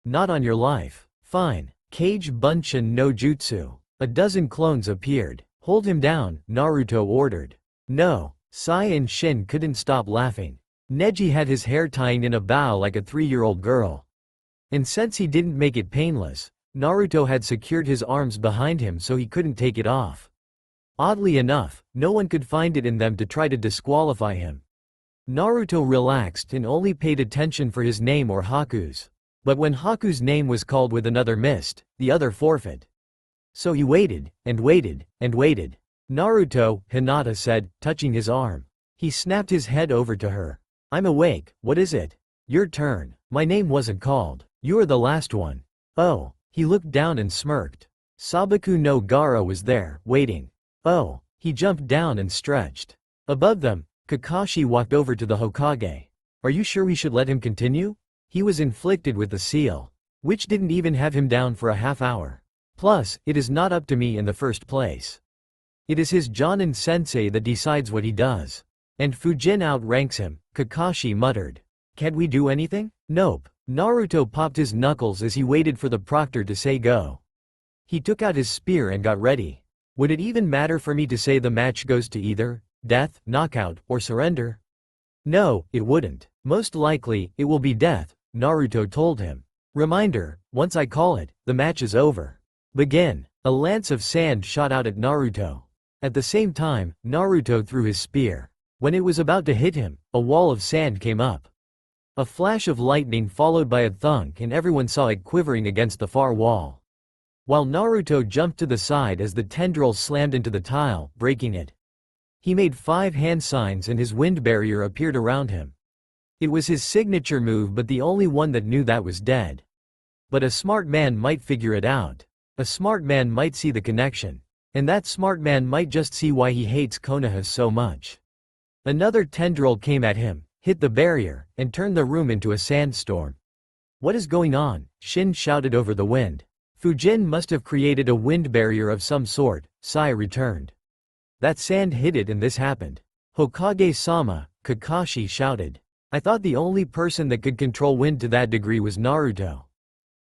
Not on your life. Fine. Kage Bunshin no Jutsu. A dozen clones appeared. Hold him down, Naruto ordered. No. Sai and Shin couldn't stop laughing. Neji had his hair tying in a bow like a 3-year-old girl. And since he didn't make it painless, Naruto had secured his arms behind him so he couldn't take it off. Oddly enough, no one could find it in them to try to disqualify him. Naruto relaxed and only paid attention for his name or Haku's. But when Haku's name was called with another missed, the other forfeit. So he waited, and waited, and waited. Naruto, Hinata said, touching his arm. He snapped his head over to her. I'm awake, what is it? Your turn. My name wasn't called. You are the last one. Oh. He looked down and smirked. Sabaku no Gaara was there, waiting. Oh. He jumped down and stretched. Above them, Kakashi walked over to the Hokage. Are you sure we should let him continue? He was inflicted with the seal. Which didn't even have him down for a half hour. Plus, it is not up to me in the first place. It is his Jonin sensei that decides what he does. And Fujin outranks him, Kakashi muttered. Can't we do anything? Nope. Naruto popped his knuckles as he waited for the proctor to say go. He took out his spear and got ready. Would it even matter for me to say the match goes to either death, knockout, or surrender? No, it wouldn't. Most likely, it will be death, Naruto told him. Reminder, once I call it, the match is over. Begin. A lance of sand shot out at Naruto. At the same time, Naruto threw his spear. When it was about to hit him, a wall of sand came up. A flash of lightning followed by a thunk and everyone saw it quivering against the far wall. While Naruto jumped to the side as the tendril slammed into the tile, breaking it. He made 5 hand signs and his wind barrier appeared around him. It was his signature move but the only one that knew that was dead. But a smart man might figure it out. A smart man might see the connection. And that smart man might just see why he hates Konoha so much. Another tendril came at him, hit the barrier, and turned the room into a sandstorm. What is going on? Shin shouted over the wind. Fujin must have created a wind barrier of some sort, Sai returned. That sand hit it and this happened. Hokage-sama, Kakashi shouted. I thought the only person that could control wind to that degree was Naruto.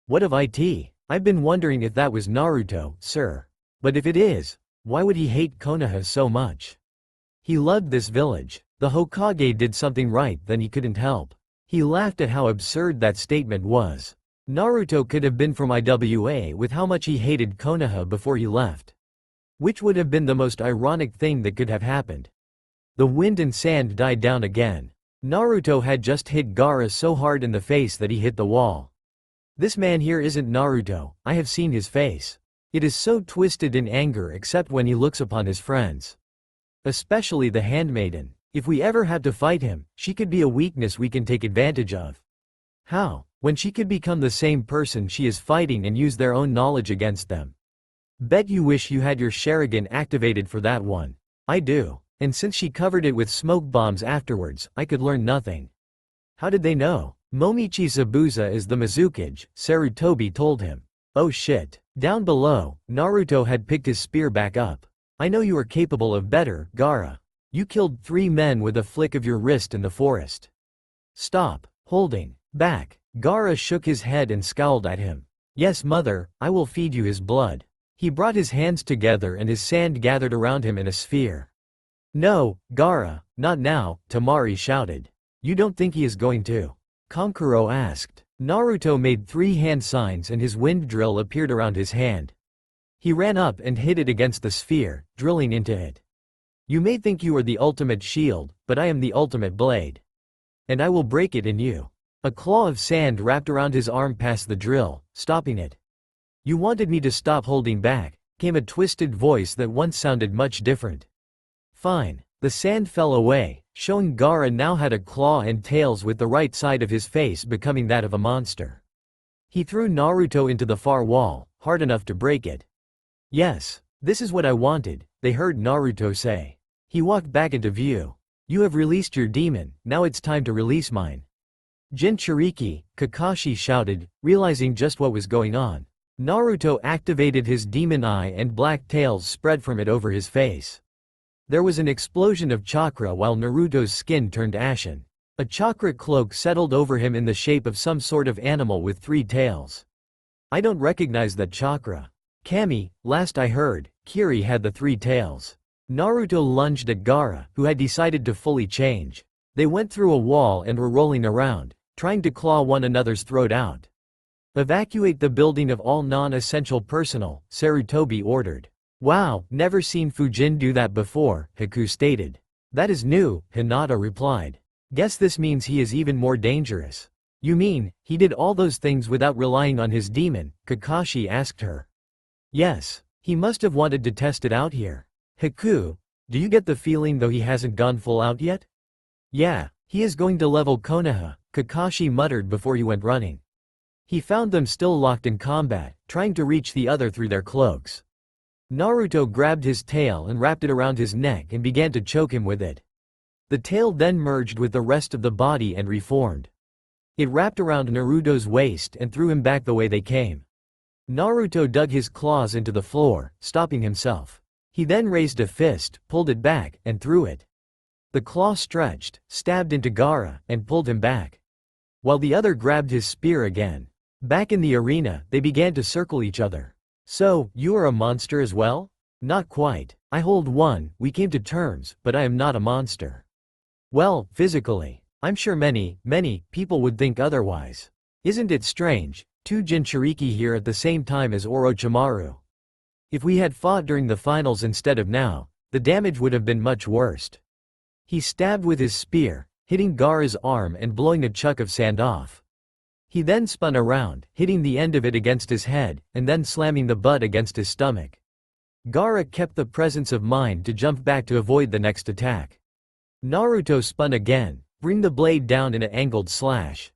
What of it? I've been wondering if that was Naruto, sir. But if it is, why would he hate Konoha so much? He loved this village. The Hokage did something right, then he couldn't help. He laughed at how absurd that statement was. Naruto could have been from Iwa with how much he hated Konoha before he left. Which would have been the most ironic thing that could have happened. The wind and sand died down again. Naruto had just hit Gaara so hard in the face that he hit the wall. This man here isn't Naruto, I have seen his face. It is so twisted in anger except when he looks upon his friends. Especially the handmaiden. If we ever have to fight him, she could be a weakness we can take advantage of. How? When she could become the same person she is fighting and use their own knowledge against them. Bet you wish you had your Sharingan activated for that one. I do. And since she covered it with smoke bombs afterwards, I could learn nothing. How did they know? Momichi Zabuza is the Mizukage, Sarutobi told him. Oh shit. Down below, Naruto had picked his spear back up. I know you are capable of better, Gaara. You killed 3 men with a flick of your wrist in the forest. Stop. Holding back. Gaara shook his head and scowled at him. Yes, mother, I will feed you his blood. He brought his hands together and his sand gathered around him in a sphere. No, Gaara, not now, Tamari shouted. You don't think he is going to? Kankuro asked. Naruto made 3 hand signs and his wind drill appeared around his hand. He ran up and hit it against the sphere, drilling into it. You may think you are the ultimate shield, but I am the ultimate blade. And I will break it in you. A claw of sand wrapped around his arm past the drill, stopping it. You wanted me to stop holding back, came a twisted voice that once sounded much different. Fine. The sand fell away, showing Gaara now had a claw and tails with the right side of his face becoming that of a monster. He threw Naruto into the far wall, hard enough to break it. Yes, this is what I wanted, they heard Naruto say. He walked back into view. You have released your demon, now it's time to release mine. Jinchuriki, Kakashi shouted, realizing just what was going on. Naruto activated his demon eye and black tails spread from it over his face. There was an explosion of chakra while Naruto's skin turned ashen. A chakra cloak settled over him in the shape of some sort of animal with 3 tails. I don't recognize that chakra. Kami, last I heard, Kiri had the 3 tails. Naruto lunged at Gaara, who had decided to fully change. They went through a wall and were rolling around, trying to claw one another's throat out. Evacuate the building of all non-essential personnel, Sarutobi ordered. Wow, never seen Fujin do that before, Haku stated. That is new, Hinata replied. Guess this means he is even more dangerous. You mean, he did all those things without relying on his demon, Kakashi asked her. Yes, he must have wanted to test it out here. Haku, do you get the feeling though he hasn't gone full out yet? Yeah, he is going to level Konoha, Kakashi muttered before he went running. He found them still locked in combat, trying to reach the other through their cloaks. Naruto grabbed his tail and wrapped it around his neck and began to choke him with it. The tail then merged with the rest of the body and reformed. It wrapped around Naruto's waist and threw him back the way they came. Naruto dug his claws into the floor, stopping himself. He then raised a fist, pulled it back, and threw it. The claw stretched, stabbed into Gaara, and pulled him back. While the other grabbed his spear again. Back in the arena, they began to circle each other. So, you are a monster as well? Not quite. I hold one, we came to terms, but I am not a monster. Well, physically. I'm sure many people would think otherwise. Isn't it strange, 2 Jinchuriki here at the same time as Orochimaru? If we had fought during the finals instead of now, the damage would have been much worse. He stabbed with his spear, hitting Gaara's arm and blowing a chunk of sand off. He then spun around, hitting the end of it against his head, and then slamming the butt against his stomach. Gaara kept the presence of mind to jump back to avoid the next attack. Naruto spun again, bring the blade down in an angled slash.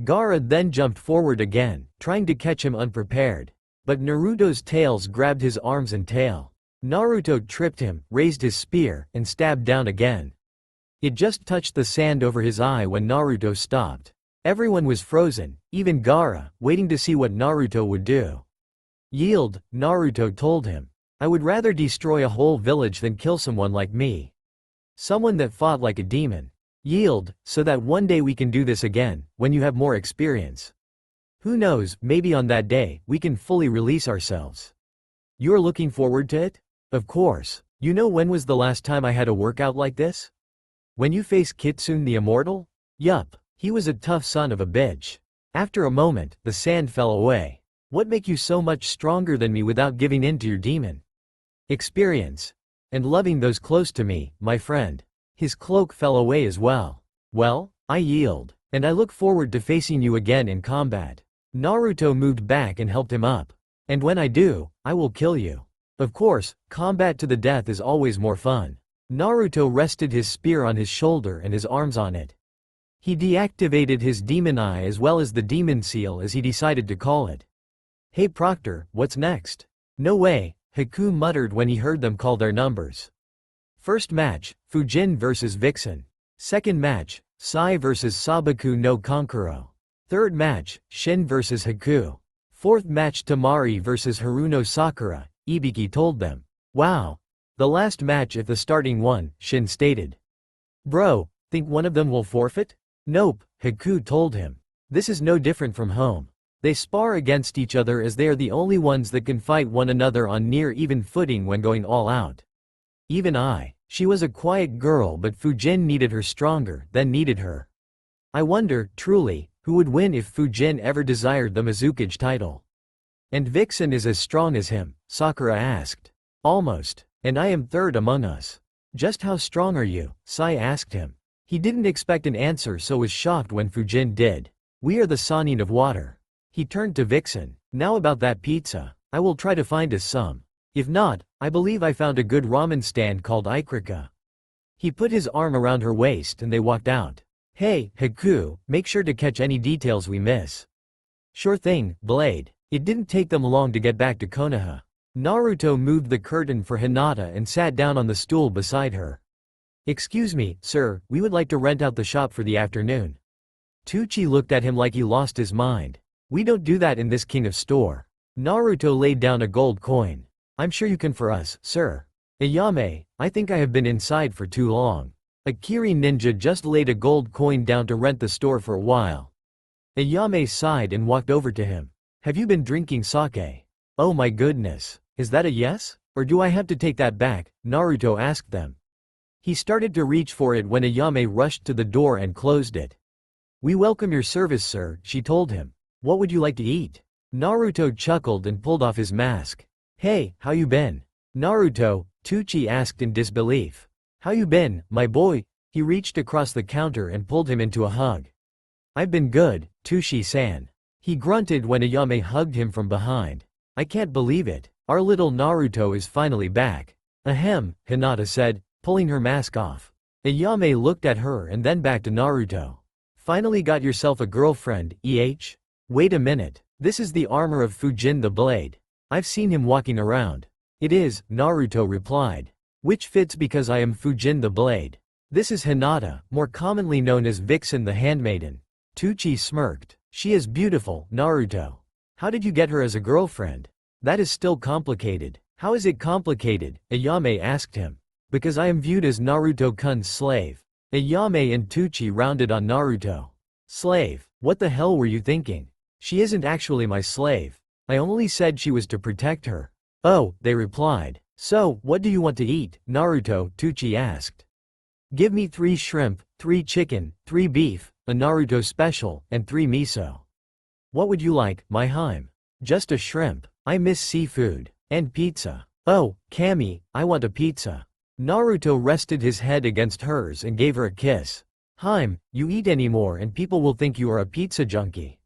Gaara then jumped forward again, trying to catch him unprepared. But Naruto's tails grabbed his arms and tail. Naruto tripped him, raised his spear, and stabbed down again. It just touched the sand over his eye when Naruto stopped. Everyone was frozen, even Gaara, waiting to see what Naruto would do. Yield, Naruto told him. I would rather destroy a whole village than kill someone like me. Someone that fought like a demon. Yield, so that one day we can do this again, when you have more experience. Who knows, maybe on that day, we can fully release ourselves. You're looking forward to it? Of course. You know when was the last time I had a workout like this? When you faced Kitsune the Immortal? Yup, he was a tough son of a bitch. After a moment, the sand fell away. What make you so much stronger than me without giving in to your demon? Experience. And loving those close to me, my friend. His cloak fell away as well. Well, I yield, and I look forward to facing you again in combat. Naruto moved back and helped him up. And when I do, I will kill you. Of course, combat to the death is always more fun. Naruto rested his spear on his shoulder and his arms on it. He deactivated his demon eye as well as the demon seal as he decided to call it. Hey Proctor, what's next? No way, Haku muttered when he heard them call their numbers. First match, Fujin vs Vixen. Second match, Sai vs Sabaku no Kankuro. Third match, Shin vs Haku. Fourth match, Tamari vs Haruno Sakura, Ibiki told them. Wow. The last match if the starting one, Shin stated. Bro, think one of them will forfeit? Nope, Haku told him. This is no different from home. They spar against each other as they are the only ones that can fight one another on near even footing when going all out. Even she was a quiet girl but Fujin needed her stronger than needed her. I wonder, truly, who would win if Fujin ever desired the Mizukage title. And Vixen is as strong as him, Sakura asked. Almost. And I am third among us. Just how strong are you? Sai asked him. He didn't expect an answer so was shocked when Fujin did. We are the Sannin of water. He turned to Vixen. Now about that pizza. I will try to find us some. If not, I believe I found a good ramen stand called Ikrika. He put his arm around her waist and they walked out. Hey, Haku, make sure to catch any details we miss. Sure thing, Blade. It didn't take them long to get back to Konoha. Naruto moved the curtain for Hinata and sat down on the stool beside her. Excuse me, sir, we would like to rent out the shop for the afternoon. Tucci looked at him like he lost his mind. We don't do that in this king of store. Naruto laid down a gold coin. I'm sure you can for us, sir. Ayame, I think I have been inside for too long. A Kiri ninja just laid a gold coin down to rent the store for a while. Ayame sighed and walked over to him. Have you been drinking sake? Oh my goodness. Is that a yes? Or do I have to take that back? Naruto asked them. He started to reach for it when Ayame rushed to the door and closed it. We welcome your service, sir, she told him. What would you like to eat? Naruto chuckled and pulled off his mask. Hey, how you been? Naruto, Tucci asked in disbelief. How you been, my boy? He reached across the counter and pulled him into a hug. I've been good, Tucci-san. He grunted when Ayame hugged him from behind. I can't believe it. Our little Naruto is finally back. Ahem, Hinata said, pulling her mask off. Ayame looked at her and then back to Naruto. Finally got yourself a girlfriend, Wait a minute. This is the armor of Fujin the Blade. I've seen him walking around. It is, Naruto replied. Which fits because I am Fujin the Blade. This is Hinata, more commonly known as Vixen the Handmaiden. Tucci smirked. She is beautiful, Naruto. How did you get her as a girlfriend? That is still complicated. How is it complicated? Ayame asked him. Because I am viewed as Naruto-kun's slave. Ayame and Tucci rounded on Naruto. Slave? What the hell were you thinking? She isn't actually my slave. I only said she was to protect her. Oh, they replied. So, what do you want to eat? Naruto, Tucci asked. Give me 3 shrimp, 3 chicken, 3 beef, a Naruto special, and 3 miso. What would you like, my Haim? Just a shrimp. I miss seafood. And pizza. Oh, Kami, I want a pizza. Naruto rested his head against hers and gave her a kiss. Haim, you eat anymore and people will think you are a pizza junkie.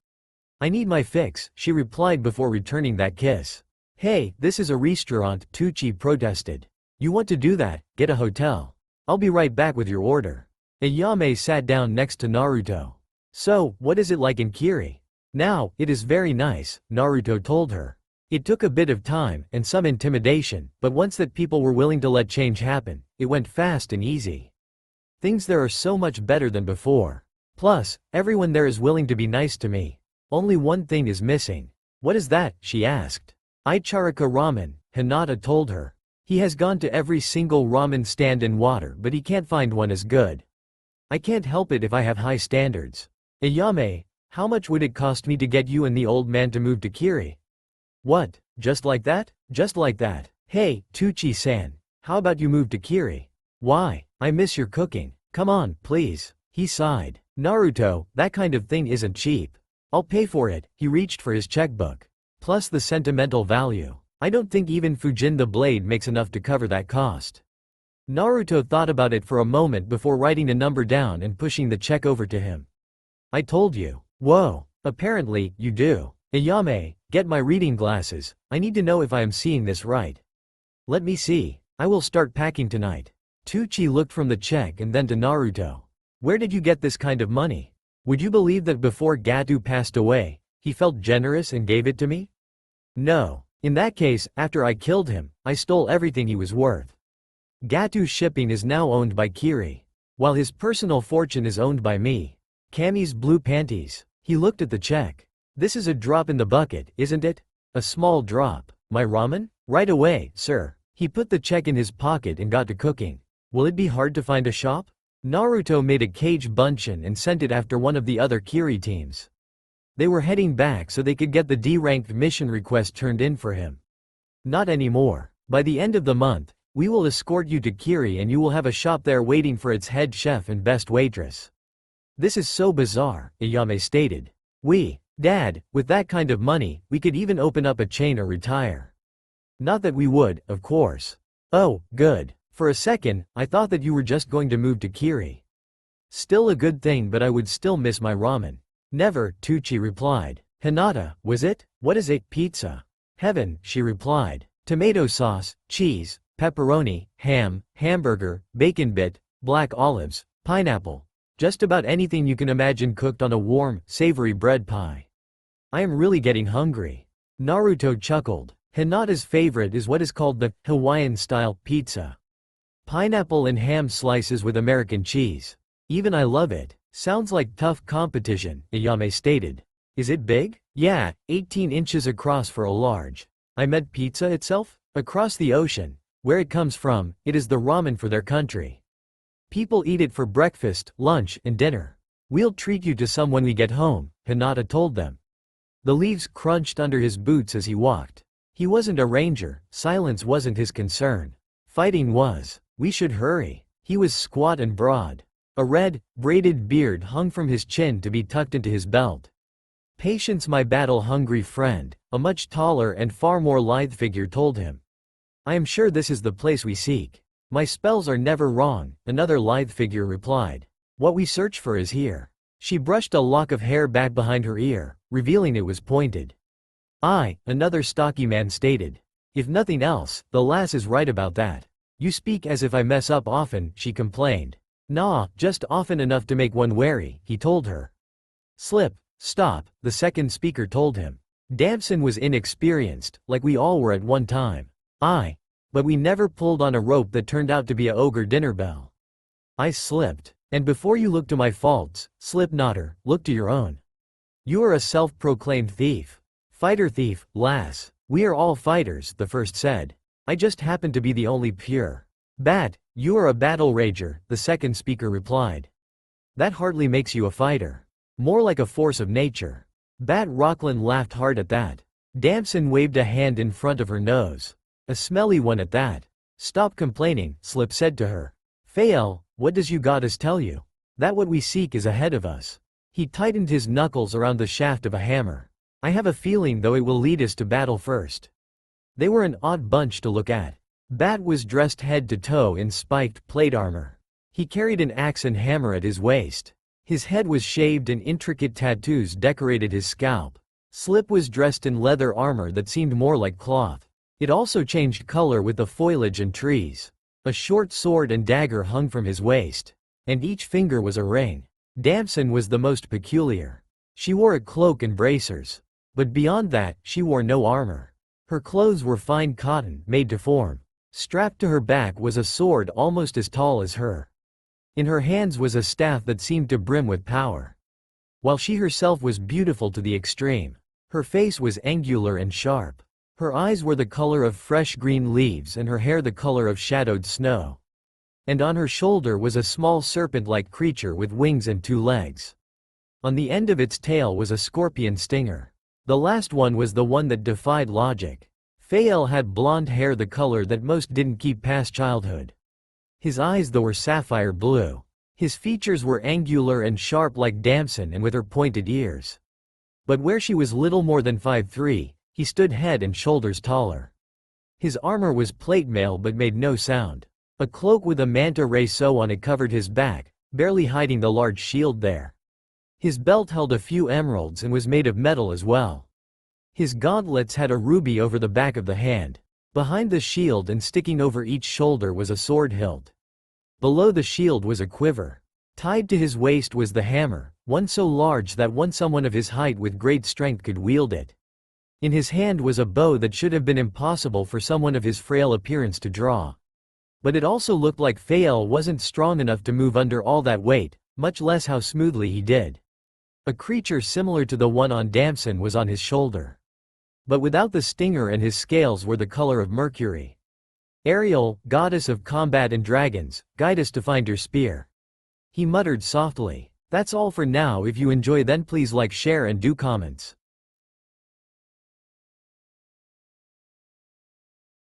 I need my fix, she replied before returning that kiss. Hey, this is a restaurant, Tucci protested. You want to do that, get a hotel. I'll be right back with your order. Ayame sat down next to Naruto. So, what is it like in Kiri? Now, it is very nice, Naruto told her. It took a bit of time and some intimidation, but once that people were willing to let change happen, it went fast and easy. Things there are so much better than before. Plus, everyone there is willing to be nice to me. Only one thing is missing. What is that? She asked. Icharika ramen, Hinata told her. He has gone to every single ramen stand in water but he can't find one as good. I can't help it if I have high standards. Ayame, how much would it cost me to get you and the old man to move to Kiri? What, just like that? Just like that. Hey, Tucci-san, how about you move to Kiri? Why? I miss your cooking. Come on, please. He sighed. Naruto, that kind of thing isn't cheap. I'll pay for it. He reached for his checkbook. Plus the sentimental value. I don't think even Fujin the blade makes enough to cover that cost. Naruto thought about it for a moment before writing a number down and pushing the check over to him. I told you. Whoa, apparently, you do. Ayame, get my reading glasses. I need to know if I am seeing this right. Let me see. I will start packing tonight. Tucci looked from the check and then to Naruto. Where did you get this kind of money? Would you believe that before Gato passed away, he felt generous and gave it to me? No. In that case, after I killed him, I stole everything he was worth. Gato's shipping is now owned by Kiri, while his personal fortune is owned by me. Kami's blue panties. He looked at the check. This is a drop in the bucket, isn't it? A small drop. My ramen? Right away, sir. He put the check in his pocket and got to cooking. Will it be hard to find a shop? Naruto made a cage bunchin and sent it after one of the other Kiri teams. They were heading back so they could get the D-ranked mission request turned in for him. Not anymore. By the end of the month, we will escort you to Kiri and you will have a shop there waiting for its head chef and best waitress. This is so bizarre, Ayame stated. Dad, with that kind of money, we could even open up a chain or retire. Not that we would, of course. Oh, good. For a second, I thought that you were just going to move to Kiri. Still a good thing but I would still miss my ramen. Never, Tucci replied. Hinata, was it? What is it? Pizza. Heaven, she replied. Tomato sauce, cheese, pepperoni, ham, hamburger, bacon bit, black olives, pineapple. Just about anything you can imagine cooked on a warm, savory bread pie. I am really getting hungry. Naruto chuckled. Hinata's favorite is what is called the Hawaiian-style pizza. Pineapple and ham slices with American cheese. Even I love it. Sounds like tough competition, Ayame stated. Is it big? Yeah, 18 inches across for a large. I meant pizza itself? Across the ocean, where it comes from, it is the ramen for their country. People eat it for breakfast, lunch, and dinner. We'll treat you to some when we get home, Hinata told them. The leaves crunched under his boots as he walked. He wasn't a ranger, silence wasn't his concern. Fighting was. We should hurry. He was squat and broad. A red, braided beard hung from his chin to be tucked into his belt. Patience, my battle-hungry friend, a much taller and far more lithe figure told him. I am sure this is the place we seek. My spells are never wrong, another lithe figure replied. What we search for is here. She brushed a lock of hair back behind her ear, revealing it was pointed. Another stocky man stated. If nothing else, the lass is right about that. You speak as if I mess up often, she complained. Nah, just often enough to make one wary, he told her. Slip, stop, the second speaker told him. Damson was inexperienced, like we all were at one time. But we never pulled on a rope that turned out to be a ogre dinner bell. I slipped. And before you look to my faults, slip notter, look to your own. You are a self-proclaimed thief. Fighter thief, lass. We are all fighters, the first said. I just happen to be the only pure. Bat, you are a battle rager, the second speaker replied. That hardly makes you a fighter. More like a force of nature. Bat Rockland laughed hard at that. Damson waved a hand in front of her nose. A smelly one at that. Stop complaining, Slip said to her. Fael, what does you goddess tell you? That what we seek is ahead of us. He tightened his knuckles around the shaft of a hammer. I have a feeling though it will lead us to battle first. They were an odd bunch to look at. Bat was dressed head to toe in spiked plate armor. He carried an axe and hammer at his waist. His head was shaved and intricate tattoos decorated his scalp. Slip was dressed in leather armor that seemed more like cloth. It also changed color with the foliage and trees. A short sword and dagger hung from his waist. And each finger was a ring. Damson was the most peculiar. She wore a cloak and bracers. But beyond that, she wore no armor. Her clothes were fine cotton, made to form. Strapped to her back was a sword almost as tall as her. In her hands was a staff that seemed to brim with power. while she herself was beautiful to the extreme. Her face was angular and sharp. Her eyes were the color of fresh green leaves and her hair the color of shadowed snow. And on her shoulder was a small serpent-like creature with wings and 2 legs. On the end of its tail was a scorpion stinger. The last one was the one that defied logic. Fael had blonde hair the color that most didn't keep past childhood. His eyes though were sapphire blue. His features were angular and sharp like damson and with her pointed ears. But where she was little more than 5'3", he stood head and shoulders taller. His armor was plate mail but made no sound. A cloak with a manta ray sew on it covered his back, barely hiding the large shield there. His belt held a few emeralds and was made of metal as well. His gauntlets had a ruby over the back of the hand. Behind the shield and sticking over each shoulder was a sword hilt. Below the shield was a quiver. Tied to his waist was the hammer, one so large that someone of his height with great strength could wield it. In his hand was a bow that should have been impossible for someone of his frail appearance to draw. But it also looked like Fael wasn't strong enough to move under all that weight, much less how smoothly he did. A creature similar to the one on Damson was on his shoulder. But without the stinger, and his scales were the color of mercury. Ariel, goddess of combat and dragons, guide us to find your spear. He muttered softly. That's all for now. If you enjoy then please like, share and do comments.